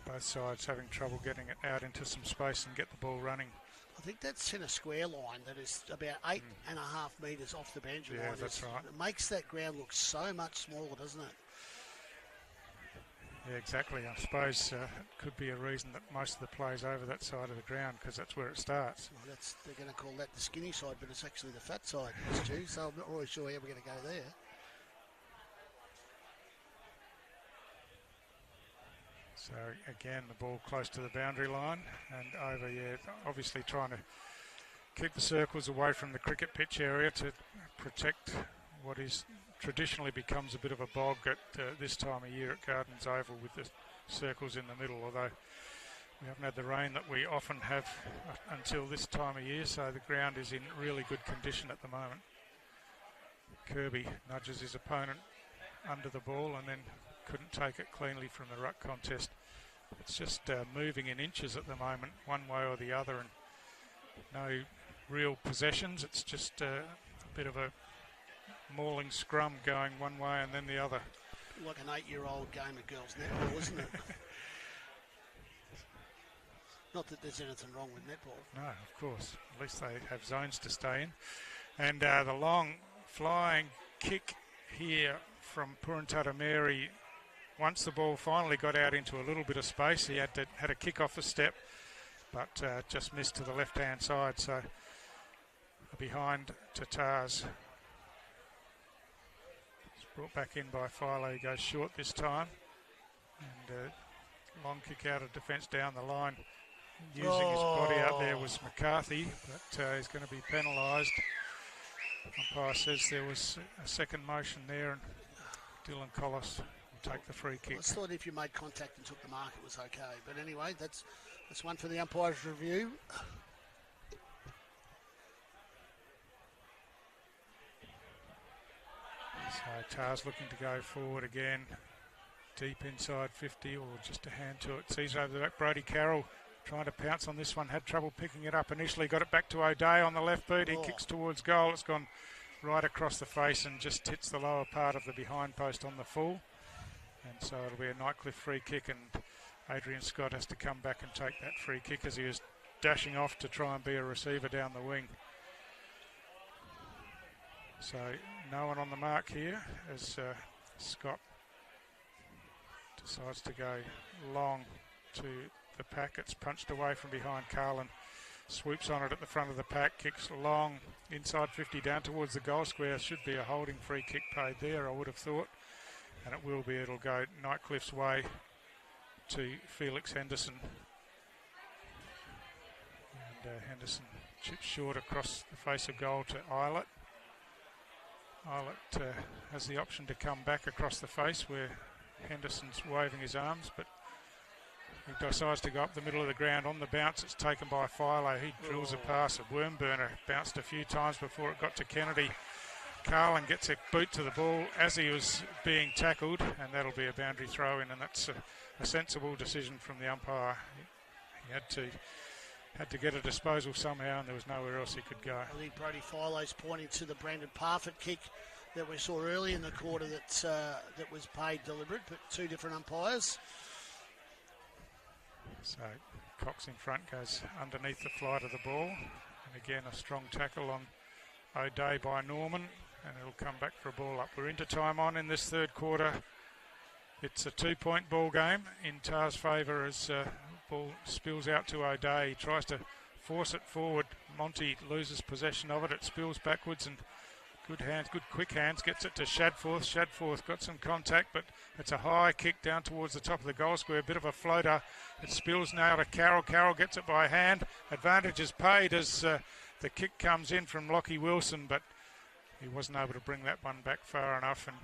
Both sides having trouble getting it out into some space and get the ball running. I think that centre square line that is about 8.5 metres off the boundary line. That's right. It makes that ground look so much smaller, doesn't it? Yeah, exactly. I suppose it could be a reason that most of the play's over that side of the ground, because that's where it starts. Well, they're going to call that the skinny side, but it's actually the fat side, Stu, so I'm not really sure how we're going to go there. So again, the ball close to the boundary line and over, obviously trying to keep the circles away from the cricket pitch area to protect what is traditionally becomes a bit of a bog at this time of year at Gardens Oval with the circles in the middle, although we haven't had the rain that we often have until this time of year, so the ground is in really good condition at the moment. Kirby nudges his opponent under the ball and then couldn't take it cleanly from the ruck contest. It's just moving in inches at the moment, one way or the other, and no real possessions. It's just a bit of a mauling scrum going one way and then the other. Like an 8-year-old game of girls netball, isn't it? Not that there's anything wrong with netball. No, of course. At least they have zones to stay in. And the long flying kick here from Puruntuta Mary. Once the ball finally got out into a little bit of space, he had a kick off a step, but just missed to the left-hand side. So behind Tatars. It's brought back in by Philo. He goes short this time. And long kick out of defence down the line. Using his body out there was McCarthy, but he's going to be penalised. Umpire says there was a second motion there, and Dylan Collis will take the free kick. I just thought if you made contact and took the mark, it was okay. But anyway, that's one for the umpire's review. So Tars looking to go forward again, deep inside 50, or just a hand to it. Sees over the back. Brody Carroll trying to pounce on this one, had trouble picking it up initially, got it back to O'Day on the left boot. He kicks towards goal. It's gone right across the face and just hits the lower part of the behind post on the full. And so it'll be a Nightcliff free kick, and Adrian Scott has to come back and take that free kick as he was dashing off to try and be a receiver down the wing. So no one on the mark here as Scott decides to go long to the pack. It's punched away from behind. Carlin swoops on it at the front of the pack, kicks long inside 50 down towards the goal square. Should be a holding free kick paid there, I would have thought. And it will be. It'll go Nightcliff's way to Felix Henderson. And Henderson chips short across the face of goal to Eilert. Eilert has the option to come back across the face where Henderson's waving his arms, but he decides to go up the middle of the ground. On the bounce, it's taken by Philo. He drills a pass. A worm burner bounced a few times before it got to Kennedy. Carlin gets a boot to the ball as he was being tackled, and that'll be a boundary throw in, and that's a sensible decision from the umpire. He had to get a disposal somehow, and there was nowhere else he could go. I think Brody Philo's pointing to the Brandon Parfitt kick that we saw early in the quarter that was paid deliberate, but two different umpires. So Cox in front goes underneath the flight of the ball, and again a strong tackle on O'Day by Norman, and it'll come back for a ball up. We're into time on in this third quarter. It's a 2-point ball game in Tar's favour as ball spills out to O'Day. He tries to force it forward. Monty loses possession of it. It spills backwards, and good hands, good quick hands, gets it to Shadforth. Shadforth got some contact, but it's a high kick down towards the top of the goal square. A bit of a floater. It spills now to Carroll. Carroll gets it by hand. Advantage is paid as the kick comes in from Lockie Wilson, but he wasn't able to bring that one back far enough, and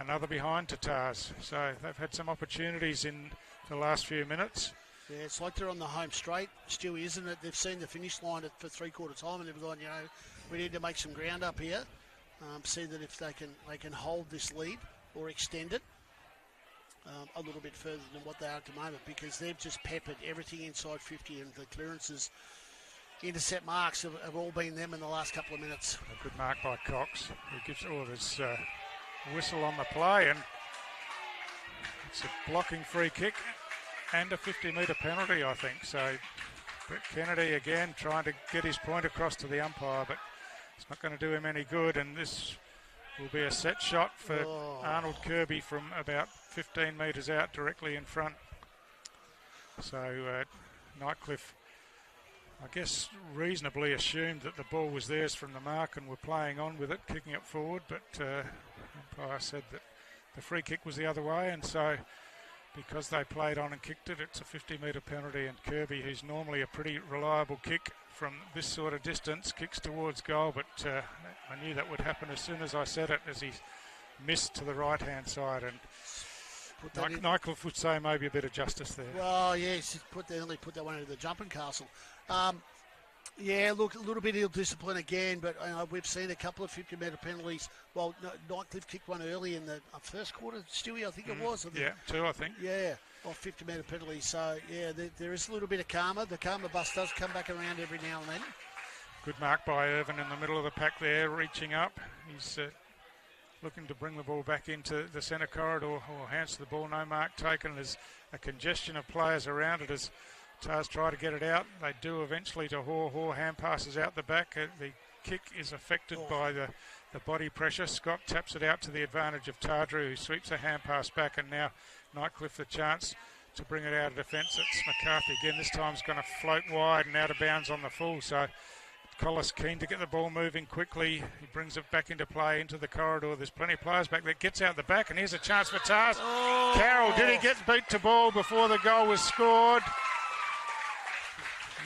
another behind to Tars. So they've had some opportunities in the last few minutes. Yeah, it's like they're on the home straight, Stewie, isn't it? They've seen the finish line for three-quarter time, and they've gone, we need to make some ground up here. See that if they can hold this lead or extend it a little bit further than what they are at the moment, because they've just peppered everything inside 50, and the clearances, intercept marks have all been them in the last couple of minutes. A good mark by Cox, who gives orders. Whistle on the play, and it's a blocking free kick and a 50-metre penalty, I think. So Brett Kennedy again trying to get his point across to the umpire, but it's not going to do him any good, and this will be a set shot for Arnold Kirby from about 15 metres out directly in front. So Nightcliff, I guess, reasonably assumed that the ball was theirs from the mark and were playing on with it, kicking it forward, but umpire said that the free kick was the other way, and so because they played on and kicked it, it's a 50-metre penalty, and Kirby, who's normally a pretty reliable kick from this sort of distance, kicks towards goal, but I knew that would happen as soon as I said it, as he missed to the right-hand side, and Nightcliff would say maybe a bit of justice there. Well, yes, only put that one into the jumping castle. Yeah, look, a little bit ill-discipline again, but we've seen a couple of 50-metre penalties. Well, Nightcliff kicked one early in the first quarter, Stewie, I think it was. Yeah, two, I think. Yeah, off 50-metre penalties. So, yeah, there is a little bit of karma. The karma bus does come back around every now and then. Good mark by Irvin in the middle of the pack there, reaching up. He's looking to bring the ball back into the centre corridor, or hands to the ball. No mark taken. There's a congestion of players around it as Tars try to get it out. They do eventually to Hoare. Hand passes out the back. The kick is affected by the body pressure. Scott taps it out to the advantage of Tardru, who sweeps a hand pass back, and now Nightcliff the chance to bring it out of defence. It's McCarthy again. This time is going to float wide and out of bounds on the full. So Collis keen to get the ball moving quickly. He brings it back into play into the corridor. There's plenty of players back there. Gets out the back, and here's a chance for Tars. Carroll, did he get beat to ball before the goal was scored?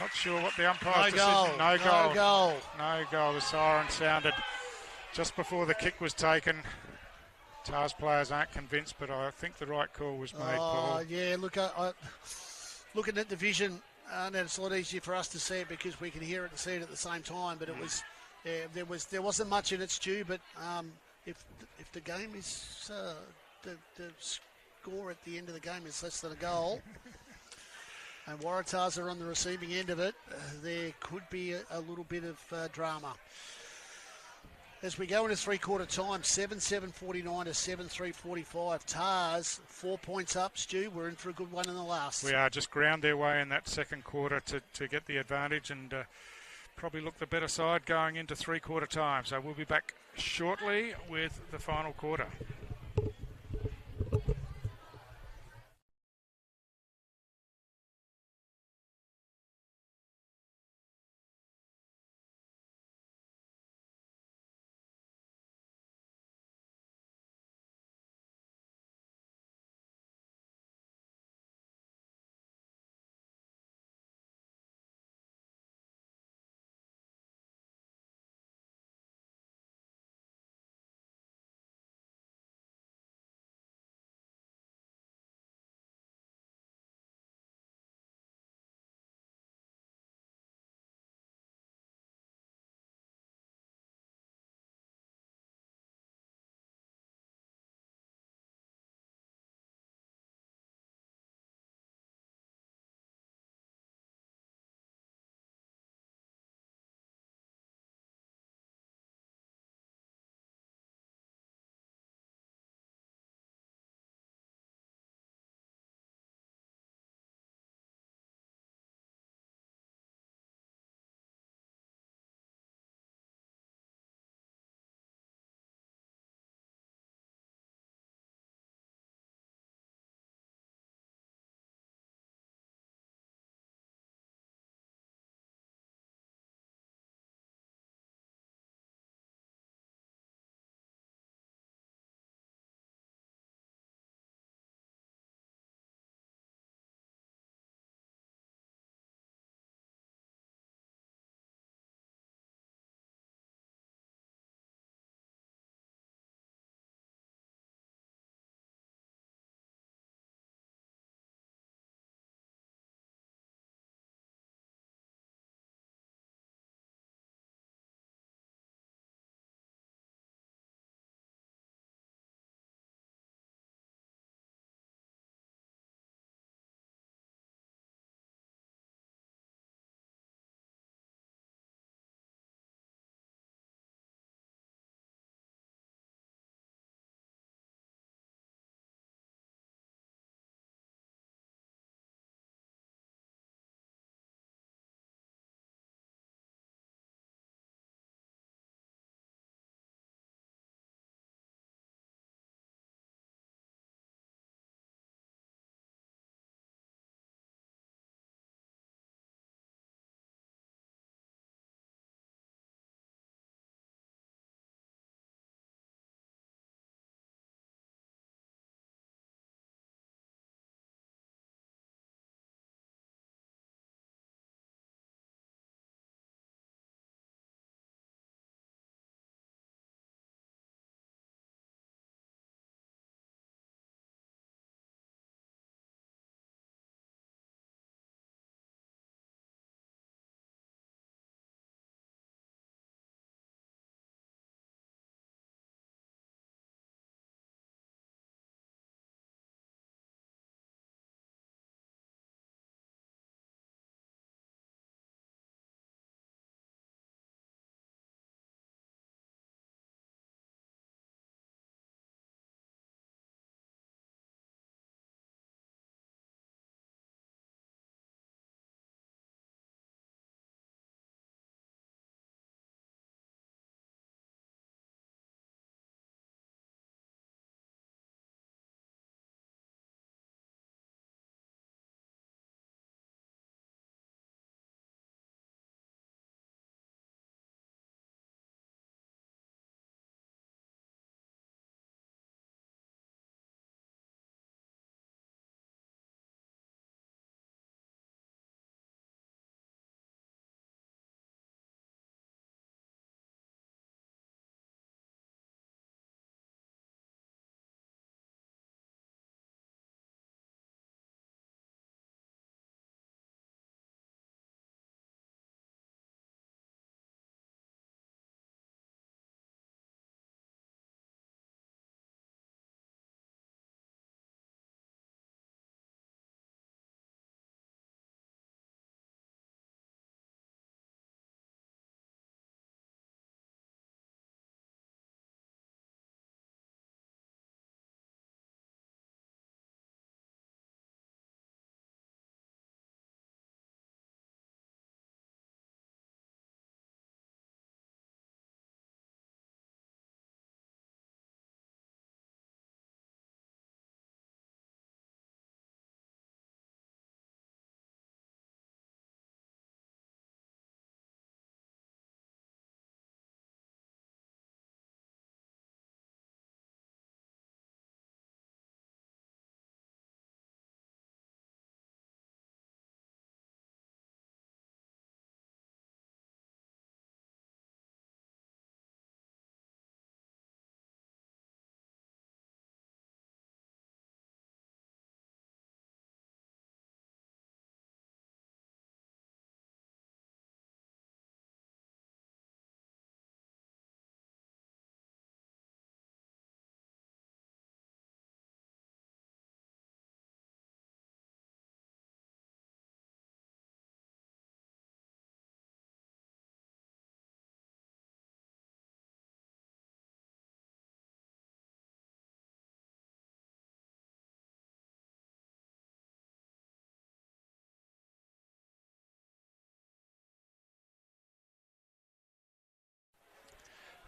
Not sure what the umpire's decision. No goal. The siren sounded just before the kick was taken. Tars players aren't convinced, but I think the right call was made, Paul. Yeah, look, looking at the vision, and it's a lot easier for us to see it because we can hear it and see it at the same time. But it was, there wasn't much in it, Stu. But if the game is the score at the end of the game is less than a goal. And Waratahs are on the receiving end of it, there could be a little bit of drama. as we go into three-quarter time, 7-7-49 to 7-3-45. Tars, 4 points up. Stu, we're in for a good one in the last. We are just ground their way in that second quarter to get the advantage and probably look the better side going into three-quarter time. So we'll be back shortly with the final quarter.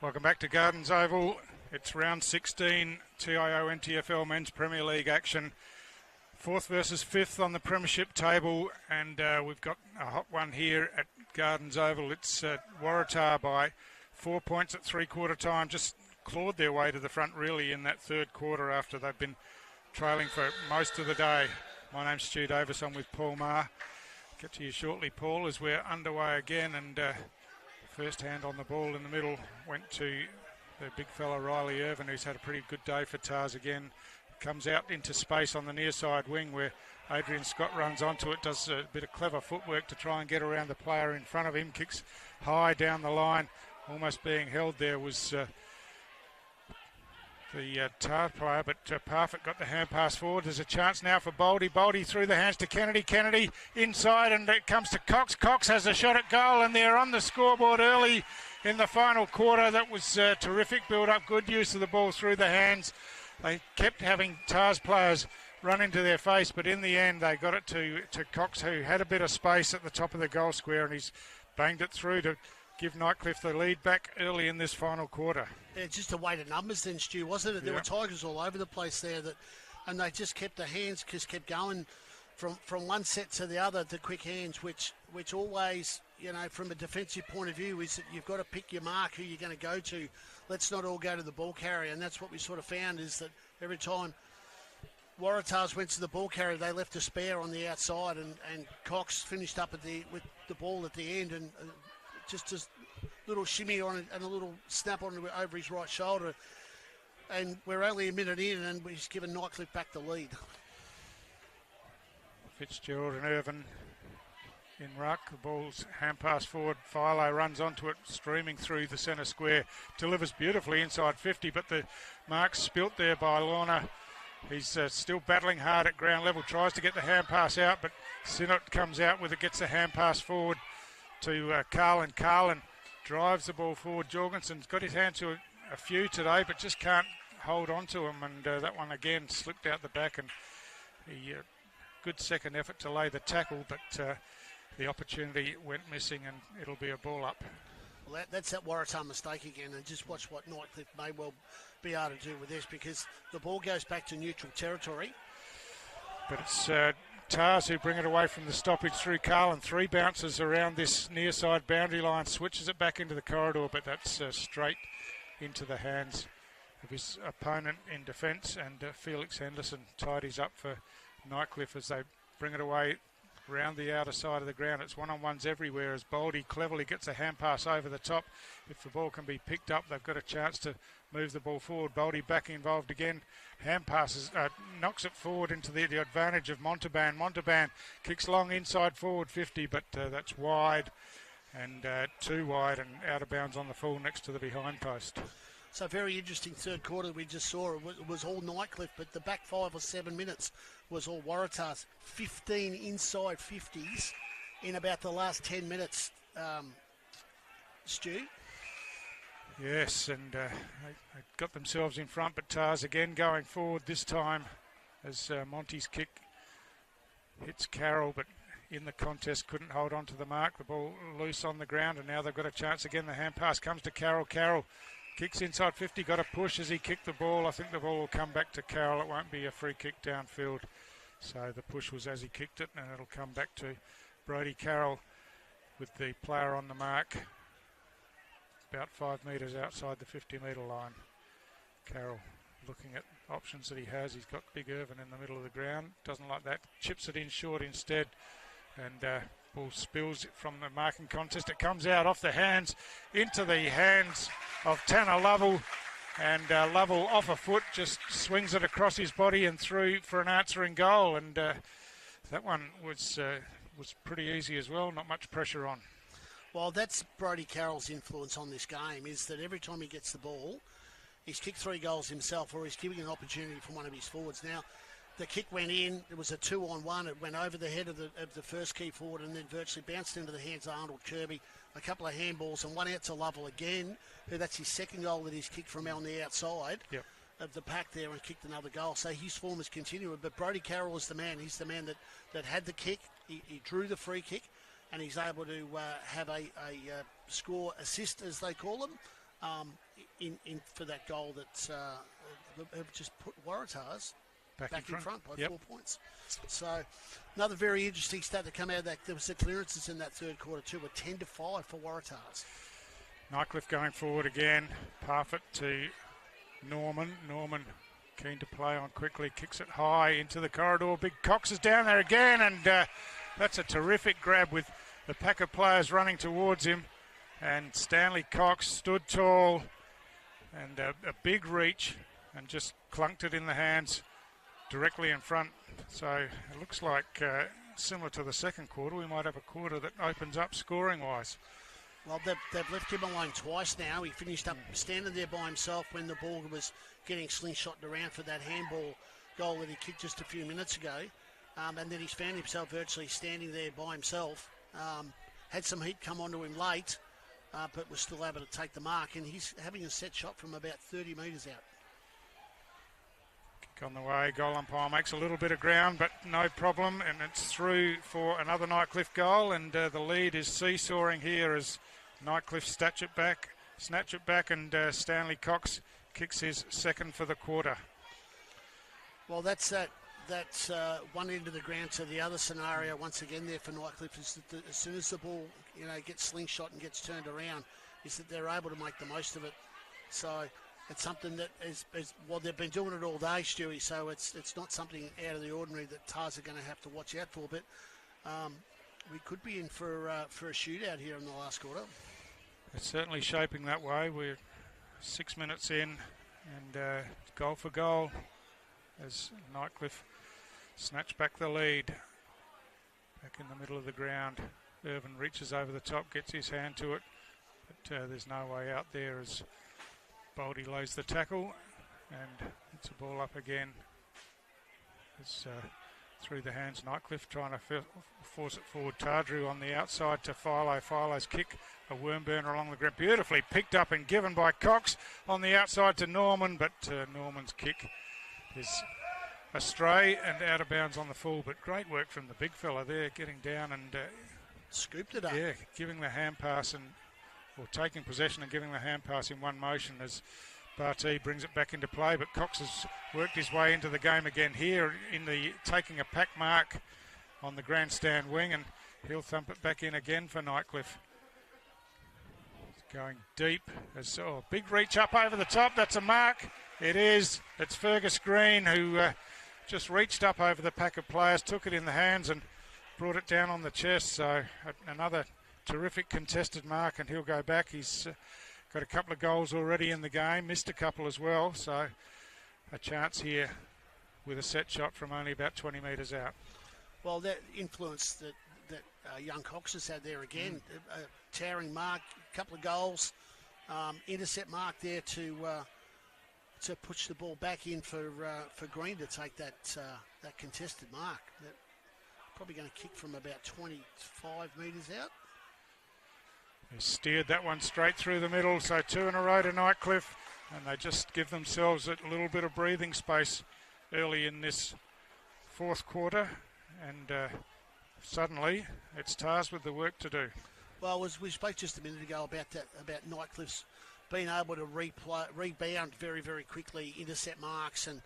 Welcome back to Gardens Oval. It's round 16, TIO NTFL Men's Premier League action. 4th versus 5th on the premiership table, and we've got a hot one here at Gardens Oval. It's Waratah by 4 points at three-quarter time. Just clawed their way to the front really in that third quarter after they've been trailing for most of the day. My name's Stu Davis. I'm with Paul Maher. Get to you shortly, Paul, as we're underway again, and first hand on the ball in the middle went to the big fella Riley Irvin, who's had a pretty good day for Tars again. Comes out into space on the near side wing where Adrian Scott runs onto it, does a bit of clever footwork to try and get around the player in front of him, kicks high down the line, almost being held there was the Tars player, but Parfitt got the hand pass forward. There's a chance now for Boldy. Boldy through the hands to Kennedy. Kennedy inside, and it comes to Cox. Cox has a shot at goal, and they're on the scoreboard early in the final quarter. That was terrific build-up, good use of the ball through the hands. They kept having Tars players run into their face, but in the end they got it to Cox, who had a bit of space at the top of the goal square, and he's banged it through to give Nightcliff the lead back early in this final quarter. Yeah, just a weight of numbers then, Stu, wasn't it? There were Tigers all over the place there, and they just kept the hands, just kept going from one set to the other, the quick hands, which always, you know, from a defensive point of view, is that you've got to pick your mark, who you're going to go to. Let's not all go to the ball carrier, and that's what we sort of found, is that every time Waratahs went to the ball carrier, they left a spare on the outside, and Cox finished up with the ball at the end, and just a little shimmy on it and a little snap on it over his right shoulder. And we're only a minute in, and he's given Nightcliff back the lead. Fitzgerald and Irvin in ruck. The ball's hand pass forward. Philo runs onto it, streaming through the centre square. Delivers beautifully inside 50, but the mark's spilt there by Lorna. He's still battling hard at ground level. Tries to get the hand pass out, but Sinnott comes out with it, gets the hand pass forward to Carlin. Carlin drives the ball forward. Jorgensen's got his hand to a few today, but just can't hold on to him, and that one again slipped out the back, and he good second effort to lay the tackle, but the opportunity went missing, and it'll be a ball up. Well, that's that Waratah mistake again, and just watch what Nightcliff may well be able to do with this, because the ball goes back to neutral territory. But it's Tars who bring it away from the stoppage through Carlin. 3 bounces around this near side boundary line, switches it back into the corridor, but that's straight into the hands of his opponent in defence, and Felix Henderson tidies up for Nightcliff as they bring it away round the outer side of the ground. It's one-on-ones everywhere as Boldy cleverly gets a hand pass over the top. If the ball can be picked up, they've got a chance to move the ball forward. Boldy back involved again. Hand passes, knocks it forward into the advantage of Montalban. Montalban kicks long inside forward 50, but that's wide, and too wide and out of bounds on the full next to the behind post. So very interesting third quarter we just saw. It was all Nightcliff, but the back 5 or 7 minutes was all Waratahs. 15 inside 50s in about the last 10 minutes, Stu. Yes, and they got themselves in front, but Tars again going forward this time as Monty's kick hits Carroll, but in the contest couldn't hold on to the mark. The ball loose on the ground, and now they've got a chance again. The hand pass comes to Carroll. Carroll kicks inside 50, got a push as he kicked the ball. I think the ball will come back to Carroll. It won't be a free kick downfield. So the push was as he kicked it, and it'll come back to Brodie Carroll with the player on the mark about 5 metres outside the 50-metre line. Carroll looking at options that he has. He's got Big Irvin in the middle of the ground. Doesn't like that. Chips it in short instead, and ball spills from the marking contest. It comes out off the hands into the hands of Tanner Lovell, and Lovell off a foot just swings it across his body and through for an answering goal, and that one was pretty easy as well. Not much pressure on. Well, that's Brodie Carroll's influence on this game, is that every time he gets the ball, he's kicked 3 goals himself, or he's giving an opportunity for one of his forwards. Now, the kick went in. It was a 2-on-1. It went over the head of the first key forward, and then virtually bounced into the hands of Arnold Kirby. A couple of handballs and one out to Lovell again, who that's his second goal that he's kicked from on the outside of the pack there, and kicked another goal. So his form is continuing. But Brodie Carroll is the man. He's the man that had the kick. He drew the free kick, and he's able to have a score assist, as they call them, in for that goal that have just put Waratahs back in front by 4 points. So another very interesting stat that come out of that. There was the clearances in that third quarter too, were 10-5 for Waratahs. Nightcliff going forward again. Parfitt to Norman. Norman keen to play on quickly. Kicks it high into the corridor. Big Cox is down there again, and that's a terrific grab with the pack of players running towards him. And Stanley Cox stood tall and a big reach and just clunked it in the hands directly in front. So it looks like similar to the second quarter, we might have a quarter that opens up scoring-wise. Well, they've left him alone twice now. He finished up standing there by himself when the ball was getting slingshotted around for that handball goal that he kicked just a few minutes ago. And then he's found himself virtually standing there by himself. Had some heat come onto him late, but was still able to take the mark. And he's having a set shot from about 30 metres out. Kick on the way. Goal umpire makes a little bit of ground, but no problem. And it's through for another Nightcliff goal. And the lead is seesawing here as Nightcliff snatch it back, and Stanley Cox kicks his second for the quarter. Well, that's one end of the ground to the other scenario once again there for Nightcliff is that as soon as the ball gets slingshot and gets turned around, is that they're able to make the most of it. So it's something that is well, they've been doing it all day, Stewie. So it's not something out of the ordinary that Tars are going to have to watch out for. But we could be in for a shootout here in the last quarter. It's certainly shaping that way. We're 6 minutes in, and goal for goal as Nightcliff snatch back the lead. Back in the middle of the ground. Irvin reaches over the top, gets his hand to it, but there's no way out there as Boldy lays the tackle, and it's a ball up again. It's through the hands, Nightcliff trying to force it forward. Tardrew on the outside to Philo. Philo's kick, a worm burner along the ground. Beautifully picked up and given by Cox on the outside to Norman, but Norman's kick is astray and out of bounds on the full. But great work from the big fella there, getting down and scooped it up. Yeah, giving the hand pass or taking possession and giving the hand pass in one motion as Barty brings it back into play, but Cox has worked his way into the game again here in the taking a pack mark on the grandstand wing, and he'll thump it back in again for Nightcliff. It's going deep as big reach up over the top. That's a mark. It is. It's Fergus Green who just reached up over the pack of players, took it in the hands and brought it down on the chest. So another terrific contested mark, and he'll go back. He's got a couple of goals already in the game, missed a couple as well, so a chance here with a set shot from only about 20 metres out. Well, that influence that young Cox has had there again, a towering mark, a couple of goals, intercept mark there to push the ball back in for Green to take that contested mark. That probably going to kick from about 25 metres out. They steered that one straight through the middle, so two in a row to Nightcliff, and they just give themselves a little bit of breathing space early in this fourth quarter, and suddenly it's Tars with the work to do. Well, we spoke just a minute ago about Nightcliff's being able to rebound very, very quickly, intercept marks and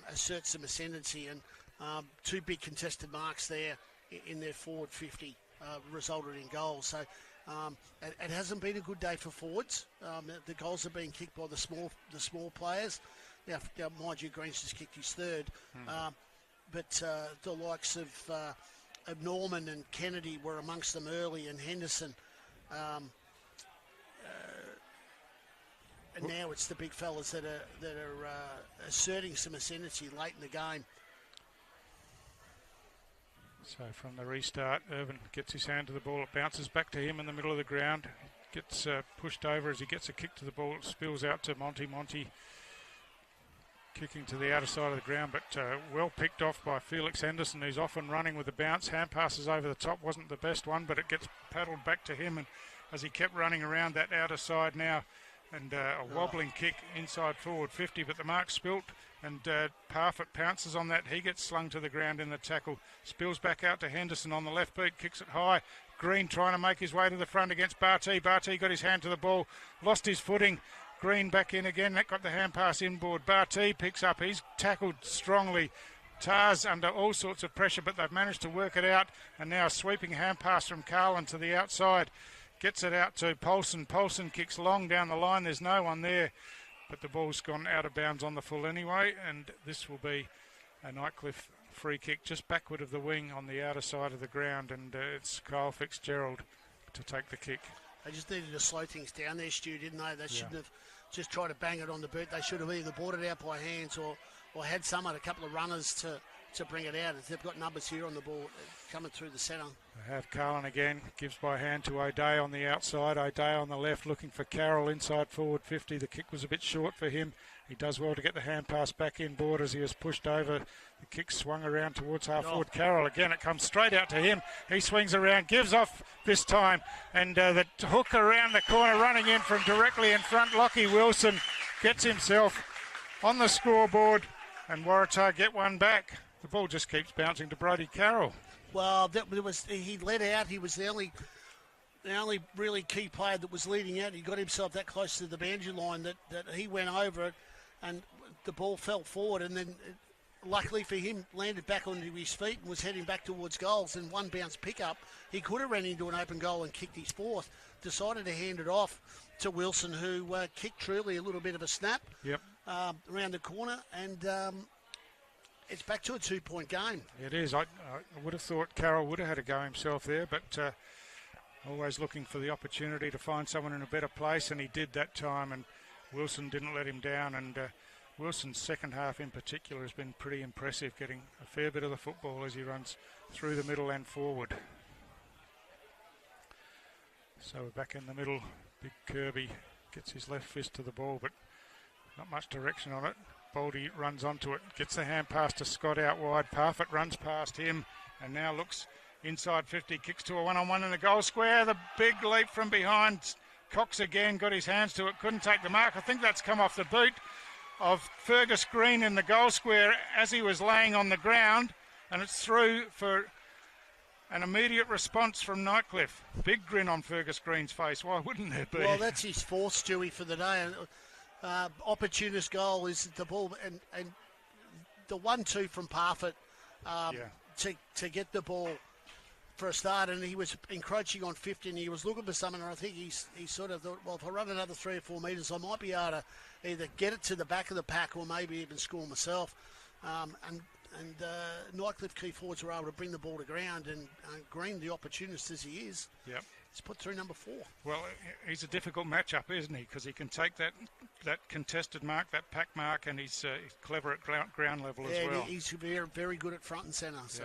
assert some ascendancy, and two big contested marks there in their forward 50 resulted in goals. So it hasn't been a good day for forwards. The goals are being kicked by the small players. Now, mind you, Green's just kicked his third, but the likes of Norman and Kennedy were amongst them early, and Henderson. And now it's the big fellas that are asserting some ascendancy late in the game. So from the restart, Irvin gets his hand to the ball. It bounces back to him in the middle of the ground. Gets pushed over as he gets a kick to the ball. It spills out to Monty. Monty kicking to the outer side of the ground, but well picked off by Felix Henderson, who's off and running with the bounce. Hand passes over the top. Wasn't the best one, but it gets paddled back to him, and as he kept running around that outer side now, and a wobbling kick inside forward 50, but the mark spilt and Parfitt pounces on that. He gets slung to the ground in the tackle, spills back out to Henderson on the left boot, kicks it high. Green trying to make his way to the front against Barty. Barty got his hand to the ball, lost his footing. Green back in again, that got the hand pass inboard. Barty picks up, he's tackled strongly. Tars under all sorts of pressure, but they've managed to work it out, and now a sweeping hand pass from Carlin to the outside. Gets it out to Paulson. Paulson kicks long down the line, there's no one there, but the ball's gone out of bounds on the full anyway, and this will be a Nightcliff free kick just backward of the wing on the outer side of the ground, and it's Kyle Fitzgerald to take the kick. They just needed to slow things down there, Stu, didn't they? They shouldn't have just tried to bang it on the boot. They should have either brought it out by hands or had a couple of runners to bring it out. They've got numbers here on the ball coming through the centre. They have Carlin again, gives by hand to O'Day on the outside. O'Day on the left looking for Carroll inside forward 50. The kick was a bit short for him. He does well to get the hand pass back inboard as he is pushed over. The kick swung around towards half forward. Carroll again, it comes straight out to him. He swings around, gives off this time, and the hook around the corner running in from directly in front. Lockie Wilson gets himself on the scoreboard, and Waratah get one back. The ball just keeps bouncing to Brody Carroll. Well, he led out. He was the only really key player that was leading out. He got himself that close to the boundary line that he went over it, and the ball fell forward, and then luckily for him landed back onto his feet and was heading back towards goals. And one bounce pickup, he could have ran into an open goal and kicked his fourth. Decided to hand it off to Wilson, who kicked truly a little bit of a snap around the corner, and it's back to a 2-point game. It is. I would have thought Carroll would have had a go himself there, but always looking for the opportunity to find someone in a better place, and he did that time, and Wilson didn't let him down. And Wilson's second half in particular has been pretty impressive, getting a fair bit of the football as he runs through the middle and forward. So we're back in the middle. Big Kirby gets his left fist to the ball, but not much direction on it. Baldy runs onto it, gets the hand pass to Scott out wide. Parfitt runs past him and now looks inside 50, kicks to a one-on-one in the goal square. The big leap from behind. Cox again got his hands to it, couldn't take the mark. I think that's come off the boot of Fergus Green in the goal square as he was laying on the ground, and it's through for an immediate response from Nightcliff. Big grin on Fergus Green's face. Why wouldn't there be? Well, that's his fourth, Stewie, for the day. Opportunist goal is the ball, and the 1-2 from Parfitt to get the ball for a start, and he was encroaching on 50, and he was looking for someone, and I think he sort of thought, well, if I run another 3 or 4 metres, I might be able to either get it to the back of the pack or maybe even score myself. And Nightcliff key forwards were able to bring the ball to ground, and Green, the opportunist as he is, he's put through number 4. Well, he's a difficult matchup, isn't he? Because he can take that contested mark, that pack mark, and he's clever at ground level as well. He's very, very good at front and centre. So.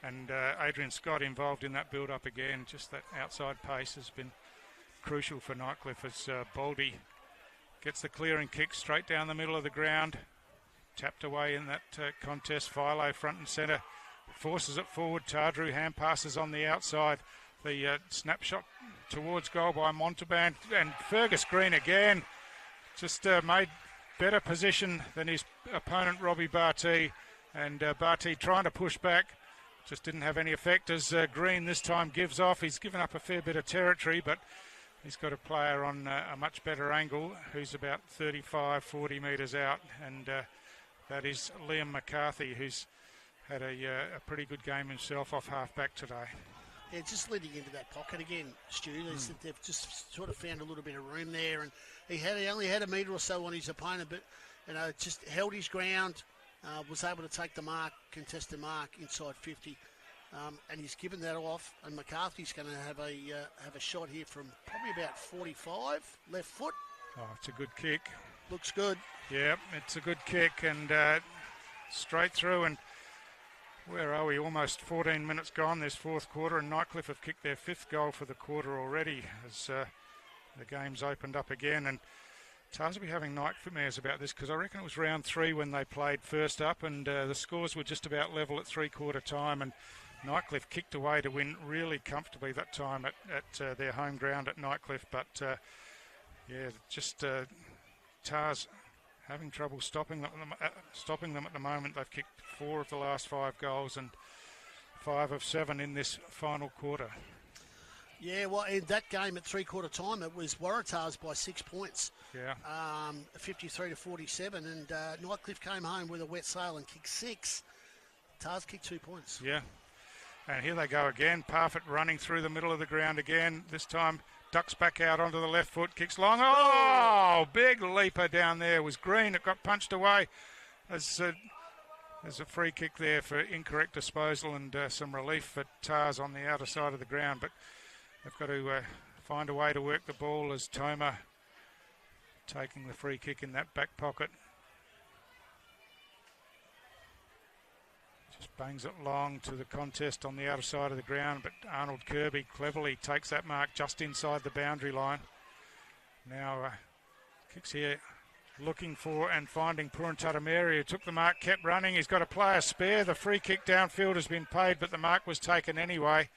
And Adrian Scott involved in that build-up again. Just that outside pace has been crucial for Nightcliff as Baldy gets the clearing kick straight down the middle of the ground. Tapped away in that contest. Philo front and centre. Forces it forward. Tardrew hand passes on the outside. The snapshot towards goal by Montalban. And Fergus Green again just made better position than his opponent, Robbie Barty. And Barty trying to push back. Just didn't have any effect as Green this time gives off. He's given up a fair bit of territory, but he's got a player on a much better angle who's about 35, 40 metres out. And that is Liam McCarthy, who's had a pretty good game himself off half-back today. Yeah, just leading into that pocket again, Stu. They've just sort of found a little bit of room there, and he only had a metre or so on his opponent, but just held his ground, was able to take the mark, contested mark inside 50, and he's given that off. And McCarthy's going to have a shot here from probably about 45, left foot. Oh, it's a good kick. Looks good. Yeah, it's a good kick, and straight through. And where are we? Almost 14 minutes gone this fourth quarter, and Nightcliff have kicked their 5th goal for the quarter already as the game's opened up again. And Tars will be having nightmares about this because I reckon it was round 3 when they played first up, and the scores were just about level at 3-quarter time, and Nightcliff kicked away to win really comfortably that time at their home ground at Nightcliff. But just Tars having trouble stopping them at the moment. They've kicked 4 of the last 5 goals and 5 of 7 in this final quarter. Yeah, well, in that game at three-quarter time, it was Waratah's by 6 points. Yeah. 53 to 47, and Nightcliff came home with a wet sail and kicked 6. Tars kicked 2 points. Yeah. And here they go again. Parfitt running through the middle of the ground again. This time ducks back out onto the left foot, kicks long. Oh, big leaper down there. It was Green. It got punched away. There's a free kick there for incorrect disposal and some relief for Tars on the outer side of the ground. But they've got to find a way to work the ball as Toma taking the free kick in that back pocket. Just bangs it long to the contest on the outer side of the ground, but Arnold Kirby cleverly takes that mark just inside the boundary line. Now kicks here, looking for and finding Puruntatameri, who took the mark, kept running. He's got a player spare. The free kick downfield has been paid, but the mark was taken anyway.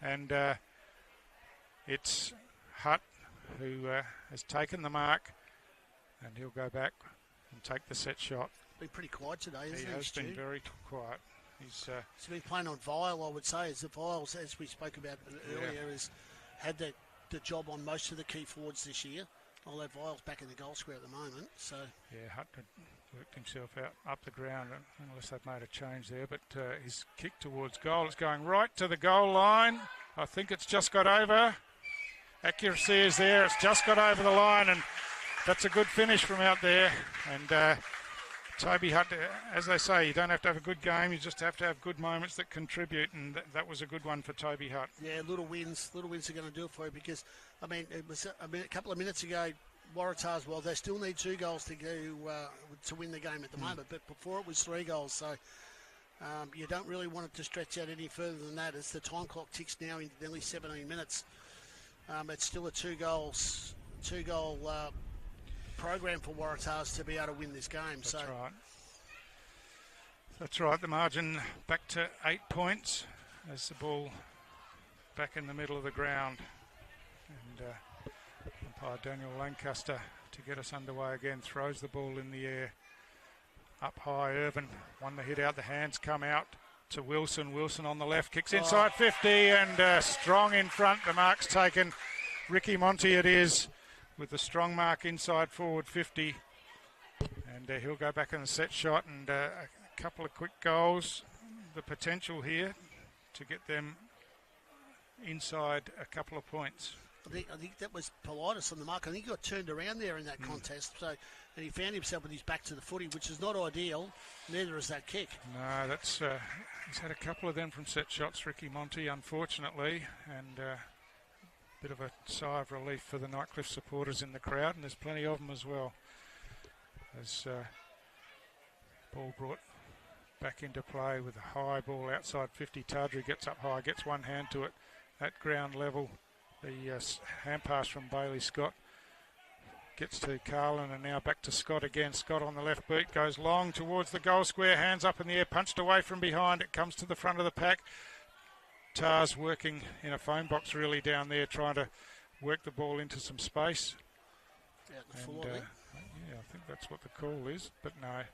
And it's Hutt who has taken the mark, and he'll go back and take the set shot. Been pretty quiet today, isn't he? He has been very quiet. He's been playing on Vile, I would say. As the Viles, as we spoke about earlier, has had the job on most of the key forwards this year. Although Vile's back in the goal square at the moment. So yeah, Hutt worked himself out up the ground, unless they've made a change there. But his kick towards goal, it's going right to the goal line. I think it's just got over. Accuracy is there. It's just got over the line, and that's a good finish from out there. And Toby Hutt, as they say, you don't have to have a good game, you just have to have good moments that contribute, and that was a good one for Toby Hutt. Yeah, little wins are going to do it for you, because, I mean, it was a couple of minutes ago, Waratahs, well, they still need 2 goals to go to win the game at the moment, but before it was 3 goals, so you don't really want it to stretch out any further than that. As the time clock ticks now into nearly 17 minutes, it's still a 2-goal program for Waratahs to be able to win this game. That's right. That's right. The margin back to 8 points as the ball back in the middle of the ground. And umpire Daniel Lancaster, to get us underway again, throws the ball in the air. Up high, Irvin won the hit out. The hands come out to Wilson. Wilson on the left, kicks inside 50 and strong in front. The mark's taken. Ricky Monty it is, with the strong mark inside forward 50, and he'll go back in the set shot, and a couple of quick goals. The potential here to get them inside a couple of points. I think that was Politis on the mark. I think he got turned around there in that contest, and he found himself with his back to the footy, which is not ideal. Neither is that kick. No, that's he's had a couple of them from set shots, Ricky Monty, unfortunately, and bit of a sigh of relief for the Nightcliff supporters in the crowd, and there's plenty of them as well. As ball brought back into play with a high ball outside 50. Tadri gets up high, gets one hand to it at ground level. The hand pass from Bailey Scott gets to Carlin, and now back to Scott again. Scott on the left boot, goes long towards the goal square, hands up in the air, punched away from behind. It comes to the front of the pack. Tars working in a phone box really down there, trying to work the ball into some space. Yeah, I think that's what the call is, but no,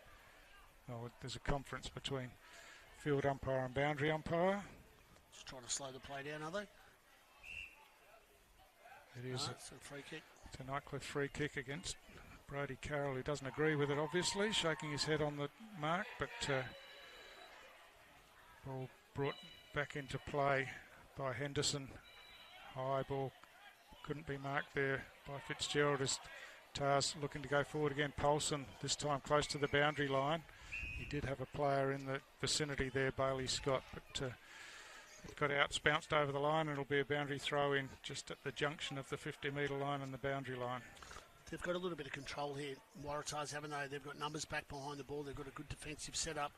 there's a conference between field umpire and boundary umpire. Just trying to slow the play down, are they? It is a free kick. It's a Nightcliff free kick against Brody Carroll, who doesn't agree with it, obviously, shaking his head on the mark, but ball brought back into play by Henderson. High ball couldn't be marked there by Fitzgerald as Tars looking to go forward again. Paulson this time close to the boundary line. He did have a player in the vicinity there, Bailey Scott, but it got bounced over the line, and it'll be a boundary throw in just at the junction of the 50-metre line and the boundary line. They've got a little bit of control here, Waratahs, haven't they? They've got numbers back behind the ball. They've got a good defensive setup.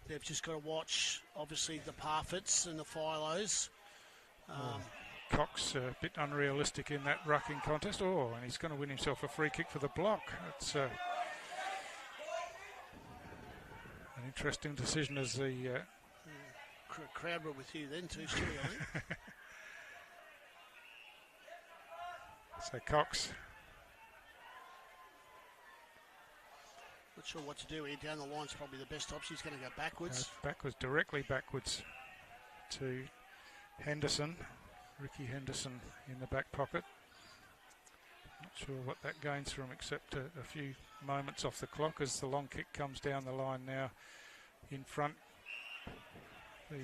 They've just got to watch, obviously, the Parfits and the Philos. Cox a bit unrealistic in that rucking contest. Oh, and he's going to win himself a free kick for the block. It's an interesting decision as the... crowd were with you then too, Stewie, I think. So Cox Not sure what to do here. Down the line's probably the best option. He's going to go backwards. Directly backwards to Henderson. Ricky Henderson in the back pocket. Not sure what that gains from except a few moments off the clock as the long kick comes down the line now in front. The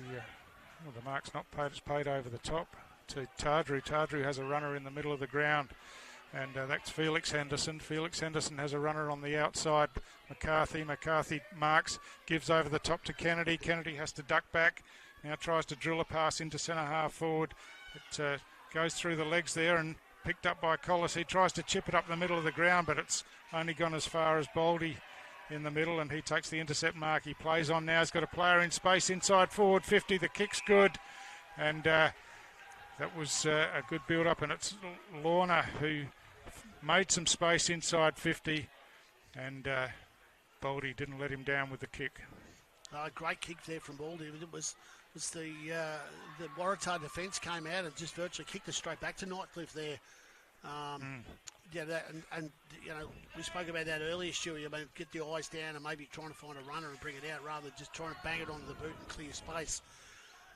mark's not paid, it's paid over the top to Tardru. Tardru has a runner in the middle of the ground, and that's Felix Henderson. Felix Henderson has a runner on the outside. McCarthy marks, gives over the top to Kennedy. Kennedy has to duck back, now tries to drill a pass into centre half forward. It goes through the legs there and picked up by Collis. He tries to chip it up the middle of the ground, but it's only gone as far as Baldy in the middle, and he takes the intercept mark. He plays on now. He's got a player in space inside forward 50. The kick's good, and that was a good build-up, and it's Lorna who made some space inside 50, and Baldy didn't let him down with the kick. Great kick there from Baldy. It was the Waratah defence came out and just virtually kicked it straight back to Nightcliff there. Yeah, and you know, we spoke about that earlier, Stewie. I mean, get the eyes down and maybe trying to find a runner and bring it out rather than just trying to bang it onto the boot and clear space.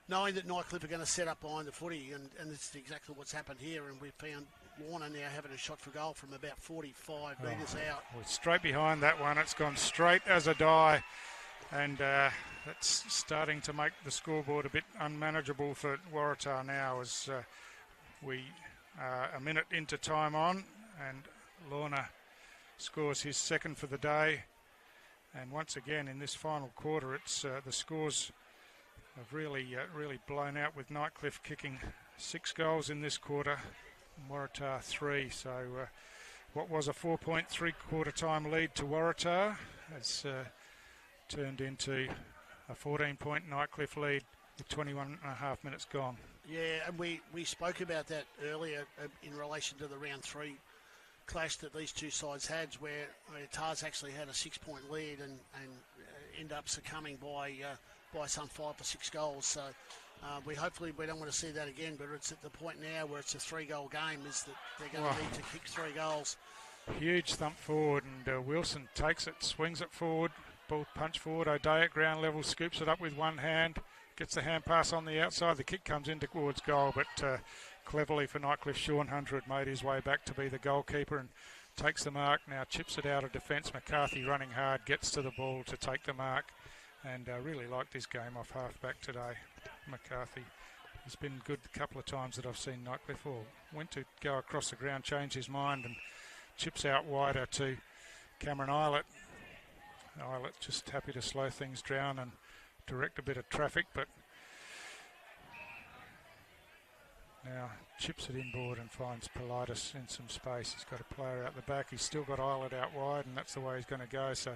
Knowing that Nightcliff are going to set up behind the footy, and it's exactly what's happened here. And we found Warner now having a shot for goal from about 45 metres out. Well, straight behind that one. It's gone straight as a die, and that's starting to make the scoreboard a bit unmanageable for Waratah now as we are a minute into time on, and Lorna scores his second for the day. And once again in this final quarter, it's the scores have really blown out, with Nightcliff kicking 6 goals in this quarter, Waratah 3. So what was a 4-point three-quarter time lead to Waratah has turned into a 14-point Nightcliff lead with 21 and a half minutes gone. Yeah, and we spoke about that earlier in relation to the round 3 clash that these two sides had, where Tars actually had a 6-point lead and end up succumbing by some 5 or 6 goals. So we don't want to see that again, but it's at the point now where it's a 3-goal game, is that they're going to need to kick 3 goals. Huge thump forward, and Wilson takes it, swings it forward, ball punch forward. O'Day at ground level, scoops it up with one hand, gets the hand pass on the outside. The kick comes in towards goal, but cleverly for Nightcliff, Sean Hunter had made his way back to be the goalkeeper and takes the mark. Now chips it out of defence. McCarthy running hard, gets to the ball to take the mark, and really liked his game off half-back today. McCarthy has been good a couple of times that I've seen Nightcliff. Went to go across the ground, change his mind, and chips out wider to Cameron Eilert. Eilert just happy to slow things down and direct a bit of traffic, but now chips it inboard and finds Politis in some space. He's got a player out the back. He's still got Eilert out wide, and that's the way he's going to go. So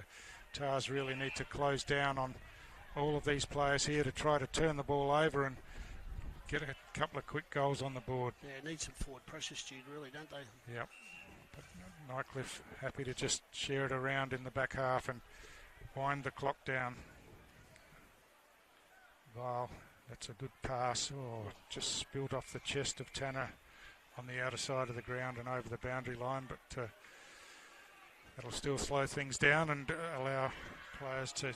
Tars really need to close down on all of these players here to try to turn the ball over and get a couple of quick goals on the board. Yeah, need some forward pressure, Stu, really, don't they? Yep. But Nightcliff happy to just share it around in the back half and wind the clock down. Wow, that's a good pass. Just spilled off the chest of Tanner on the outer side of the ground and over the boundary line, but that'll still slow things down and allow players to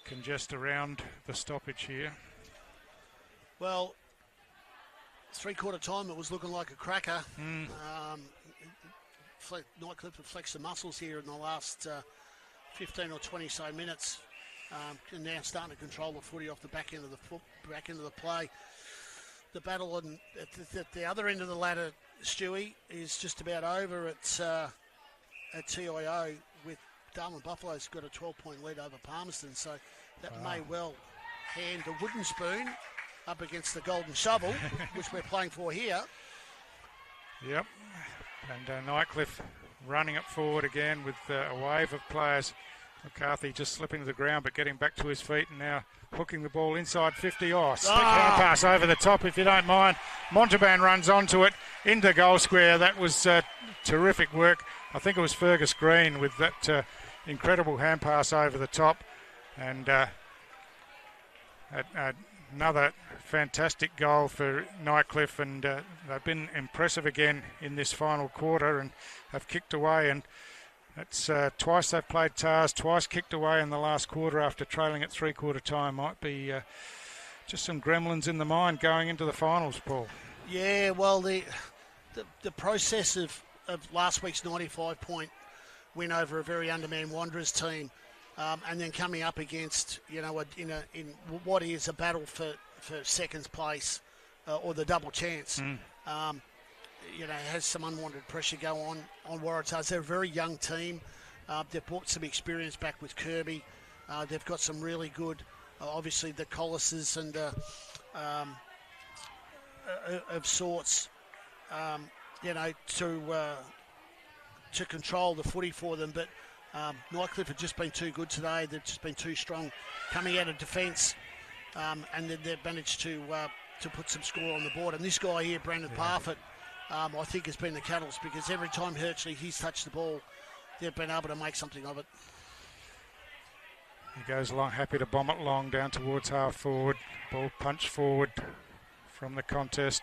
congest around the stoppage here. Well, three-quarter time, it was looking like a cracker. Nightcliff have flexed the muscles here in the last 15 or 20 so minutes. And now starting to control the footy off the back end of the play. The battle at the other end of the ladder, Stewie, is just about over at TIO, with Darwin Buffalo's got a 12-point lead over Palmerston, so that may well hand the wooden spoon up against the golden shovel, which we're playing for here. Yep, and Nightcliff running it forward again with a wave of players. McCarthy just slipping to the ground but getting back to his feet and now hooking the ball inside 50. Slick hand pass over the top, if you don't mind. Montalban runs onto it into goal square. That was terrific work. I think it was Fergus Green with that incredible hand pass over the top. And another fantastic goal for Nightcliff, and they've been impressive again in this final quarter and have kicked away, and It's twice they've played Tars, twice kicked away in the last quarter after trailing at three-quarter time. Might be just some gremlins in the mind going into the finals, Paul. Yeah, well, the process of last week's 95-point win over a very undermanned Wanderers team, and then coming up against, in what is a battle for seconds place or the double chance, has some unwanted pressure go on Waratah. They're a very young team. They've brought some experience back with Kirby. They've got some really good, obviously the Collises and of sorts, to control the footy for them. But Nightcliff have just been too good today. They've just been too strong coming out of defence, and then they've managed to put some score on the board. And this guy here, Brandon Parfitt, I think has been the catalyst, because every time he's touched the ball, they've been able to make something of it. He goes along, happy to bomb it long down towards half forward. Ball punched forward from the contest.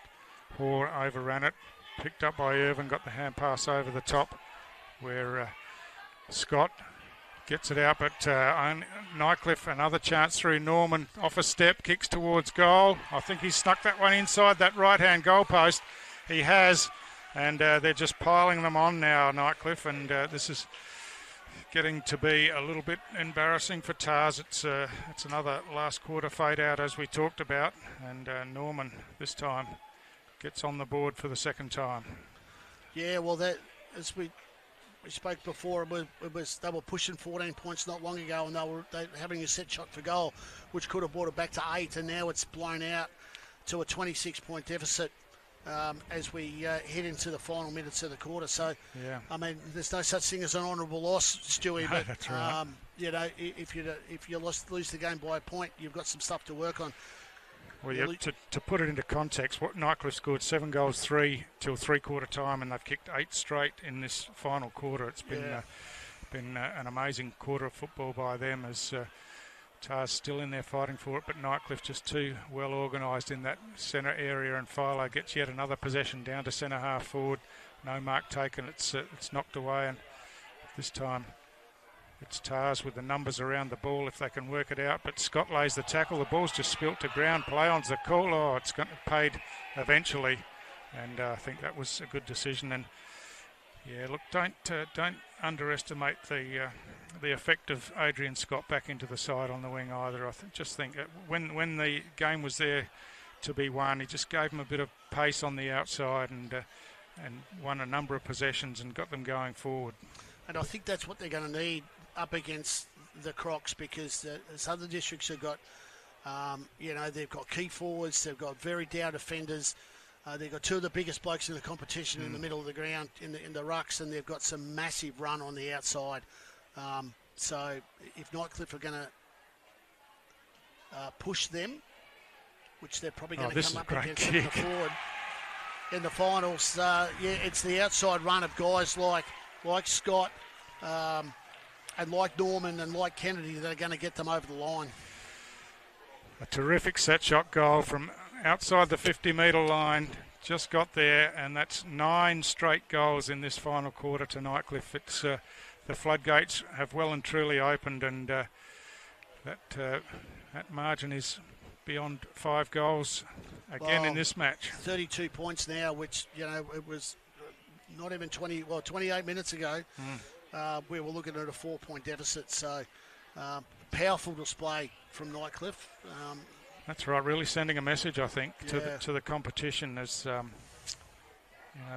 Hoare overran it. Picked up by Irvin, got the hand pass over the top where Scott gets it out, but Nightcliff, another chance through Norman, off a step, kicks towards goal. I think he snuck that one inside that right-hand goal post. He has, and they're just piling them on now, Nightcliff, and this is getting to be a little bit embarrassing for Tars. It's another last quarter fade out, as we talked about, and Norman this time gets on the board for the second time. Yeah, well, that, as we spoke before, they were pushing 14 points not long ago, and they were having a set shot for goal, which could have brought it back to 8, and now it's blown out to a 26-point deficit as we head into the final minutes of the quarter. So, yeah. I mean, there's no such thing as an honourable loss, Stewie. No, but that's right. If you lose the game by a point, you've got some stuff to work on. Well, to put it into context, what Nightcliff scored 7 goals, 3 till three-quarter time, and they've kicked 8 straight in this final quarter. It's been an amazing quarter of football by them, as Tars still in there fighting for it, but Nightcliff just too well organised in that centre area, and Philo gets yet another possession down to centre half forward. No mark taken. It's knocked away, and this time it's Tars with the numbers around the ball if they can work it out. But Scott lays the tackle. The ball's just spilt to ground. Play on's the call. Oh, it's got paid eventually, and I think that was a good decision. And yeah, look, don't underestimate the effect of Adrian Scott back into the side on the wing either. I just think when the game was there to be won, he just gave them a bit of pace on the outside and won a number of possessions and got them going forward. And I think that's what they're going to need up against the Crocs, because the Southern Districts have got, they've got key forwards, they've got very down defenders, they've got 2 of the biggest blokes in the competition in the middle of the ground in the rucks, and they've got some massive run on the outside. So if Nightcliff are going to push them, which they're probably going to come up against in the forward in the finals, it's the outside run of guys like Scott and like Norman and like Kennedy that are going to get them over the line. A terrific set shot goal from outside the 50-metre line. Just got there, and that's 9 straight goals in this final quarter to Nightcliff. It's the floodgates have well and truly opened, and that margin is beyond 5 goals again in this match. 32 points now, which it was not even 28 minutes ago. We were looking at a 4-point deficit. So powerful display from Nightcliff. That's right, really sending a message, I think, to the competition, as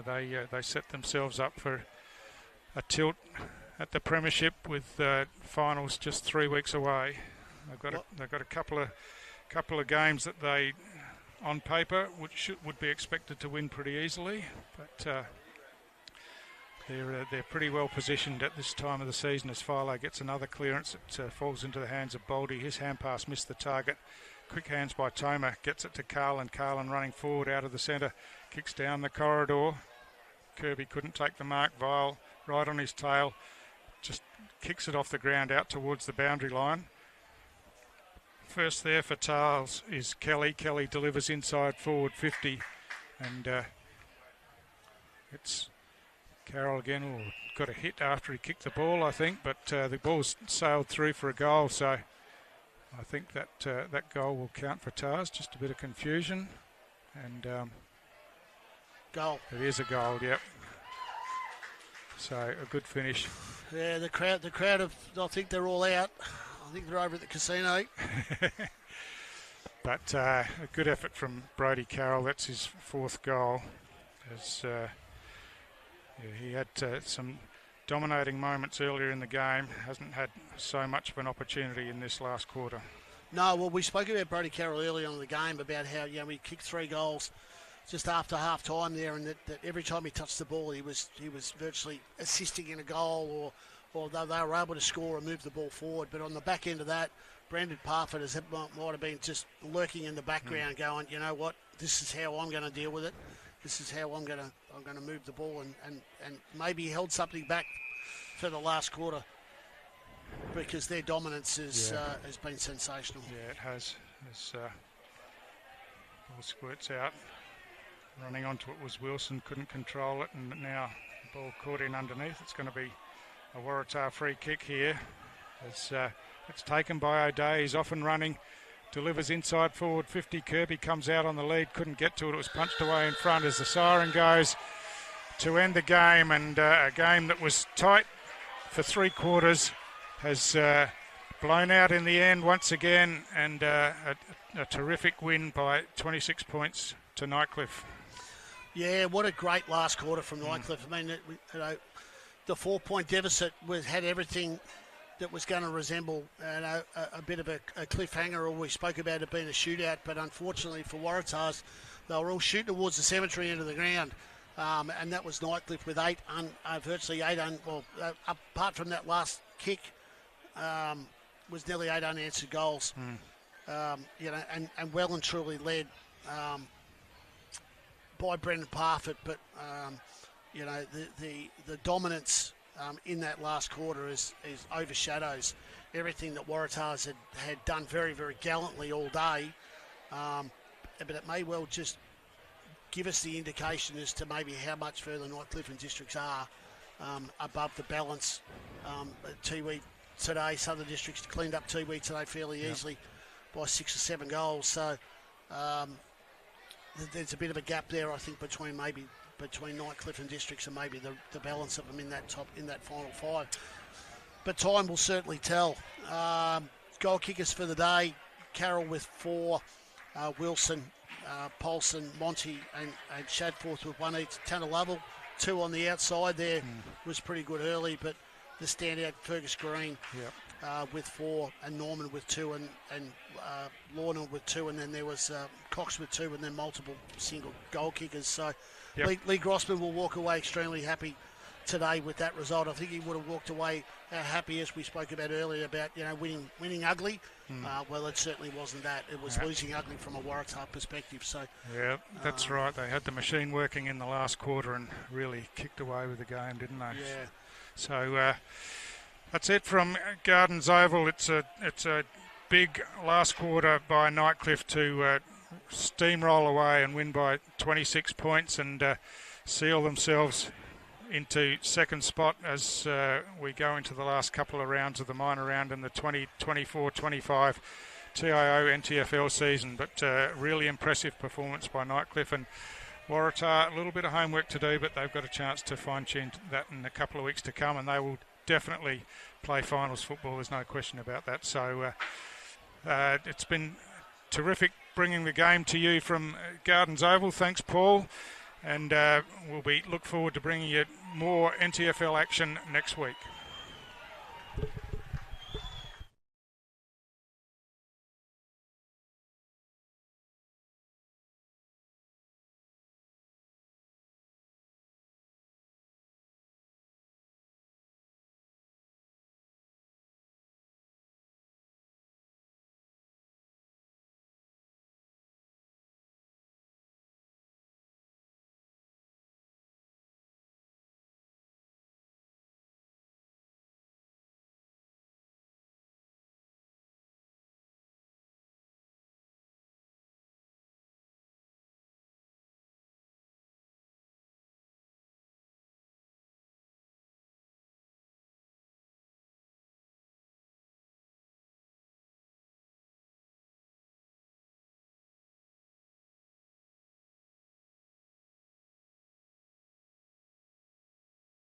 they set themselves up for a tilt at the premiership with finals just 3 weeks away. They've got a couple of games that they, on paper, would be expected to win pretty easily, but they're pretty well positioned at this time of the season, as Philo gets another clearance. It falls into the hands of Boldy. His hand pass missed the target. Quick hands by Toma, gets it to Carlin. Carlin running forward out of the centre, kicks down the corridor. Kirby couldn't take the mark. Vile right on his tail, just kicks it off the ground out towards the boundary line. First there for Tars is Kelly. Kelly delivers inside forward 50, and it's Carroll again got a hit after he kicked the ball, I think, but the ball's sailed through for a goal, so I think that that goal will count for Tars. Just a bit of confusion, and Goal. It is a goal, yep. So a good finish. Yeah, the crowd I think they're all out. I think they're over at the casino. But a good effort from Brodie Carroll. That's his fourth goal. As he had some dominating moments earlier in the game. Hasn't had so much of an opportunity in this last quarter. No, well, we spoke about Brodie Carroll earlier on in the game about how we kicked 3 goals just after half time there, and that every time he touched the ball, he was virtually assisting in a goal, or they were able to score and move the ball forward. But on the back end of that, Brandon Parfitt might have been just lurking in the background, going, you know what, this is how I'm going to deal with it. This is how I'm going to move the ball, and maybe he held something back for the last quarter because their dominance has been sensational. Yeah, it has. As ball squirts out. Running onto it was Wilson, couldn't control it, and now the ball caught in underneath. It's going to be a Waratah free kick here. It's taken by O'Day. He's off and running, delivers inside forward 50. Kirby comes out on the lead, couldn't get to it. It was punched away in front as the siren goes to end the game, and a game that was tight for 3 quarters has blown out in the end once again, and a terrific win by 26 points to Nightcliff. Yeah, what a great last quarter from Nightcliff. I mean, the 4-point deficit had everything that was going to resemble a bit of a cliffhanger, or we spoke about it being a shootout, but unfortunately for Waratahs, they were all shooting towards the cemetery end of the ground, and that was Nightcliff with virtually 8 apart from that last kick, was nearly 8 unanswered goals. And well and truly led by Brendan Parfitt, but the dominance in that last quarter is overshadows everything that Waratahs had done very, very gallantly all day. But it may well just give us the indication as to maybe how much further Nightcliff and Districts are above the balance. Tiwi today, Southern Districts cleaned up Tiwi today fairly easily by 6 or 7 goals. So there's a bit of a gap there, I think, between Nightcliff and Districts and maybe the balance of them in that final 5. But time will certainly tell. Goal kickers for the day: Carroll with 4, Wilson, Polson, Monty, and Shadforth with 1 each. Tanner Lovell 2 on the outside there was pretty good early, but the standout Fergus Green with 4, and Norman with 2, and Lorna with 2, and then there was Cox with 2, and then multiple single goal kickers. So Lee Grossman will walk away extremely happy today with that result. I think he would have walked away happy, as we spoke about earlier, about winning ugly. Well, it certainly wasn't that. It was losing ugly from a Waratah perspective. So that's right. They had the machine working in the last quarter and really kicked away with the game, didn't they? Yeah. So that's it from Gardens Oval. It's a big last quarter by Nightcliff to steamroll away and win by 26 points and seal themselves into second spot as we go into the last couple of rounds of the minor round in the 2024-25 TIO NTFL season. But really impressive performance by Nightcliff, and Waratah, a little bit of homework to do, but they've got a chance to fine-tune that in a couple of weeks to come, and they will definitely play finals football. There's no question about that. So it's been terrific bringing the game to you from Gardens Oval. Thanks, Paul. And we'll look forward to bringing you more NTFL action next week.